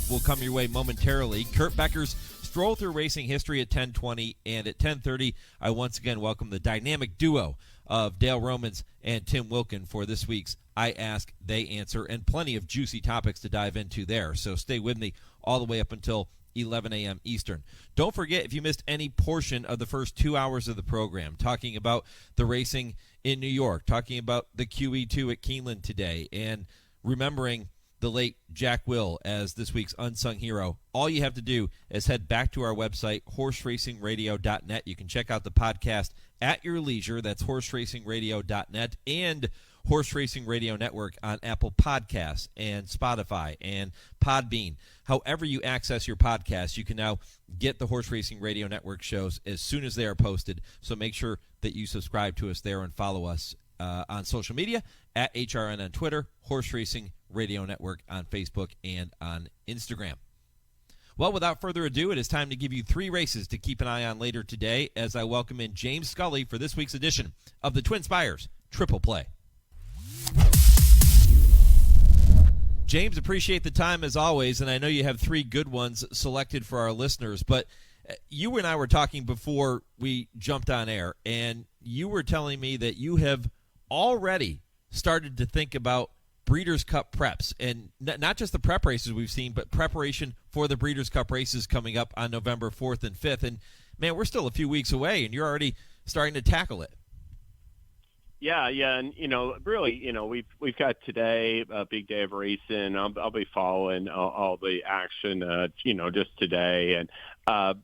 will come your way momentarily. Kurt Becker's Stroll Through Racing History at 10:20, and at 10:30, I once again welcome the dynamic duo of Dale Romans and Tim Wilkin for this week's I Ask, They Answer, and plenty of juicy topics to dive into there. So stay with me all the way up until 11 a.m. Eastern. Don't forget, if you missed any portion of the first 2 hours of the program, talking about the racing in New York, talking about the QE2 at Keeneland today, and remembering the late Jack Will as this week's unsung hero, all you have to do is head back to our website, horseracingradio.net. You can check out the podcast at your leisure. That's horseracingradio.net and Horse Racing Radio Network on Apple Podcasts and Spotify and Podbean. However you access your podcast, you can now get the Horse Racing Radio Network shows as soon as they are posted. So make sure that you subscribe to us there and follow us on social media at HRRN on Twitter, Horse Racing Radio Network on Facebook and on Instagram. Well, without further ado, it is time to give you 3 races to keep an eye on later today as I welcome in James Scully for this week's edition of the TwinSpires Triple Play. James, appreciate the time as always, and I know you have 3 good ones selected for our listeners, but you and I were talking before we jumped on air, and you were telling me that you have already started to think about Breeders' Cup preps, and not just the prep races we've seen, but preparation for the Breeders' Cup races coming up on November 4th and 5th. And, man, we're still a few weeks away, and you're already starting to tackle it.
Yeah, and really, we've got today a big day of racing. I'll be following all the action, just today, and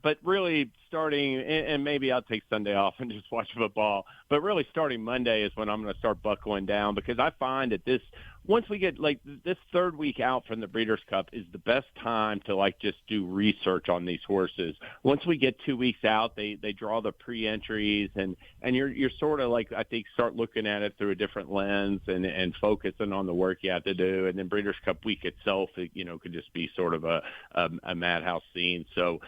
but really starting, and maybe I'll take Sunday off and just watch football. But really, starting Monday is when I'm going to start buckling down, because I find that once we get this third week out from the Breeders' Cup is the best time to just do research on these horses. Once we get 2 weeks out, they draw the pre-entries, and you're sort of I think start looking at it through a different lens and focusing on the work you have to do. And then Breeders' Cup week itself, could just be sort of a madhouse scene. So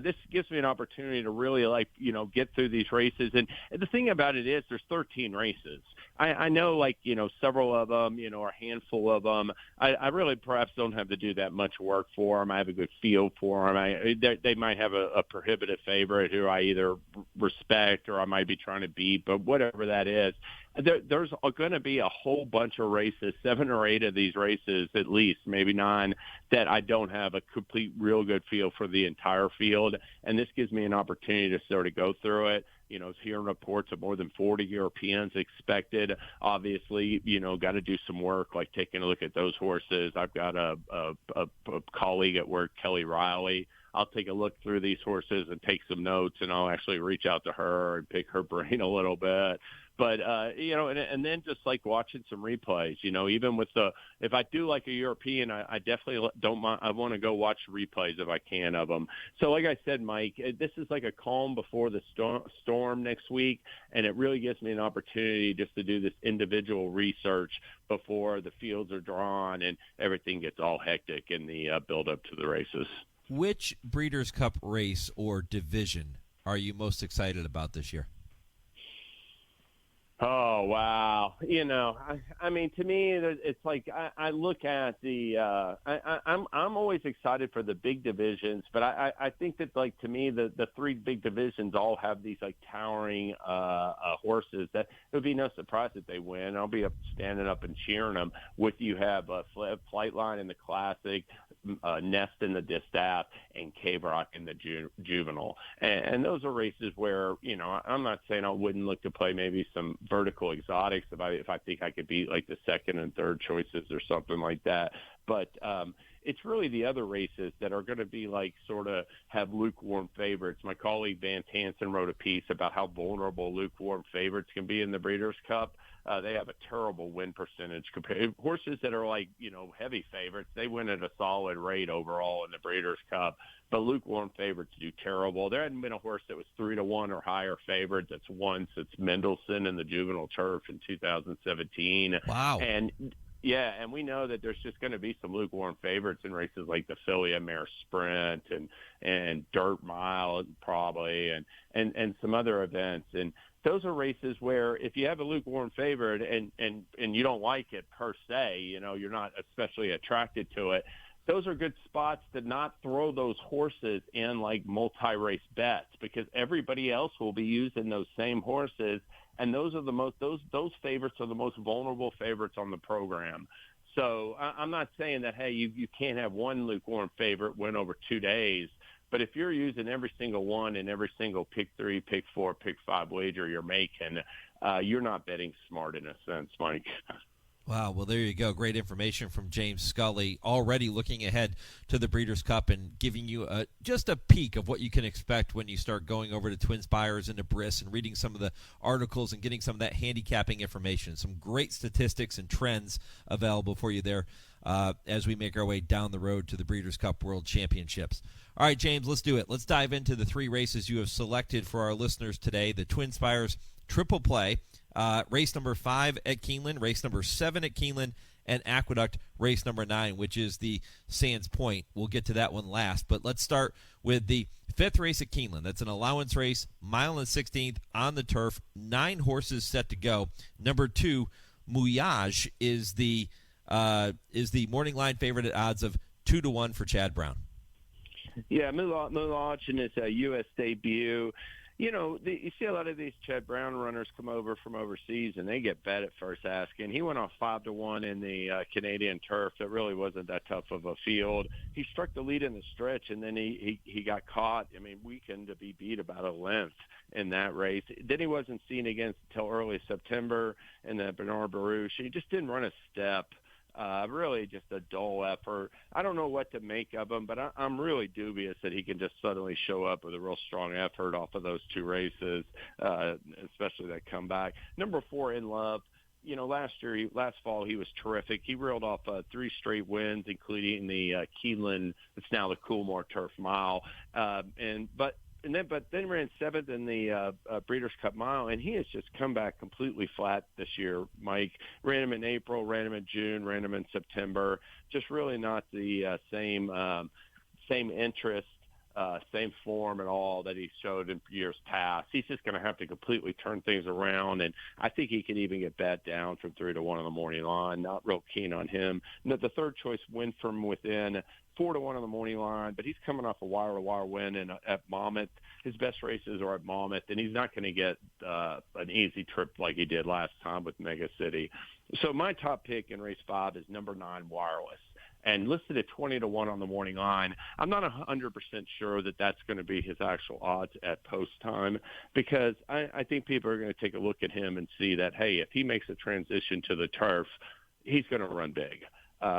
this gives me an opportunity to really get through these races. And the thing about it is there's 13 races. I know several of them, a handful of them, I really perhaps don't have to do that much work for them. I have a good feel for them. They might have a prohibitive favorite who I either respect or I might be trying to beat, but whatever that is, there's going to be a whole bunch of races, 7 or 8 of these races, at least, maybe 9, that I don't have a complete, real good feel for the entire field. And this gives me an opportunity to sort of go through it. Hearing reports of more than 40 Europeans expected. Obviously, got to do some work, like taking a look at those horses. I've got a colleague at work, Kelly Riley. I'll take a look through these horses and take some notes, and I'll actually reach out to her and pick her brain a little bit. But, and then just watching some replays, even with if I do a European, I definitely don't mind. I want to go watch replays if I can of them. So like I said, Mike, this is like a calm before the storm next week. And it really gives me an opportunity just to do this individual research before the fields are drawn and everything gets all hectic in the build up to the races.
Which Breeders' Cup race or division are you most excited about this year?
Oh, wow. I mean, to me, it's I look at the I'm always excited for the big divisions, but I think that, to me, the 3 big divisions all have these, towering horses that it would be no surprise that they win. I'll be standing up and cheering them. You have Flightline in the Classic, Nest in the Distaff, and K-Brock in the Juvenile. And those are races where, I'm not saying I wouldn't look to play maybe some vertical exotics if I think I could beat the second and third choices or something like that. But it's really the other races that are going to be sort of have lukewarm favorites. My colleague Van Tansen wrote a piece about how vulnerable lukewarm favorites can be in the Breeders' Cup. They have a terrible win percentage compared horses that are heavy favorites. They win at a solid rate overall in the Breeders' Cup, but lukewarm favorites do terrible. There hadn't been a horse that was 3-1 or higher favorite that's won since Mendelssohn in the Juvenile Turf in 2017.
Wow.
And we know that there's just going to be some lukewarm favorites in races like the Philia Mare Sprint and Dirt Mile probably and some other events. And those are races where if you have a lukewarm favorite and you don't like it per se, you're not especially attracted to it, those are good spots to not throw those horses in multi-race bets, because everybody else will be using those same horses, and those are those favorites are the most vulnerable favorites on the program. So I'm not saying that, hey, you can't have one lukewarm favorite win over 2 days, but if you're using every single one in every single pick 3, pick 4, pick 5 wager you're making, you're not betting smart in a sense, Mike.
Wow, well, there you go. Great information from James Scully, already looking ahead to the Breeders' Cup and giving you just a peek of what you can expect when you start going over to TwinSpires and to Briss and reading some of the articles and getting some of that handicapping information. Some great statistics and trends available for you there as we make our way down the road to the Breeders' Cup World Championships. All right, James, let's do it. Let's dive into the 3 races you have selected for our listeners today. The TwinSpires Triple Play. Race number 5 at Keeneland, race number 7 at Keeneland, and Aqueduct, race number 9, which is the Sands Point. We'll get to that one last, but let's start with the 5th race at Keeneland. That's an allowance race, mile and 16th on the turf, 9 horses set to go. Number 2, Mouillage, is the morning line favorite at odds of 2-1 for Chad Brown.
Yeah, Moulage in his U.S. debut. You see a lot of these Chad Brown runners come over from overseas, and they get bet at first asking. He went off 5-1 in the Canadian turf. That really wasn't that tough of a field. He struck the lead in the stretch, and then he got caught. I mean, weakened to be beat about a length in that race. Then he wasn't seen again until early September in the Bernard Baruch. He just didn't run a step. Really just a dull effort. I don't know what to make of him, but I'm really dubious that he can just suddenly show up with a real strong effort off of those two races, especially that comeback. Number 4, In Love. Last fall he was terrific. He reeled off 3 straight wins, including the Keeneland. It's now the Coolmore Turf Mile, but then ran 7th in the Breeders' Cup Mile, and he has just come back completely flat this year, Mike. Ran him in April, ran him in June, ran him in September. Just really not the same interest, same form at all that he showed in years past. He's just going to have to completely turn things around, and I think he could even get bet down from 3-1 on the morning line. Not real keen on him. The third choice, Win From Within, 4-1 on the morning line, but he's coming off a wire-to-wire win at Monmouth. His best races are at Monmouth, and he's not going to get an easy trip like he did last time with Mega City. So my top pick in race 5 is number 9, Wireless, and listed at 20-1 on the morning line. I'm not 100% sure that that's going to be his actual odds at post time, because I think people are going to take a look at him and see that, hey, if he makes a transition to the turf, he's going to run big.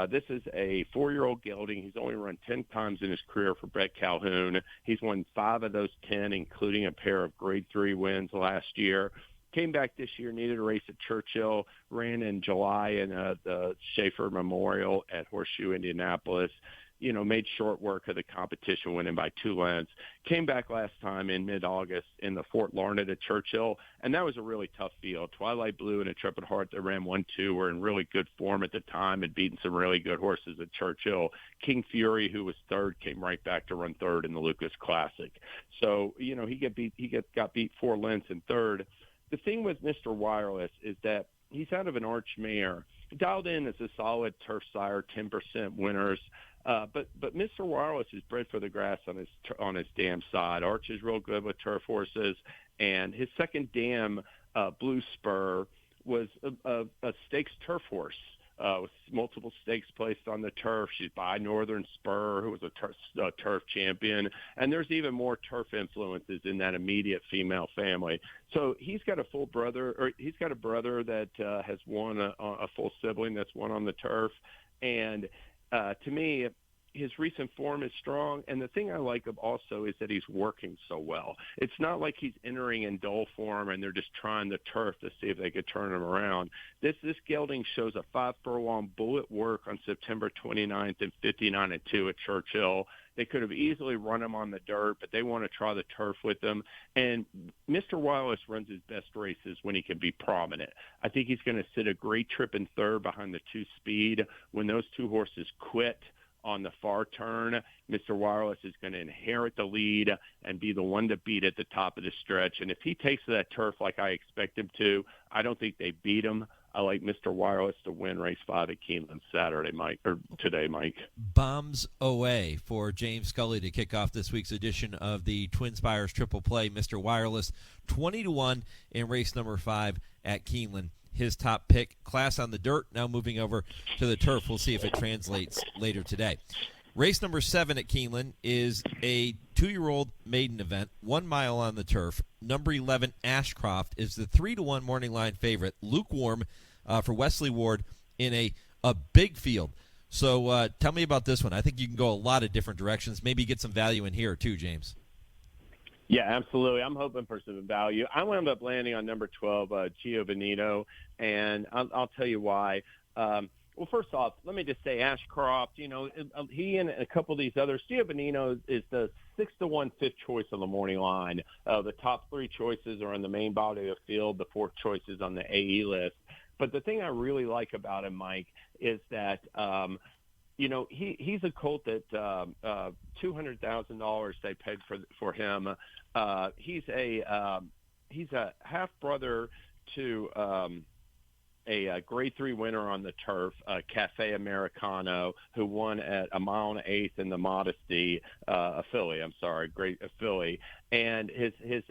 This is a 4-year-old gelding. He's only run 10 times in his career for Brett Calhoun. He's won 5 of those 10, including a pair of Grade 3 wins last year. Came back this year, needed a race at Churchill, ran in July in the Schaefer Memorial at Horseshoe, Indianapolis. Made short work of the competition, winning by 2 lengths. Came back last time in mid-August in the Fort Larned at Churchill, and that was a really tough field. Twilight Blue and Intrepid Heart that ran 1-2 were in really good form at the time and beaten some really good horses at Churchill. King Fury, who was 3rd, came right back to run 3rd in the Lucas Classic. So, he got beat 4 lengths in 3rd. The thing with Mr. Wireless is that he's out of an Arch mare. He dialed in as a solid turf sire, 10% winners. But Mr. Wireless is bred for the grass on his dam side. Arch is real good with turf horses, and his second dam, Blue Spur, was a stakes turf horse with multiple stakes placed on the turf. She's by Northern Spur, who was a turf champion, and there's even more turf influences in that immediate female family. So he's got a full brother, or he's got a brother that has won a full sibling that's won on the turf, and to me, his recent form is strong, and the thing I like of also is that he's working so well. It's not like he's entering in dull form and they're just trying the turf to see if they could turn him around. This gelding shows a 5-furlong bullet work on September 29th and 59-2 at Churchill. They could have easily run him on the dirt, but they want to try the turf with him. And Mr. Wireless runs his best races when he can be prominent. I think he's going to sit a great trip in 3rd behind the 2-speed. When those 2 horses quit on the far turn, Mr. Wireless is going to inherit the lead and be the one to beat at the top of the stretch. And if he takes that turf like I expect him to, I don't think they beat him. I like Mr. Wireless to win race 5 at Keeneland today, Mike.
Bombs away for James Scully to kick off this week's edition of the TwinSpires Triple Play. Mr. Wireless, 20-1 in race number 5 at Keeneland. His top pick, Class on the Dirt, now moving over to the turf. We'll see if it translates later today. Race number 7 at Keeneland is a 2-year-old maiden event, 1 mile on the turf. Number 11, Ashcroft, is the 3-1 morning line favorite. Lukewarm for Wesley Ward in a big field. So tell me about this one. I think you can go a lot of different directions. Maybe get some value in here too, James.
Yeah, absolutely. I'm hoping for some value. I wound up landing on number 12, Gio Benito, and I'll tell you why. Well, first off, let me just say Ashcroft, he and a couple of these others, Gio Benito is the 6-1 fifth choice on the morning line. The top 3 choices are in the main body of the field, the 4th choice is on the AE list. But the thing I really like about him, Mike, is that he's a colt that $200,000 they paid for him. He's a half brother to a Grade 3 winner on the turf, Cafe Americano, who won at a mile and 1/8 in the Modesty, a filly. And his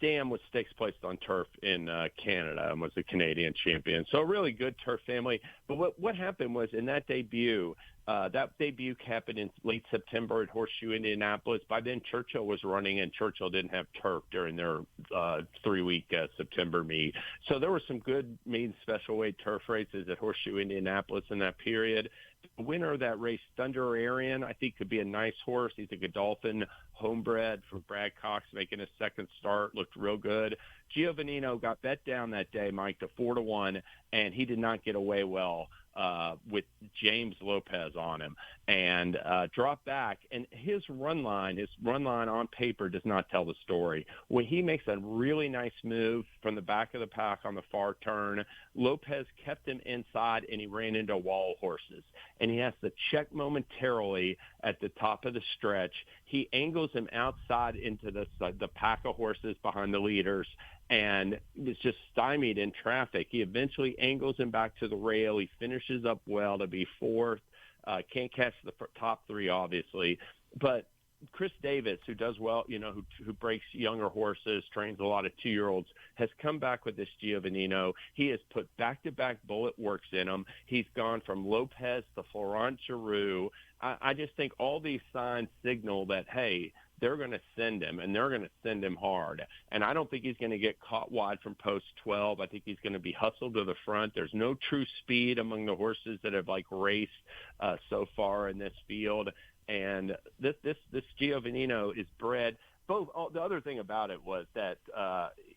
dam was stakes placed on turf in Canada and was a Canadian champion. So a really good turf family. But what happened was in that debut happened in late September at Horseshoe, Indianapolis. By then, Churchill was running, and Churchill didn't have turf during their 3-week September meet. So there were some good maiden special weight turf races at Horseshoe, Indianapolis in that period. The winner of that race, Thunder Arian, I think could be a nice horse. He's a Godolphin homebred from Brad Cox, making his second start, looked real good. Giovannino got bet down that day, Mike, to 4-1, and he did not get away well with James Lopez on him, and dropped back. And his run line on paper does not tell the story. When he makes a really nice move from the back of the pack on the far turn, Lopez kept him inside, and he ran into wall horses. And he has to check momentarily at the top of the stretch. He angles him outside into the pack of horses behind the leaders, and is just stymied in traffic. He eventually angles him back to the rail. He finishes up well to be fourth. Can't catch the top three, obviously. But Chris Davis, who does well, who breaks younger horses, trains a lot of 2-year-olds, has come back with this Giovannino. He has put back-to-back bullet works in him. He's gone from Lopez to Florent Giroux. I just think all these signs signal that, hey, they're going to send him, and they're going to send him hard. And I don't think he's going to get caught wide from post 12. I think he's going to be hustled to the front. There's no true speed among the horses that have raced so far in this field. And this Giovannino is bred. The other thing about it was that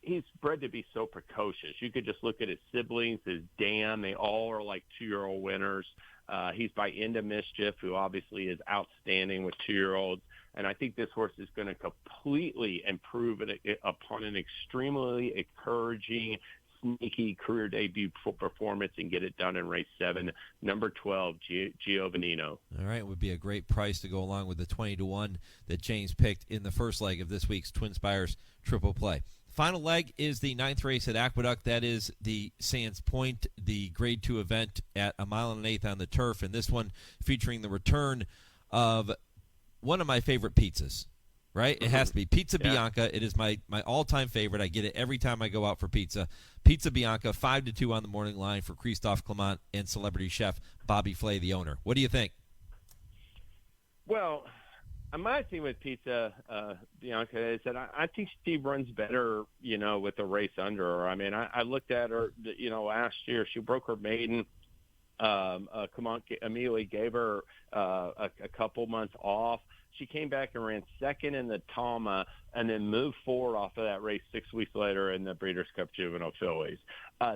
he's bred to be so precocious. You could just look at his siblings, his dam. They all are like 2-year-old winners. He's by End of Mischief, who obviously is outstanding with 2-year-olds. And I think this horse is going to completely improve upon an extremely encouraging, sneaky career debut performance and get it done in race 7, number 12, Giovannino.
All right, it would be a great price to go along with the 20-1 that James picked in the first leg of this week's TwinSpires Triple Play. Final leg is the 9th race at Aqueduct. That is the Sands Point, the Grade 2 event at a mile and 1/8 on the turf, and this one featuring the return of one of my favorite pizzas, right? It has to be Pizza Bianca. It is my all-time favorite. I get it every time I go out for pizza. Pizza Bianca, 5-2 on the morning line for Christophe Clement and celebrity chef Bobby Flay, the owner. What do you think?
Well, my thing with Pizza Bianca is that I think she runs better, with the race under her. I mean, I looked at her, last year. She broke her maiden. Clement immediately gave her a couple months off. She came back and ran second in the Tama and then moved forward off of that race 6 weeks later in the Breeders' Cup Juvenile Fillies.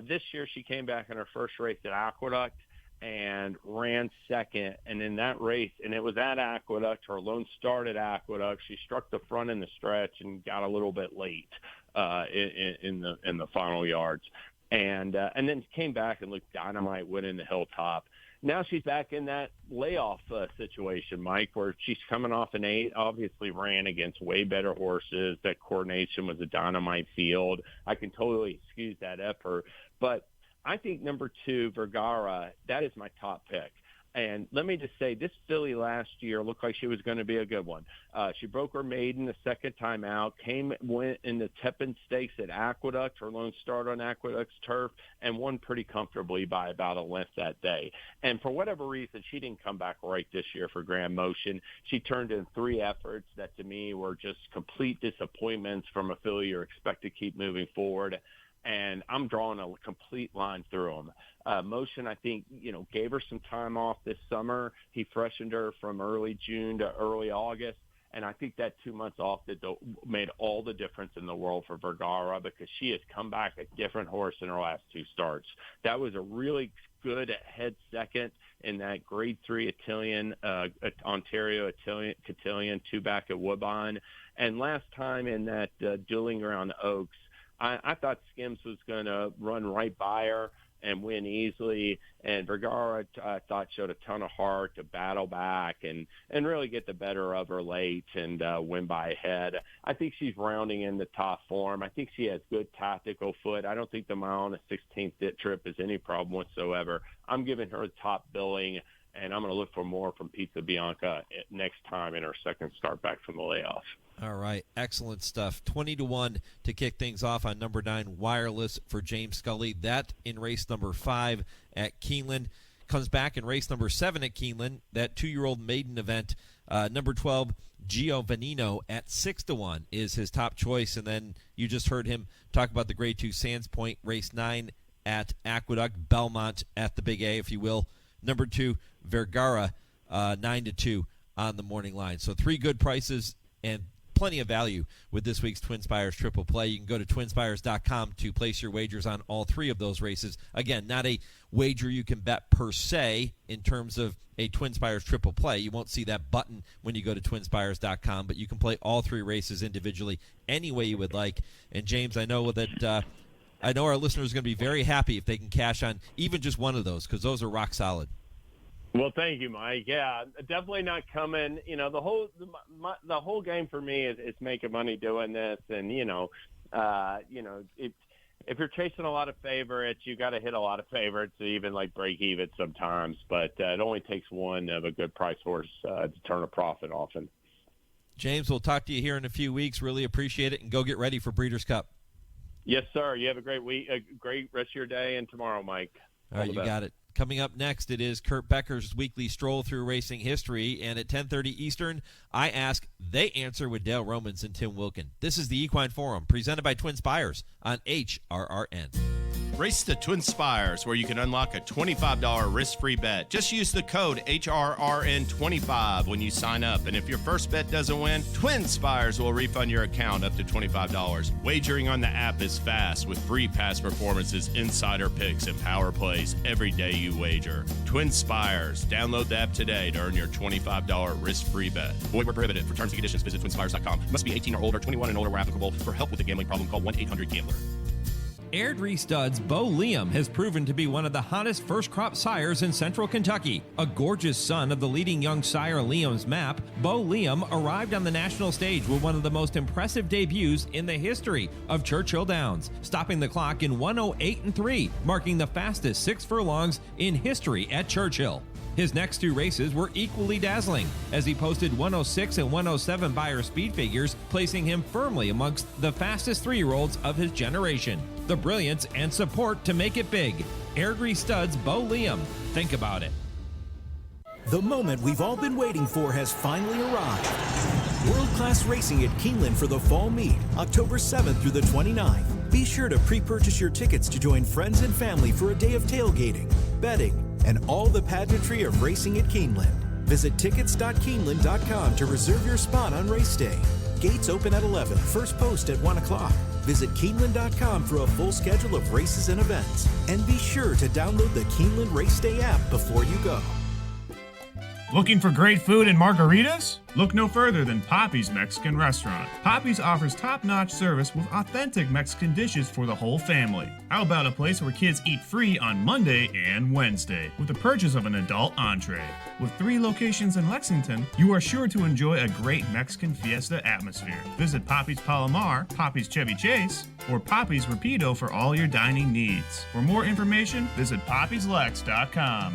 This year she came back in her first race at Aqueduct and ran second. And in that race, and it was at Aqueduct, her lone start at Aqueduct, she struck the front in the stretch and got a little bit late in the final yards. And then came back and looked dynamite, winning the Hilltop. Now she's back in that layoff situation, Mike, where she's coming off an 8, obviously ran against way better horses. That Coronation was a dynamite field. I can totally excuse that effort. But I think number 2, Vergara, that is my top pick. And let me just say, this filly last year looked like she was going to be a good one. She broke her maiden the second time out, went in the Tepin Stakes at Aqueduct, her lone start on Aqueduct's turf, and won pretty comfortably by about a length that day. And for whatever reason, she didn't come back right this year for Grand Motion. She turned in 3 efforts that to me were just complete disappointments from a filly you expect to keep moving forward. And I'm drawing a complete line through them. Motion, I think, gave her some time off this summer. He freshened her from early June to early August. And I think that 2 months off made all the difference in the world for Vergara, because she has come back a different horse in her last 2 starts. That was a really good head second in that Grade 3 Italian, Ontario Cotillion, 2 back at Woodbine. And last time in that Dueling Ground Oaks, I thought Skims was going to run right by her and win easily. And Vergara, I thought, showed a ton of heart to battle back and really get the better of her late and win by a head. I think she's rounding into top form. I think she has good tactical foot. I don't think the mile on the 16th dit trip is any problem whatsoever. I'm giving her top billing, and I'm going to look for more from Pizza Bianca next time in her second start back from the layoff.
All right, excellent stuff. 20-1 to kick things off on number 9, Wireless for James Scully. That in race number 5 at Keeneland. Comes back in race number 7 at Keeneland, that 2-year-old maiden event. Number 12, Gio Veneno at 6-1 is his top choice. And then you just heard him talk about the Grade 2 Sands Point, race 9 at Aqueduct, Belmont at the Big A, if you will. Number 2, Vergara, 9-2 on the morning line. So 3 good prices and plenty of value with this week's TwinSpires Triple Play. You can go to TwinSpires.com to place your wagers on all 3 of those races. Again, not a wager you can bet per se in terms of a TwinSpires Triple Play. You won't see that button when you go to TwinSpires.com, but you can play all 3 races individually any way you would like. And James, I know that I know our listeners are going to be very happy if they can cash on even just one of those, because those are rock solid.
Well, thank you, Mike. Yeah, definitely not coming. You know, the whole game for me is making money doing this, and if you're chasing a lot of favorites, you got to hit a lot of favorites to even like break even sometimes. But it only takes one of a good price horse to turn a profit often.
James, we'll talk to you here in a few weeks. Really appreciate it, and go get ready for Breeders' Cup.
Yes, sir. You have a great week, a great rest of your day, and tomorrow, Mike.
All right, you got it. Coming up next, it is Kurt Becker's weekly Stroll Through Racing History, and at 10:30 Eastern, I ask, they answer with Dale Romans and Tim Wilkin. This is the Equine Forum, presented by TwinSpires on HRRN.
Race to TwinSpires, where you can unlock a $25 risk-free bet. Just use the code HRRN25 when you sign up, and if your first bet doesn't win, TwinSpires will refund your account up to $25. Wagering on the app is fast with free past performances, insider picks, and power plays every day you wager. TwinSpires. Download the app today to earn your $25 risk-free bet. Void where prohibited. For terms and conditions, visit TwinSpires.com. Must be 18 or older, 21 and older where applicable. For help with a gambling problem, call 1-800-GAMBLER.
Airdrie Stud's Bo Liam has proven to be one of the hottest first-crop sires in central Kentucky. A gorgeous son of the leading young sire Liam's Map, Bo Liam arrived on the national stage with one of the most impressive debuts in the history of Churchill Downs, stopping the clock in 1:08.3, marking the fastest 6 furlongs in history at Churchill. His next 2 races were equally dazzling, as he posted 106 and 107 Beyer speed figures, placing him firmly amongst the fastest 3-year-olds of his generation. The brilliance and support to make it big. Airdrie Stud's Bo Liam. Think about it.
The moment we've all been waiting for has finally arrived. World-class racing at Keeneland for the fall meet, October 7th through the 29th. Be sure to pre-purchase your tickets to join friends and family for a day of tailgating, betting, and all the pageantry of racing at Keeneland. Visit tickets.keeneland.com to reserve your spot on race day. Gates open at 11, first post at 1 o'clock. Visit Keeneland.com for a full schedule of races and events. And be sure to download the Keeneland Race Day app before you go.
Looking for great food and margaritas? Look no further than Poppy's Mexican Restaurant. Poppy's offers top-notch service with authentic Mexican dishes for the whole family. How about a place where kids eat free on Monday and Wednesday with the purchase of an adult entree? With 3 locations in Lexington, you are sure to enjoy a great Mexican fiesta atmosphere. Visit Poppy's Palomar, Poppy's Chevy Chase, or Poppy's Rapido for all your dining needs. For more information, visit poppyslex.com.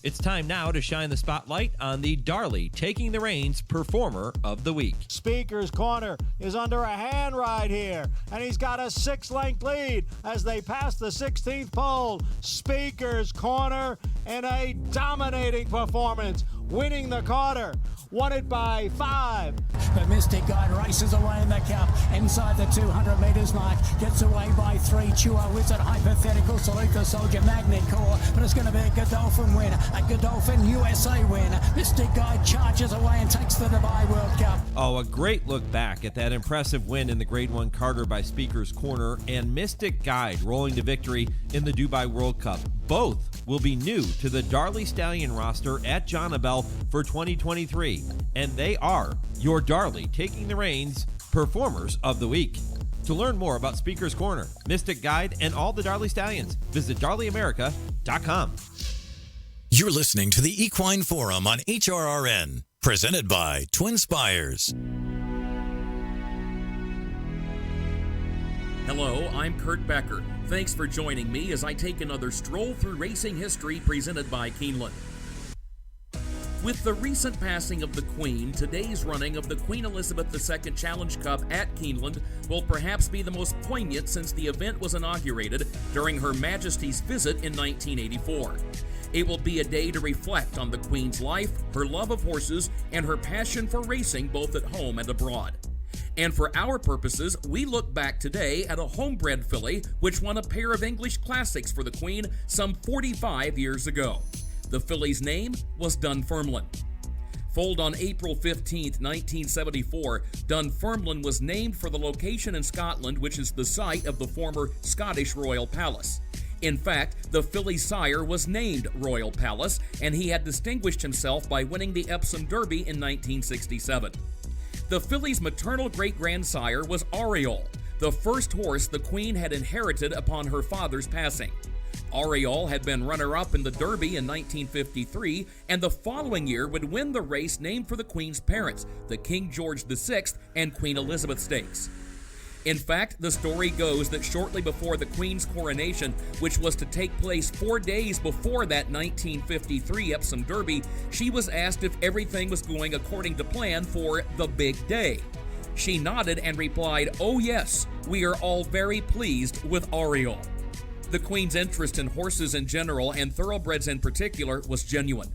It's time now to shine the spotlight on the Darley Taking the Reins Performer of the Week.
Speaker's Corner is under a hand ride here, and he's got a 6-length lead as they pass the 16th pole. Speaker's Corner in a dominating performance, winning the quarter. Won it by 5.
The Mystic Guide races away in the cup inside the 200 metres mark, gets away by 3. Chua Wizard, Hypothetical, Salute the Soldier, Magnet Core, but it's going to be a Godolphin win, a Godolphin USA win. Mystic Guide charges away and takes the Dubai World Cup.
Oh, a great look back at that impressive win in the Grade 1 Carter by Speaker's Corner, and Mystic Guide rolling to victory in the Dubai World Cup. Both will be new to the Darley Stallion roster at John Abel for 2023, and they are your Darley Taking the Reins Performers of the Week. To learn more about Speaker's Corner, Mystic Guide, and all the Darley Stallions, visit darleyamerica.com.
You're listening to the Equine Forum on HRRN, presented by TwinSpires.
Hello, I'm Kurt Becker. Thanks for joining me as I take another stroll through racing history presented by Keeneland. With the recent passing of the Queen, today's running of the Queen Elizabeth II Challenge Cup at Keeneland will perhaps be the most poignant since the event was inaugurated during Her Majesty's visit in 1984. It will be a day to reflect on the Queen's life, her love of horses, and her passion for racing both at home and abroad. And for our purposes, we look back today at a homebred filly which won a pair of English classics for the Queen some 45 years ago. The filly's name was Dunfermline. Foaled on April 15, 1974, Dunfermline was named for the location in Scotland which is the site of the former Scottish Royal Palace. In fact, the filly's sire was named Royal Palace, and he had distinguished himself by winning the Epsom Derby in 1967. The filly's maternal great-grandsire was Aureole, the first horse the Queen had inherited upon her father's passing. Aureole had been runner-up in the Derby in 1953, and the following year would win the race named for the Queen's parents, the King George VI and Queen Elizabeth Stakes. In fact, the story goes that shortly before the Queen's coronation, which was to take place 4 days before that 1953 Epsom Derby, she was asked if everything was going according to plan for the big day. She nodded and replied, "Oh yes, we are all very pleased with Aureole." The Queen's interest in horses in general and thoroughbreds in particular was genuine.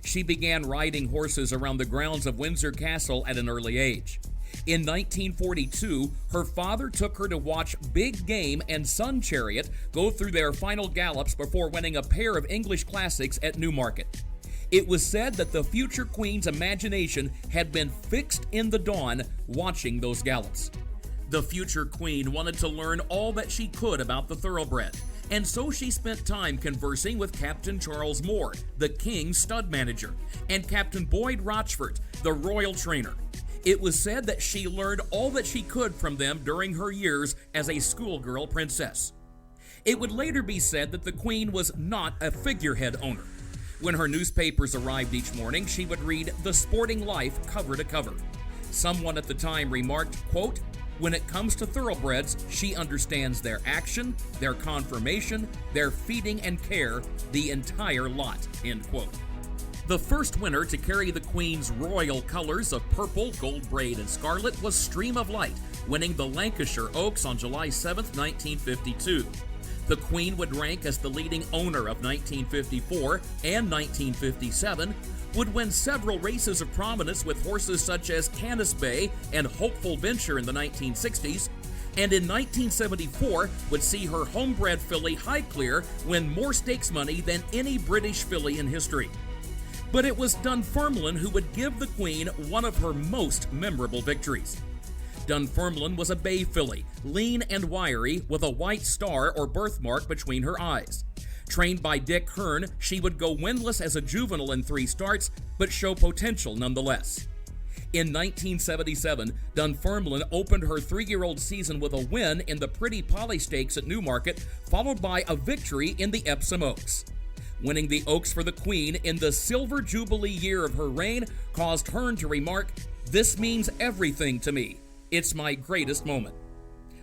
She began riding horses around the grounds of Windsor Castle at an early age. In 1942, her father took her to watch Big Game and Sun Chariot go through their final gallops before winning a pair of English classics at Newmarket. It was said that the future Queen's imagination had been fixed in the dawn watching those gallops. The future Queen wanted to learn all that she could about the thoroughbred, and so she spent time conversing with Captain Charles Moore, the King's stud manager, and Captain Boyd Rochfort, the royal trainer. It was said that she learned all that she could from them during her years as a schoolgirl princess. It would later be said that the Queen was not a figurehead owner. When her newspapers arrived each morning, she would read The Sporting Life cover to cover. Someone at the time remarked, quote, "When it comes to thoroughbreds, she understands their action, their conformation, their feeding and care, the entire lot," end quote. The first winner to carry the Queen's royal colors of purple, gold braid, and scarlet was Stream of Light, winning the Lancashire Oaks on July 7, 1952. The Queen would rank as the leading owner of 1954 and 1957, would win several races of prominence with horses such as Canis Bay and Hopeful Venture in the 1960s, and in 1974 would see her homebred filly Highclere win more stakes money than any British filly in history. But it was Dunfermline who would give the Queen one of her most memorable victories. Dunfermline was a bay filly, lean and wiry, with a white star or birthmark between her eyes. Trained by Dick Hearn, she would go winless as a juvenile in 3 starts, but show potential nonetheless. In 1977, Dunfermline opened her 3-year-old season with a win in the Pretty Polly Stakes at Newmarket, followed by a victory in the Epsom Oaks. Winning the Oaks for the Queen in the Silver Jubilee year of her reign caused Hearn to remark, "This means everything to me. It's my greatest moment."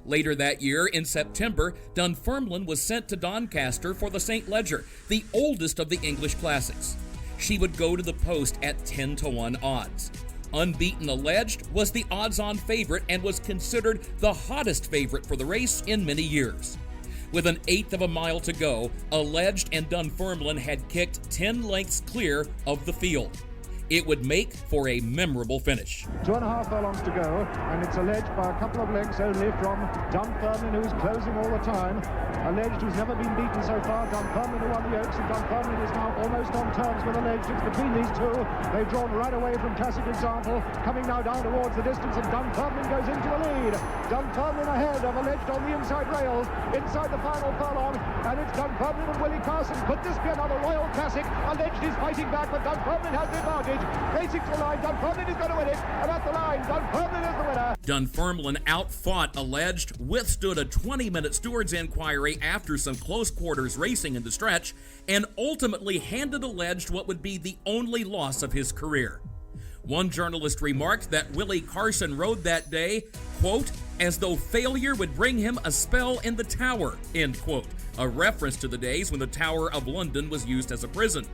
Later that year, in September, Dunfermline was sent to Doncaster for the St. Leger, the oldest of the English classics. She would go to the post at 10-1 odds. Unbeaten Alleged was the odds-on favorite and was considered the hottest favorite for the race in many years. With an 1/8 of a mile to go, Alleged and Dunfermline had kicked 10 lengths clear of the field. It would make for a memorable finish.
2.5 furlongs to go, and it's Alleged by a couple of lengths only from Dunfermline, who's closing all the time. Alleged, who's never been beaten so far. Dunfermline, who won the Oaks, and Dunfermline is now almost on terms with Alleged. It's between these two. They've drawn right away from Classic Example, coming now down towards the distance, and Dunfermline goes into a lead. Dunfermline ahead of Alleged on the inside rails, inside the final furlong, and it's Dunfermline and Willie Carson. Could this be another Royal Classic? Alleged is fighting back, but Dunfermline has the advantage. advantage. Racing to the line. Dunfermline is going to win it. And at the line, Dunfermline is the winner.
Dunfermline outfought Alleged, withstood a 20-minute steward's inquiry after some close quarters racing in the stretch, and ultimately handed Alleged what would be the only loss of his career. One journalist remarked that Willie Carson rode that day, quote, as though failure would bring him a spell in the Tower, end quote, a reference to the days when the Tower of London was used as a prison.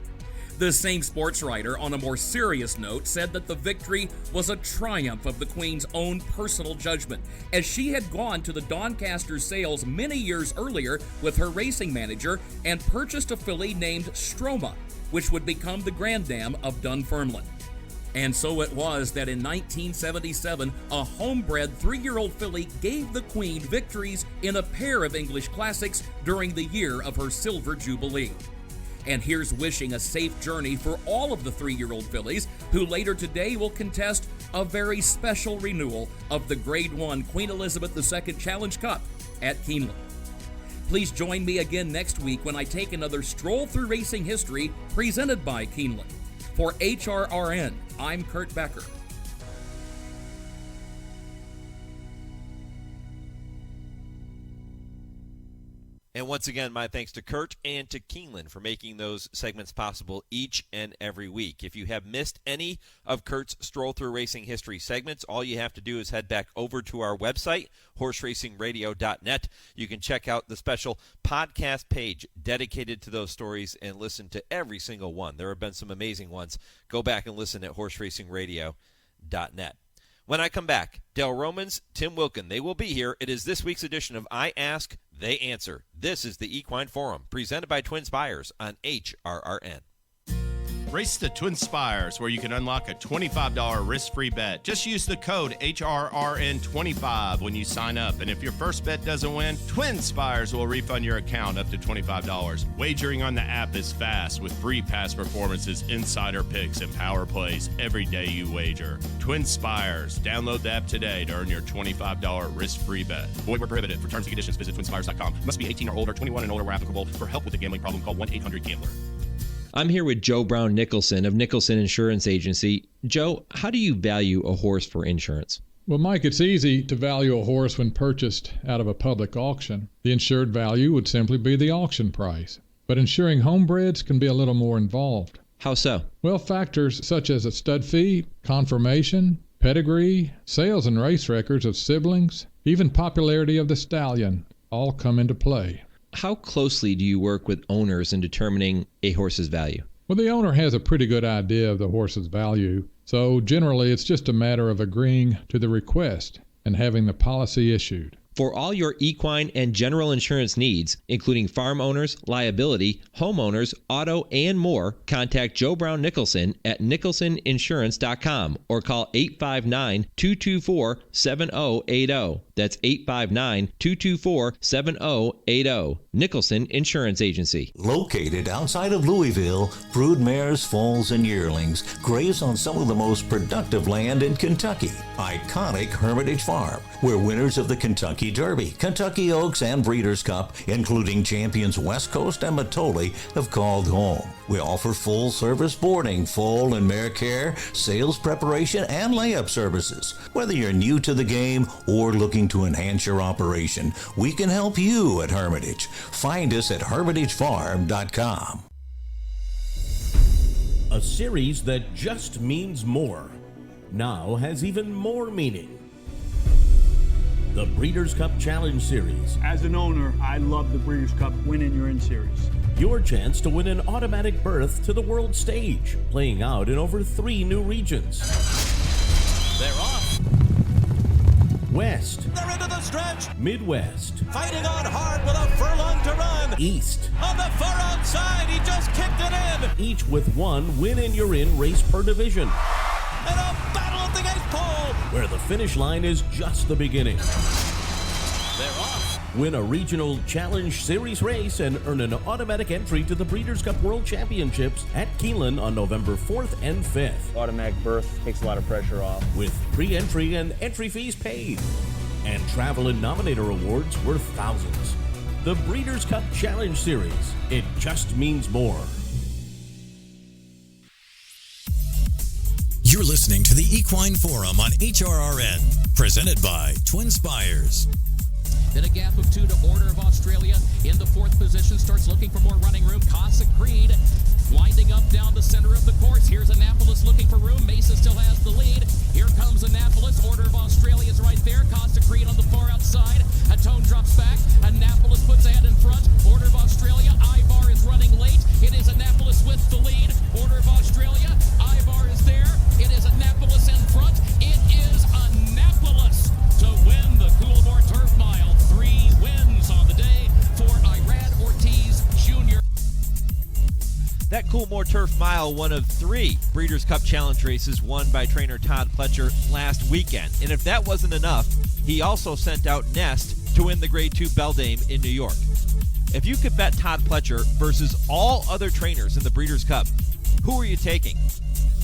The same sports writer, on a more serious note, said that the victory was a triumph of the Queen's own personal judgment, as she had gone to the Doncaster sales many years earlier with her racing manager and purchased a filly named Stroma, which would become the Grandam of Dunfermline. And so it was that in 1977, a homebred 3-year-old filly gave the Queen victories in a pair of English classics during the year of her Silver Jubilee. And here's wishing a safe journey for all of the 3-year-old fillies who later today will contest a very special renewal of the Grade 1 Queen Elizabeth II Challenge Cup at Keeneland. Please join me again next week when I take another stroll through racing history presented by Keeneland. For HRRN, I'm Kurt Becker.
And once again, my thanks to Kurt and to Keeneland for making those segments possible each and every week. If you have missed any of Kurt's Stroll Through Racing History segments, all you have to do is head back over to our website, horseracingradio.net. You can check out the special podcast page dedicated to those stories and listen to every single one. There have been some amazing ones. Go back and listen at horseracingradio.net. When I come back, Dale Romans, Tim Wilkin, they will be here. It is this week's edition of I Ask, They Answer. This is the Equine Forum, presented by TwinSpires on HRRN.
Race to TwinSpires, where you can unlock a $25 risk-free bet. Just use the code HRRN25 when you sign up. And if your first bet doesn't win, TwinSpires will refund your account up to $25. Wagering on the app is fast with free past performances, insider picks, and power plays every day you wager. TwinSpires. Download the app today to earn your $25 risk-free bet. Void where prohibited. For terms and conditions, visit TwinSpires.com. Must be 18 or older, 21 and older where applicable. For help with a gambling problem, call 1-800-GAMBLER.
I'm here with Joe Brown Nicholson of Nicholson Insurance Agency. Joe, how do you value a horse for insurance?
Well, Mike, it's easy to value a horse when purchased out of a public auction. The insured value would simply be the auction price. But insuring homebreds can be a little more involved.
How so?
Well, factors such as a stud fee, conformation, pedigree, sales and race records of siblings, even popularity of the stallion all come into play.
How closely do you work with owners in determining a horse's value?
Well, the owner has a pretty good idea of the horse's value, so generally it's just a matter of agreeing to the request and having the policy issued.
For all your equine and general insurance needs, including farm owners, liability, homeowners, auto, and more, contact Joe Brown Nicholson at nicholsoninsurance.com or call 859-224-7080. That's 859-224-7080. Nicholson Insurance Agency.
Located outside of Louisville, brood mares, foals, and yearlings graze on some of the most productive land in Kentucky. Iconic Hermitage Farm, where winners of the Kentucky Derby, Kentucky Oaks, and Breeders' Cup, including champions West Coast and Matoli, have called home. We offer full-service boarding, foal and mare care, sales preparation, and layup services. Whether you're new to the game or looking to enhance your operation, we can help you at Hermitage. Find us at hermitagefarm.com.
A series that just means more now has even more meaning. The Breeders' Cup Challenge Series.
As an owner, I love the Breeders' Cup Win-In Your In Series.
Your chance to win an automatic berth to the world stage, playing out in over 3 new regions.
They're off.
West.
They're into the stretch.
Midwest.
Fighting on hard with a furlong to run.
East.
On the far outside, he just kicked it in.
Each with one win-in-your-in race per division.
And a battle at the gate pole,
where the finish line is just the beginning.
They're off.
Win a regional challenge series race and earn an automatic entry to the Breeders' Cup World Championships at Keeneland on November 4th and 5th.
Automatic berth takes a lot of pressure off.
With pre-entry and entry fees paid. And travel and nominator awards worth thousands. The Breeders' Cup Challenge Series. It just means more.
You're listening to the Equine Forum on HRRN, presented by TwinSpires.
Then a gap of 2 to Order of Australia in the 4th position, starts looking for more running room. Casa Creed winding up down the center of the course. Here's Annapolis looking for room. Mesa still has the lead. Here comes Annapolis. Order of Australia is right there. Casa Creed on the far outside. Atone drops back. Annapolis puts ahead in front. Order of Australia. Ivar is running late. It is Annapolis with the lead. Order of Australia. Ivar is there. It is Annapolis in front. It is Annapolis to win the Coolmore Turf Mile. 3 wins on the day for Irad Ortiz Jr.
That Coolmore Turf Mile, one of 3 Breeders' Cup Challenge races won by trainer Todd Pletcher last weekend. And if that wasn't enough, he also sent out Nest to win the Grade 2 Beldame in New York. If you could bet Todd Pletcher versus all other trainers in the Breeders' Cup, who are you taking?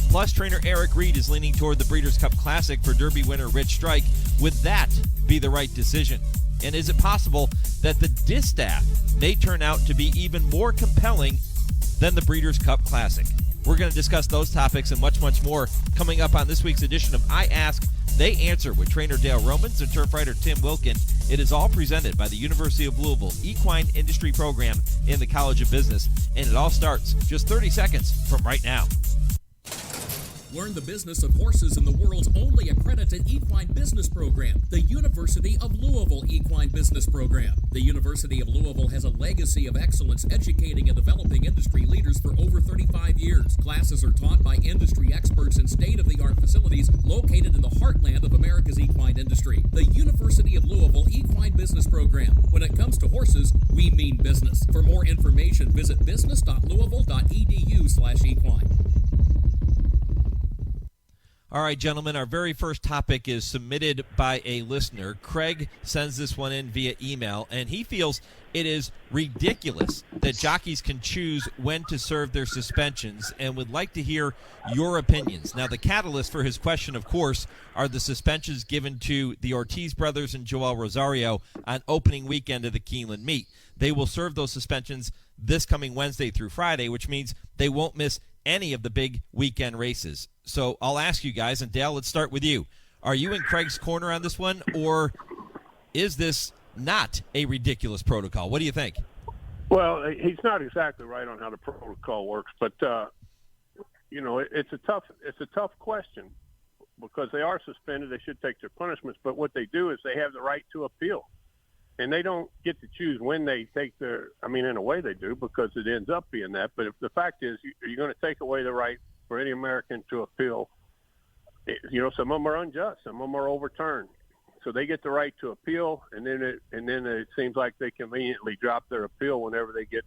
Plus, trainer Eric Reed is leaning toward the Breeders' Cup Classic for Derby winner Rich Strike. Would that be the right decision? And is it possible that the distaff may turn out to be even more compelling than the Breeders' Cup Classic? We're going to discuss those topics and much, much more coming up on this week's edition of I Ask, They Answer with trainer Dale Romans and turf writer Tim Wilkin. It is all presented by the University of Louisville Equine Industry Program in the College of Business, and it all starts just 30 seconds from right now.
Learn the business of horses in the world's only accredited equine business program, the University of Louisville Equine Business Program. The University of Louisville has a legacy of excellence educating and developing industry leaders for over 35 years. Classes are taught by industry experts in state-of-the-art facilities located in the heartland of America's equine industry. The University of Louisville Equine Business Program. When it comes to horses, we mean business. For more information, visit business.louisville.edu/equine.
All right, gentlemen, our very first topic is submitted by a listener. Craig sends this one in via email, and he feels it is ridiculous that jockeys can choose when to serve their suspensions and would like to hear your opinions. Now, the catalyst for his question, of course, are the suspensions given to the Ortiz brothers and Joel Rosario on opening weekend of the Keeneland meet. They will serve those suspensions this coming Wednesday through Friday, which means they won't miss any of the big weekend races. So I'll ask you guys, and Dale, let's start with you. Are you in Craig's corner on this one, or is this not a ridiculous protocol? What do you think?
Well, he's not exactly right on how the protocol works, but it's a tough question because they are suspended. They should take their punishments, but what they do is they have the right to appeal. And they don't get to choose when they take their – I mean, in a way they do because it ends up being that. But if the fact is you're going to take away the right for any American to appeal, some of them are unjust. Some of them are overturned. So they get the right to appeal, and then it seems like they conveniently drop their appeal whenever they get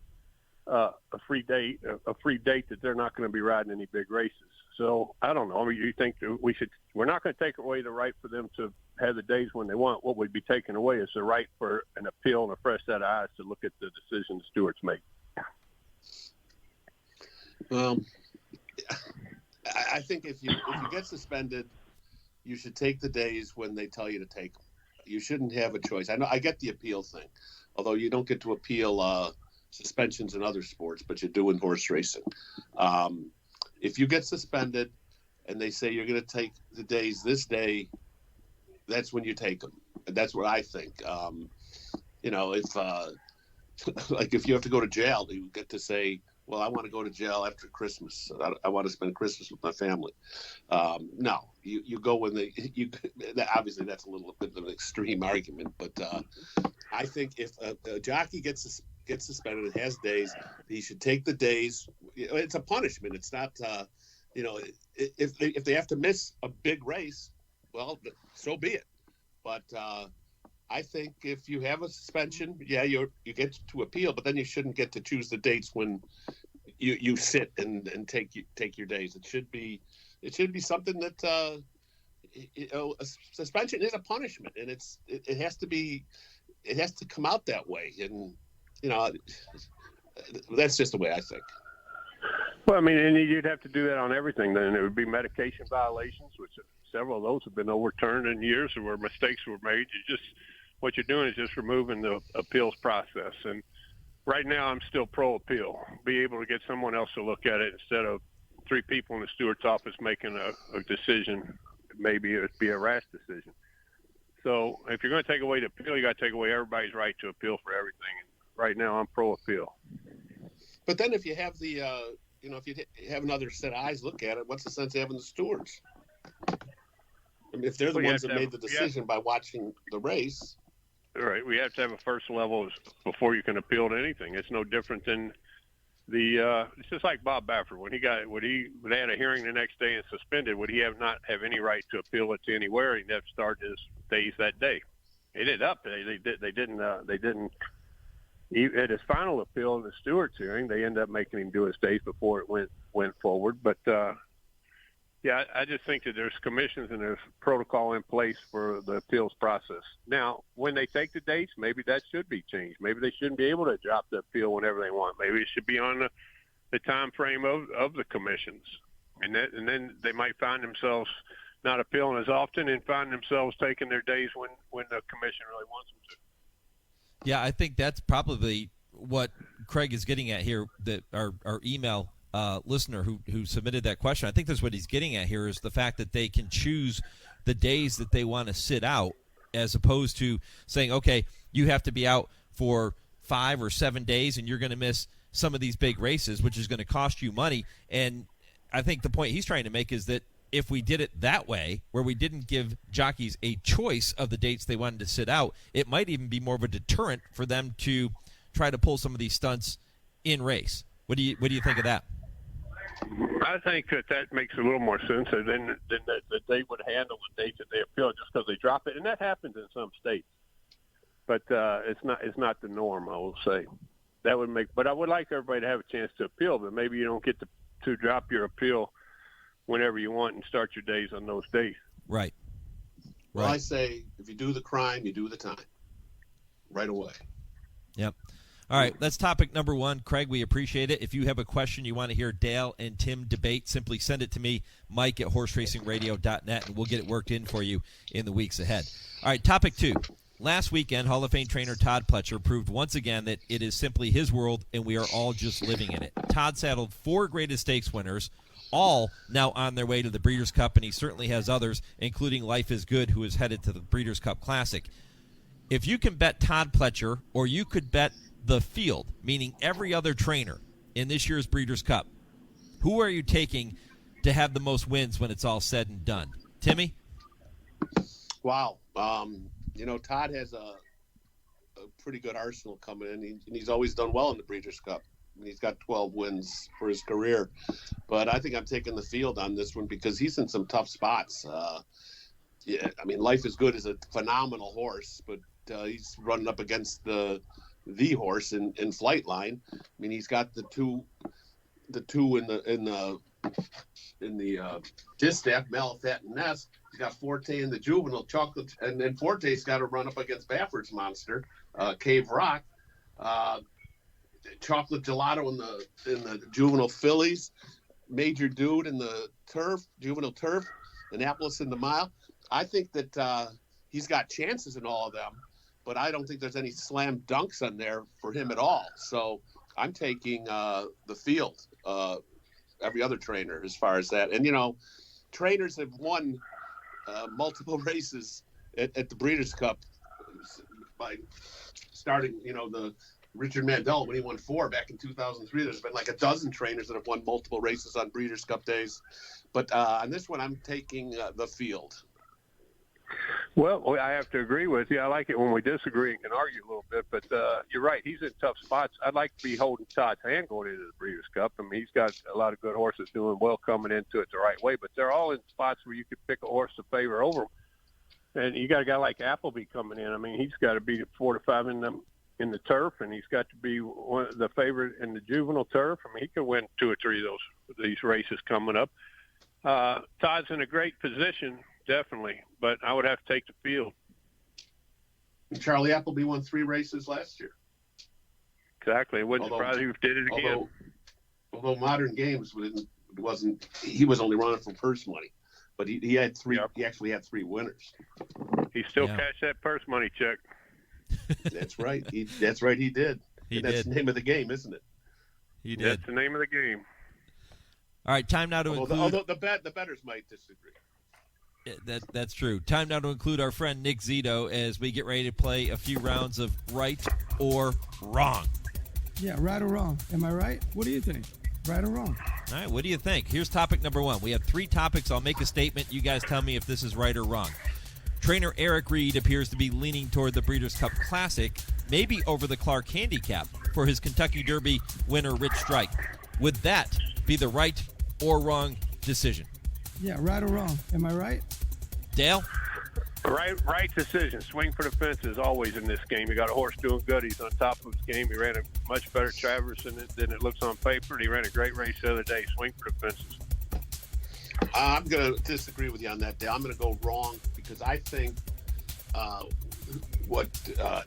a free date that they're not going to be riding any big races. So I don't know. I mean, you think we're not going to take away the right for them to have the days when they want. What would be taken away is the right for an appeal and a fresh set of eyes to look at the decision the stewards make.
I think if you get suspended, you should take the days when they tell you to take them. You shouldn't have a choice. I know I get the appeal thing, although you don't get to appeal suspensions in other sports, but you do in horse racing. If you get suspended and they say you're going to take the days this day, that's when you take them. That's what I think. If you have to go to jail, you get to say, well, I want to go to jail after Christmas. I want to spend Christmas with my family. No, you go when obviously that's a little bit of an extreme argument, but I think if a jockey gets suspended and has days, he should take the days. It's a punishment. It's not, if they have to miss a big race, well, so be it. But I think if you have a suspension, you get to appeal, but then you shouldn't get to choose the dates when you sit and take your days. It should be something that a suspension is a punishment, and it has to come out that way, and that's just the way I think.
Well, I mean, and you'd have to do that on everything. Then it would be medication violations, which several of those have been overturned in years where mistakes were made. What you're doing is just removing the appeals process. And right now I'm still pro-appeal. Be able to get someone else to look at it instead of
three people in the steward's office making a decision. Maybe it would be a rash decision. So if you're going to take away the appeal, you got to take away everybody's right to appeal for everything. And right now, I'm pro appeal.
But then if you have the, if you have another set of eyes look at it, what's the sense of having the stewards? I mean, if they're the ones that made the decision by watching the race.
Right. We have to have a first level before you can appeal to anything. It's no different than it's just like Bob Baffert. When they had a hearing the next day and suspended, would he not have any right to appeal it to anywhere? He'd have to start his days that day. He did up. They didn't at his final appeal in the stewards hearing, they ended up making him do his days before it went forward. But I just think that there's commissions and there's protocol in place for the appeals process. Now, when they take the dates, maybe that should be changed. Maybe they shouldn't be able to drop the appeal whenever they want. Maybe it should be on the time frame of the commissions, and then they might find themselves not appealing as often and find themselves taking their days when the commission really wants them to.
Yeah, I think that's probably what Craig is getting at here, that our email listener who submitted that question. I think that's what he's getting at here, is the fact that they can choose the days that they want to sit out, as opposed to saying, okay, you have to be out for 5 or 7 days and you're going to miss some of these big races, which is going to cost you money. And I think the point he's trying to make is that if we did it that way, where we didn't give jockeys a choice of the dates they wanted to sit out, it might even be more of a deterrent for them to try to pull some of these stunts in race. What do you think of that?
I think that makes a little more sense than that they would handle the dates that they appeal just because they drop it, and that happens in some states. But it's not the norm, I will say. That would make. But I would like everybody to have a chance to appeal, but maybe you don't get to drop your appeal whenever you want and start your days on those days.
Right.
Well, I say if you do the crime, you do the time right away.
Yep. All right, that's topic number 1. Craig, we appreciate it. If you have a question you want to hear Dale and Tim debate, simply send it to me, Mike at horseracingradio.net, and we'll get it worked in for you in the weeks ahead. All right, topic 2. Last weekend, Hall of Fame trainer Todd Pletcher proved once again that it is simply his world, and we are all just living in it. Todd saddled 4 Greatest Stakes winners, all now on their way to the Breeders' Cup, and he certainly has others, including Life is Good, who is headed to the Breeders' Cup Classic. If you can bet Todd Pletcher, or you could bet the field, meaning every other trainer in this year's Breeders' Cup, who are you taking to have the most wins when it's all said and done? Timmy?
Wow. Todd has a pretty good arsenal coming in, and he's always done well in the Breeders' Cup. I mean, he's got 12 wins for his career. But I think I'm taking the field on this one because he's in some tough spots. Life is Good is a phenomenal horse, but he's running up against the horse in Flightline. I mean, he's got the two in the distaff, Malafat and Ness. He's got Forte in the juvenile, Chocolate, and then Forte's got to run up against Baffert's monster, Cave Rock. Chocolate Gelato in the juvenile fillies, Major Dude in the juvenile turf, Annapolis in the mile. I think that he's got chances in all of them, but I don't think there's any slam dunks on there for him at all. So I'm taking the field, every other trainer as far as that. And, trainers have won multiple races at the Breeders' Cup by starting, the Richard Mandel when he won 4 back in 2003. There's been like a dozen trainers that have won multiple races on Breeders' Cup days. But on this one, I'm taking the field.
Well, I have to agree with you. I like it when we disagree and can argue a little bit, but you're right. He's in tough spots. I'd like to be holding Todd's hand going into the Breeders' Cup. I mean, he's got a lot of good horses doing well coming into it the right way, but they're all in spots where you could pick a horse to favor over them. And you got a guy like Appleby coming in. I mean, he's got to be 4 to 5 in the turf, and he's got to be one of the favorite in the juvenile turf. I mean, he could win 2 or 3 of these races coming up. Todd's in a great position, definitely, but I would have to take the field.
Charlie Appleby won 3 races last year.
Exactly. It wouldn't surprise you if he did it again.
Although Modern Games he was only running for purse money, but he had 3. Yep. He actually had 3 winners.
He still cashed that purse money check.
That's right. He did. That's the name of the game, isn't it?
He did.
That's the name of the game.
All right, time now to include.
Although the bettors might disagree.
That's true. Time now to include our friend Nick Zito as we get ready to play a few rounds of right or wrong.
Yeah, right or wrong. Am I right? What do you think? Right or wrong?
All right, what do you think? Here's topic number 1. We have 3 topics. I'll make a statement. You guys tell me if this is right or wrong. Trainer Eric Reed appears to be leaning toward the Breeders' Cup Classic, maybe over the Clark Handicap for his Kentucky Derby winner Rich Strike. Would that be the right or wrong decision?
Yeah, right or wrong. Am I right?
Dale?
Right decision. Swing for the fences always in this game. You got a horse doing good. He's on top of his game. He ran a much better Travers than it looks on paper. He ran a great race the other day. Swing for the fences.
I'm going to disagree with you on that, Dale. I'm going to go wrong because I think what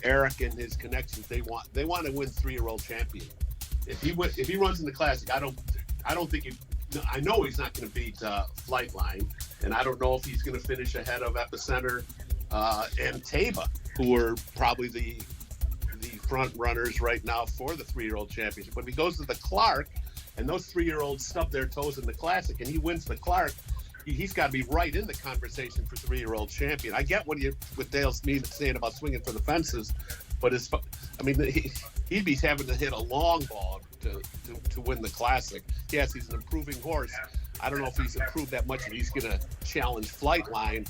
Eric and his connections they want to win 3-year-old champion. If he runs in the Classic, I don't think I know he's not going to beat Flightline, and I don't know if he's going to finish ahead of Epicenter and Taba, who are probably the front runners right now for the 3-year-old championship. But if he goes to the Clark, and those 3-year-olds stub their toes in the Classic, and he wins the Clark, he's got to be right in the conversation for 3-year-old champion. I get what Dale's saying about swinging for the fences, but he'd be having to hit a long ball to win the Classic. Yes, he's an improving horse. I don't know if he's improved that much, and he's going to challenge Flightline.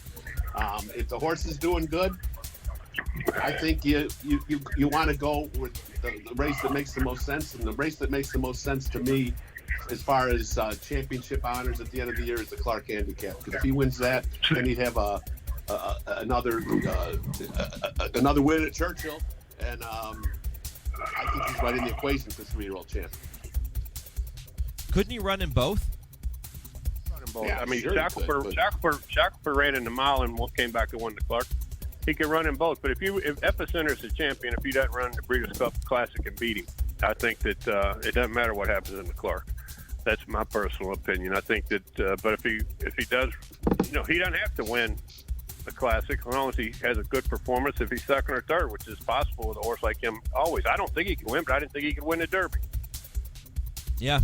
If the horse is doing good, I think you want to go with the race that makes the most sense, and the race that makes the most sense to me as far as championship honors at the end of the year is the Clark Handicap. Because if he wins that, then he'd have another win at Churchill, and I think he's right in the equation for 3-year-old champion.
Couldn't he run in both?
Yeah, I mean, sure Shackelford ran in the mile and came back and won the Clark. He can run in both, but if Epicenter's the champion, if he doesn't run the Breeders' Cup Classic and beat him, I think that it doesn't matter what happens in the Clark. That's my personal opinion. I think that, but if he does, he doesn't have to win the Classic as long as he has a good performance. If he's second or third, which is possible with a horse like him, always. I don't think he can win, but I didn't think he could win the Derby.
Yeah.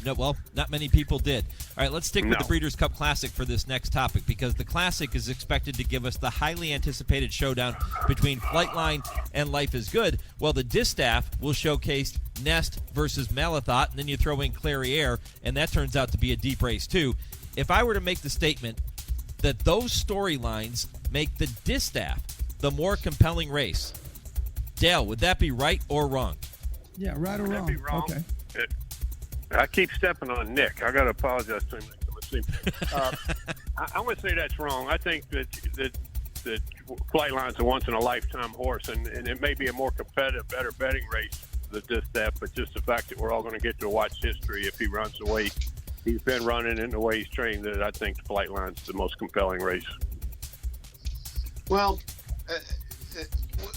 No, well, not many people did. All right, let's stick with the Breeders' Cup Classic for this next topic because the Classic is expected to give us the highly anticipated showdown between Flightline and Life is Good. Well, the Distaff will showcase Nest versus Malathaat, and then you throw in Clairiere, and that turns out to be a deep race too. If I were to make the statement that those storylines make the Distaff the more compelling race, Dale, would that be right or wrong?
Yeah, right or wrong.
That'd be wrong.
Okay.
I keep stepping on Nick. I got to apologize to him. I'm going to say that's wrong. I think that Flightline's a once-in-a-lifetime horse, and it may be a more competitive, better betting race than Distaff, but just the fact that we're all going to get to watch history if he runs the way he's been running and the way he's trained, that I think Flightline's the most compelling race.
Well,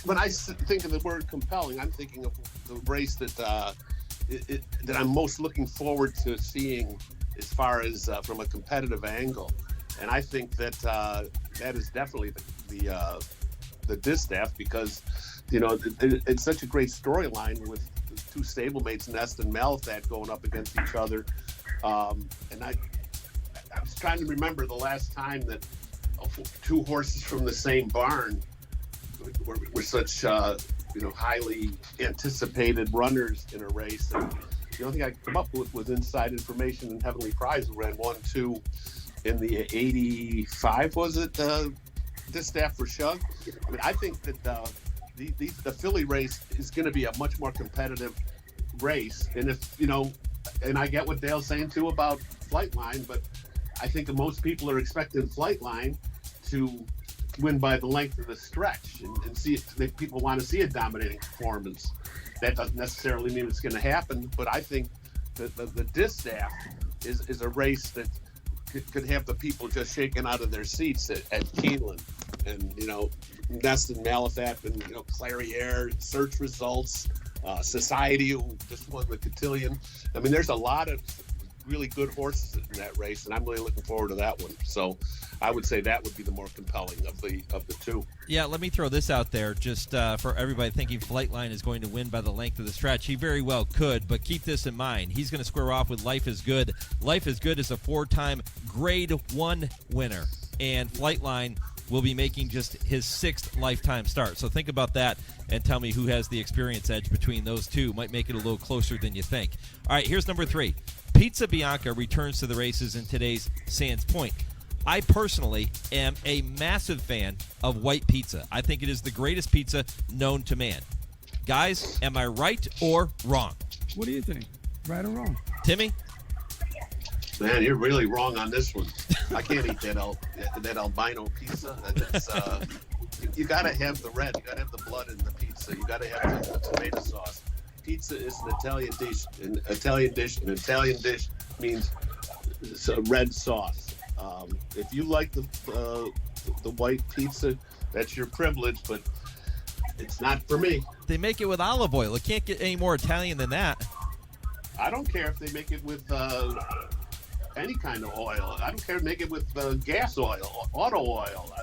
when I think of the word compelling, I'm thinking of the race that I'm most looking forward to seeing as far as from a competitive angle. And I think that that is definitely the Distaff because, it's such a great storyline with the two stablemates, Nest and Malathaat, going up against each other. And I was trying to remember the last time that two horses from the same barn were such highly anticipated runners in a race. And the only thing I could come up with was Inside Information and Heavenly Prize, who ran 1-2 in the 85, was it? Distaff for Shug. I mean, I think that the Philly race is going to be a much more competitive race. And if, and I get what Dale's saying too about Flightline, but I think that most people are expecting Flightline to win by the length of the stretch and see if people want to see a dominating performance. That doesn't necessarily mean it's going to happen, but I think that the Distaff is a race that could have the people just shaken out of their seats at Keeneland. And, Nest and Malathaat and, Clairiere, search results, Society, who just won the Cotillion. I mean, there's a lot of really good horses in that race, and I'm really looking forward to that one. So I would say that would be the more compelling of the two.
Yeah, let me throw this out there just for everybody thinking Flightline is going to win by the length of the stretch. He very well could, but keep this in mind. He's going to square off with Life is Good. Life is Good is a 4-time Grade 1 winner, and Flightline will be making just his 6th lifetime start. So think about that and tell me who has the experience edge between those two. Might make it a little closer than you think. All right, here's number 3. Pizza Bianca returns to the races in today's Sands Point. I personally am a massive fan of white pizza. I think it is the greatest pizza known to man. Guys, am I right or wrong?
What do you think? Right or wrong?
Timmy?
Man, you're really wrong on this one. I can't eat that albino pizza. You got to have the red. You got to have the blood in the pizza. You got to have the tomato sauce. Pizza is an Italian dish. An Italian dish means it's a red sauce. If you like the white pizza, that's your privilege, but it's not for me.
They make it with olive oil. It can't get any more Italian than that.
I don't care if they make it with any kind of oil. I don't care if they make it with gas oil, auto oil.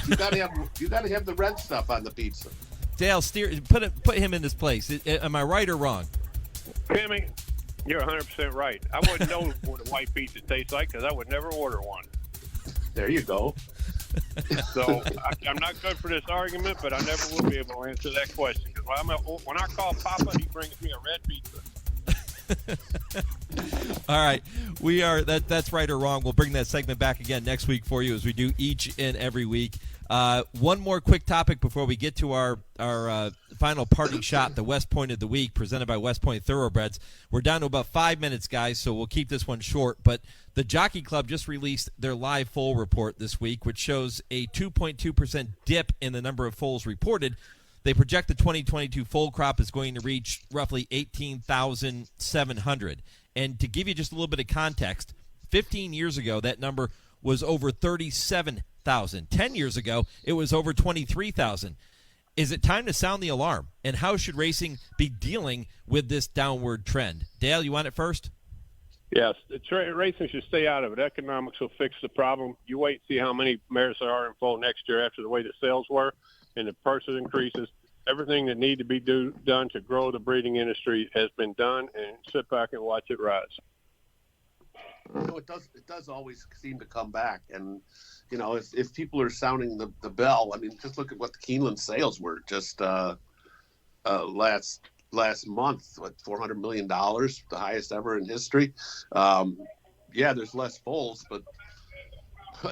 You got to have the red stuff on the pizza.
Dale, put him in this place. Am I right or wrong?
Timmy, you're 100% right. I wouldn't know what a white pizza tastes like because I would never order one.
There you go.
So I'm not good for this argument, but I never will be able to answer that question. Because when I call Papa, he brings me a red pizza.
All right, we are that's right or wrong. We'll bring that segment back again next week for you, as we do each and every week. One more quick topic before we get to our final parting shot, the West Point of the Week, presented by West Point Thoroughbreds. We're down to about 5 minutes, guys, so we'll keep this one short. But the Jockey Club just released their live foal report this week, which shows a 2.2% dip in the number of foals reported. They project the 2022 foal crop is going to reach roughly 18,700. And to give you just a little bit of context, 15 years ago, that number was over 37,000. 10 years ago, it was over 23,000. Is it time to sound the alarm? And how should racing be dealing with this downward trend? Dale, you want it first?
Yes, racing should stay out of it. Economics will fix the problem. You wait and see how many mares there are in foal next year after the way the sales were and the purchase increases. Everything that need to be done to grow the breeding industry has been done, and sit back and watch it rise.
It does always seem to come back, and if people are sounding the bell, I mean, just look at what the Keeneland sales were just last month. What, $400 million, the highest ever in history. Yeah, there's less foals, but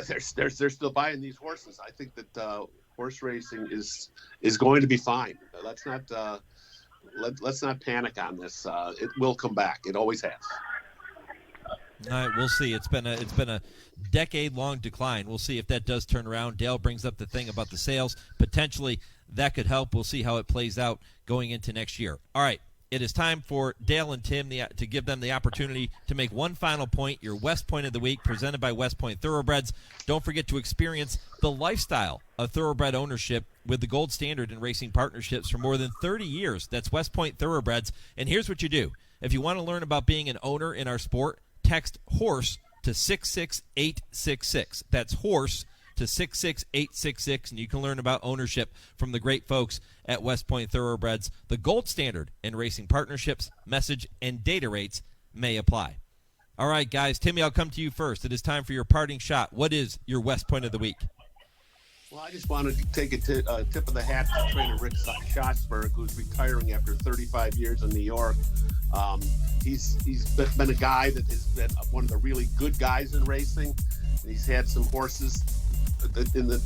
they're still buying these horses. I think that horse racing is going to be fine. Let's not panic on this. It will come back. It always has.
All right, we'll see. It's been a decade-long decline. We'll see if that does turn around. Dale brings up the thing about the sales. Potentially, that could help. We'll see how it plays out going into next year. All right, it is time for Dale and Tim to give them the opportunity to make one final point, your West Point of the Week, presented by West Point Thoroughbreds. Don't forget to experience the lifestyle of thoroughbred ownership with the gold standard in racing partnerships for more than 30 years. That's West Point Thoroughbreds. And here's what you do. If you want to learn about being an owner in our sport, text HORSE to 66866. That's HORSE to 66866, and you can learn about ownership from the great folks at West Point Thoroughbreds. The gold standard in racing partnerships, message, and data rates may apply. All right, guys. Timmy, I'll come to you first. It is time for your parting shot. What is your West Point of the Week?
Well, I just wanted to take a tip of the hat to trainer Rick Schatzberg, who's retiring after 35 years in New York. He's been a guy that has been one of the really good guys in racing. And he's had some horses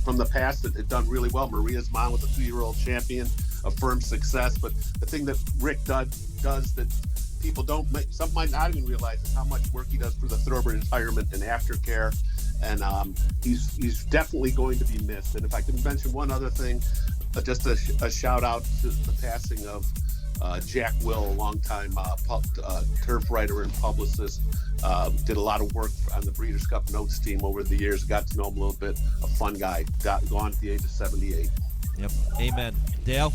from the past that had done really well. Maria's Mom was a 2-year-old champion, a firm success. But the thing that Rick does that people some might not even realize is how much work he does for the thoroughbred retirement and aftercare. And he's definitely going to be missed. And if I can mention one other thing, just a shout out to the passing of Jack Will, a longtime turf writer and publicist. Did a lot of work on the Breeders' Cup Notes team over the years. Got to know him a little bit. A fun guy. Gone at the age of 78.
Yep. Amen. Dale?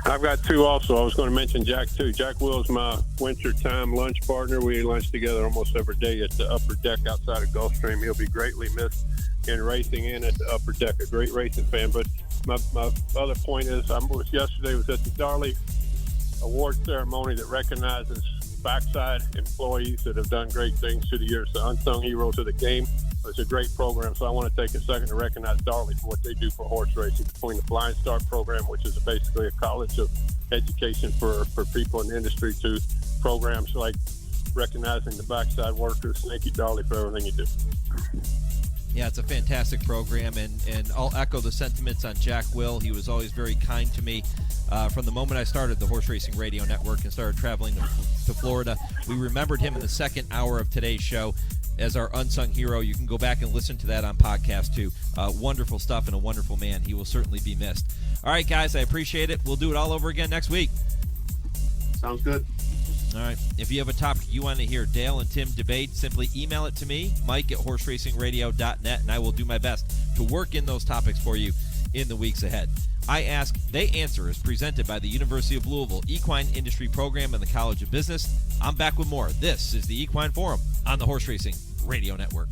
I've got two also. I was going to mention Jack, too. Jack Will's my wintertime lunch partner. We lunch together almost every day at the upper deck outside of Gulfstream. He'll be greatly missed in racing and at the upper deck. A great racing fan. But my other point is yesterday was at the Darley Award ceremony that recognizes backside employees that have done great things through the years, the unsung heroes of the game. It's a great program, so I want to take a second to recognize Darley for what they do for horse racing, between the Blind Start program, which is basically a college of education for people in the industry, to programs like recognizing the backside workers. Thank you, Darley, for everything you do.
Yeah, it's a fantastic program, and I'll echo the sentiments on Jack Will. He was always very kind to me. From the moment I started the Horse Racing Radio Network and started traveling to Florida, we remembered him in the second hour of today's show as our unsung hero. You can go back and listen to that on podcast too. Wonderful stuff and a wonderful man. He will certainly be missed. All right, guys, I appreciate it. We'll do it all over again next week.
Sounds good.
All right. If you have a topic you want to hear Dale and Tim debate, simply email it to me, Mike@horseracingradio.net, and I will do my best to work in those topics for you in the weeks ahead. I Ask, They Answer is presented by the University of Louisville Equine Industry Program and the College of Business. I'm back with more. This is the Equine Forum on the Horse Racing Radio Network.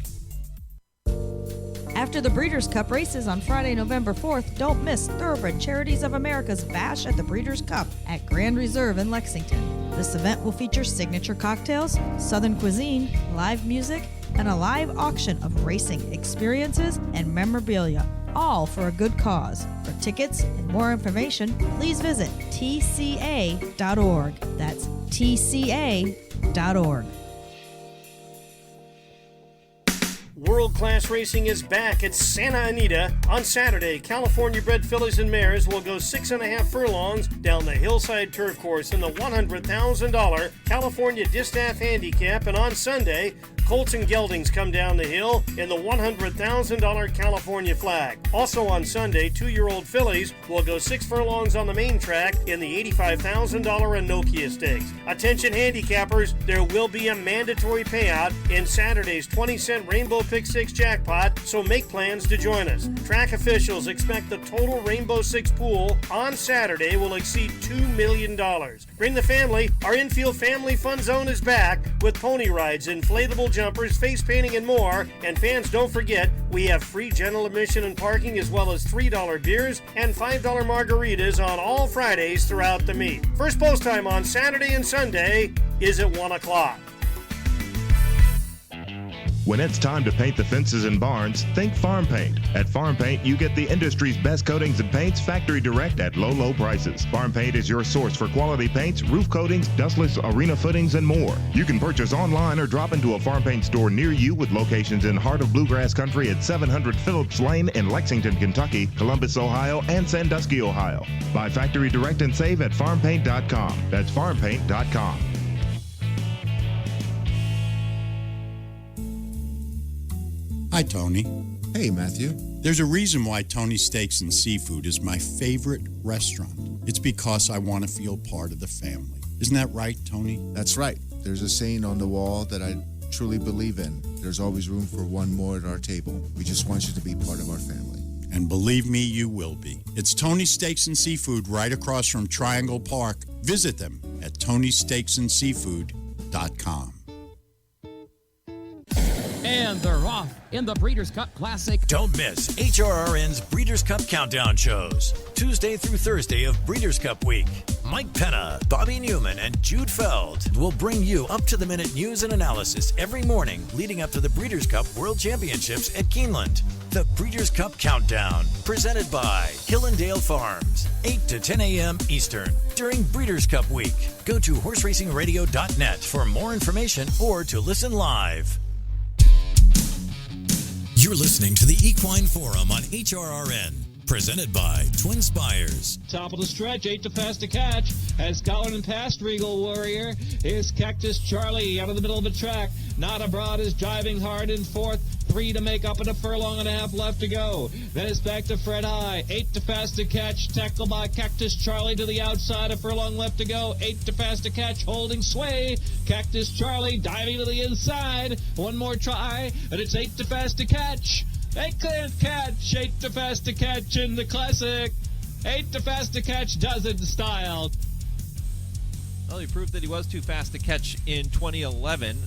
After the Breeders' Cup races on Friday, November 4th, don't miss Thoroughbred Charities of America's Bash at the Breeders' Cup at Grand Reserve in Lexington. This event will feature signature cocktails, Southern cuisine, live music, and a live auction of racing experiences and memorabilia, all for a good cause. For tickets and more information, please visit tca.org. That's tca.org.
World-class racing is back at Santa Anita. On Saturday, California-bred fillies and mares will go 6.5 furlongs down the Hillside Turf Course in the $100,000 California Distaff Handicap, and on Sunday, Colts and Geldings come down the hill in the $100,000 California Flag. Also on Sunday, 2-year-old fillies will go 6 furlongs on the main track in the $85,000 Anokia Stakes. Attention handicappers, there will be a mandatory payout in Saturday's 20-cent Rainbow Pick 6 jackpot, so make plans to join us. Track officials expect the total Rainbow 6 pool on Saturday will exceed $2 million. Bring the family. Our infield family fun zone is back with pony rides, inflatable jumpers, face painting, and more. And fans, don't forget, we have free general admission and parking, as well as $3 beers and $5 margaritas on all Fridays throughout the meet. First post time on Saturday and Sunday is at 1 o'clock.
When it's time to paint the fences and barns, think Farm Paint. At Farm Paint, you get the industry's best coatings and paints factory direct at low, low prices. Farm Paint is your source for quality paints, roof coatings, dustless arena footings, and more. You can purchase online or drop into a Farm Paint store near you with locations in Heart of Bluegrass Country at 700 Phillips Lane in Lexington, Kentucky, Columbus, Ohio, and Sandusky, Ohio. Buy factory direct and save at farmpaint.com. That's farmpaint.com.
Hi, Tony.
Hey, Matthew.
There's a reason why Tony's Steaks and Seafood is my favorite restaurant. It's because I want to feel part of the family. Isn't that right, Tony?
That's right. There's a saying on the wall that I truly believe in. There's always room for one more at our table. We just want you to be part of our family.
And believe me, you will be. It's Tony's Steaks and Seafood right across from Triangle Park. Visit them at TonySteaksandSeafood.com.
And they're off in the Breeders' Cup Classic.
Don't miss HRRN's Breeders' Cup Countdown shows, Tuesday through Thursday of Breeders' Cup Week. Mike Penna, Bobby Newman, and Jude Feld will bring you up-to-the-minute news and analysis every morning leading up to the Breeders' Cup World Championships at Keeneland. The Breeders' Cup Countdown, presented by Hillendale Farms, 8 to 10 a.m. Eastern, during Breeders' Cup Week. Go to horseracingradio.net for more information or to listen live. You're listening to the Equine Forum on HRRN, presented by TwinSpires.
Top of the stretch, 8 to fast to catch. Has Couthen past Regal Warrior. Is Cactus Charlie out of the middle of the track. Not Abroad is driving hard in fourth. 3 to make up and a furlong and a half left to go. Then it's back to Fred High. 8 to fast to catch. Tackled by Cactus Charlie to the outside. A furlong left to go. 8 to fast to catch. Holding sway. Cactus Charlie diving to the inside. One more try. And it's 8 to fast to catch. They can't catch. 8 to fast to catch in the Classic. Ain't too fast to catch, does it in style.
Well, he proved that he was too fast to catch in 2011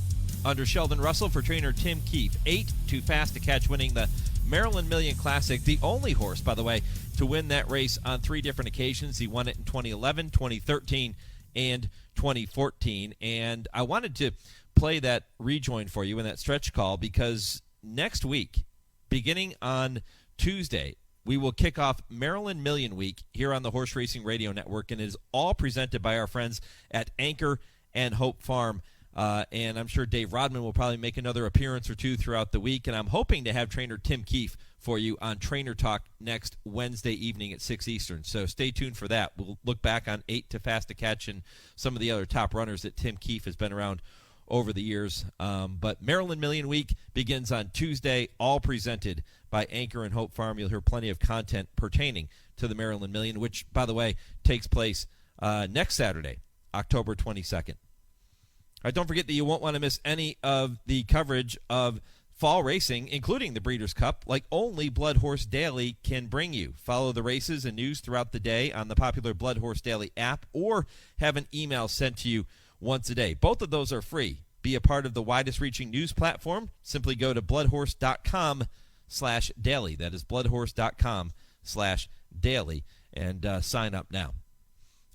under Sheldon Russell for trainer Tim Keefe. 8 too fast to catch, winning the Maryland Million Classic, the only horse, by the way, to win that race on 3 different occasions. He won it in 2011, 2013, and 2014. And I wanted to play that rejoin for you in that stretch call because next week, beginning on Tuesday, we will kick off Maryland Million Week here on the Horse Racing Radio Network, and it is all presented by our friends at Anchor and Hope Farm. And I'm sure Dave Rodman will probably make another appearance or two throughout the week, and I'm hoping to have trainer Tim Keefe for you on Trainer Talk next Wednesday evening at 6 Eastern. So stay tuned for that. We'll look back on 8 too fast to catch and some of the other top runners that Tim Keefe has been around over the years. But Maryland Million Week begins on Tuesday, all presented by Anchor and Hope Farm. You'll hear plenty of content pertaining to the Maryland Million, which, by the way, takes place next Saturday, October 22nd. All right, don't forget that you won't want to miss any of the coverage of fall racing, including the Breeders' Cup, like only Blood Horse Daily can bring you. Follow the races and news throughout the day on the popular Blood Horse Daily app or have an email sent to you once a day. Both of those are free. Be a part of the widest reaching news platform. Simply go to bloodhorse.com/daily. That is bloodhorse.com/daily and sign up now.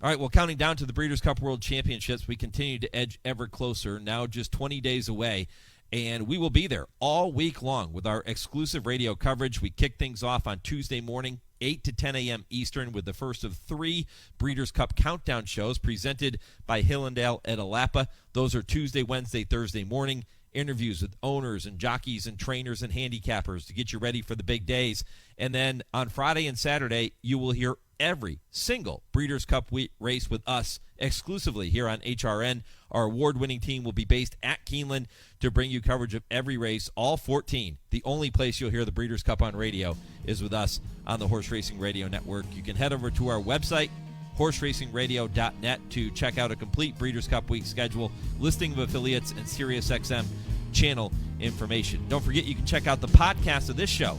All right, well, counting down to the Breeders' Cup World Championships, we continue to edge ever closer, now just 20 days away, and we will be there all week long with our exclusive radio coverage. We kick things off on Tuesday morning, 8 to 10 a.m. Eastern, with the first of 3 Breeders' Cup countdown shows presented by Hillendale at Alapa. Those are Tuesday, Wednesday, Thursday morning. Interviews with owners and jockeys and trainers and handicappers to get you ready for the big days. And then on Friday and Saturday, you will hear every single Breeders' Cup race with us exclusively here on HRRN. Our award-winning team will be based at Keeneland to bring you coverage of every race, all 14. The only place you'll hear the Breeders' Cup on radio is with us on the Horse Racing Radio Network. You can head over to our website, horseracingradio.net, to check out a complete Breeders' Cup week schedule, listing of affiliates, and SiriusXM channel information. Don't forget you can check out the podcast of this show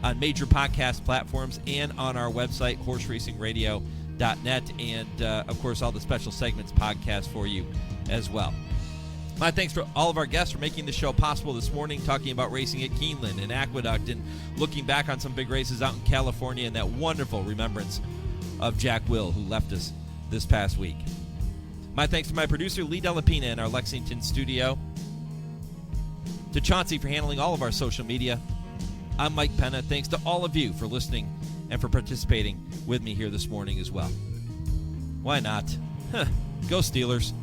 on major podcast platforms and on our website, horseracingradio.net, and, of course, all the special segments podcast for you as well. My thanks to all of our guests for making the show possible this morning, talking about racing at Keeneland and Aqueduct and looking back on some big races out in California and that wonderful remembrance of Jack Will, who left us this past week. My thanks to my producer, Lee Delapina, in our Lexington studio. To Chauncey for handling all of our social media. I'm Mike Penna. Thanks to all of you for listening and for participating with me here this morning as well. Why not? Go Steelers.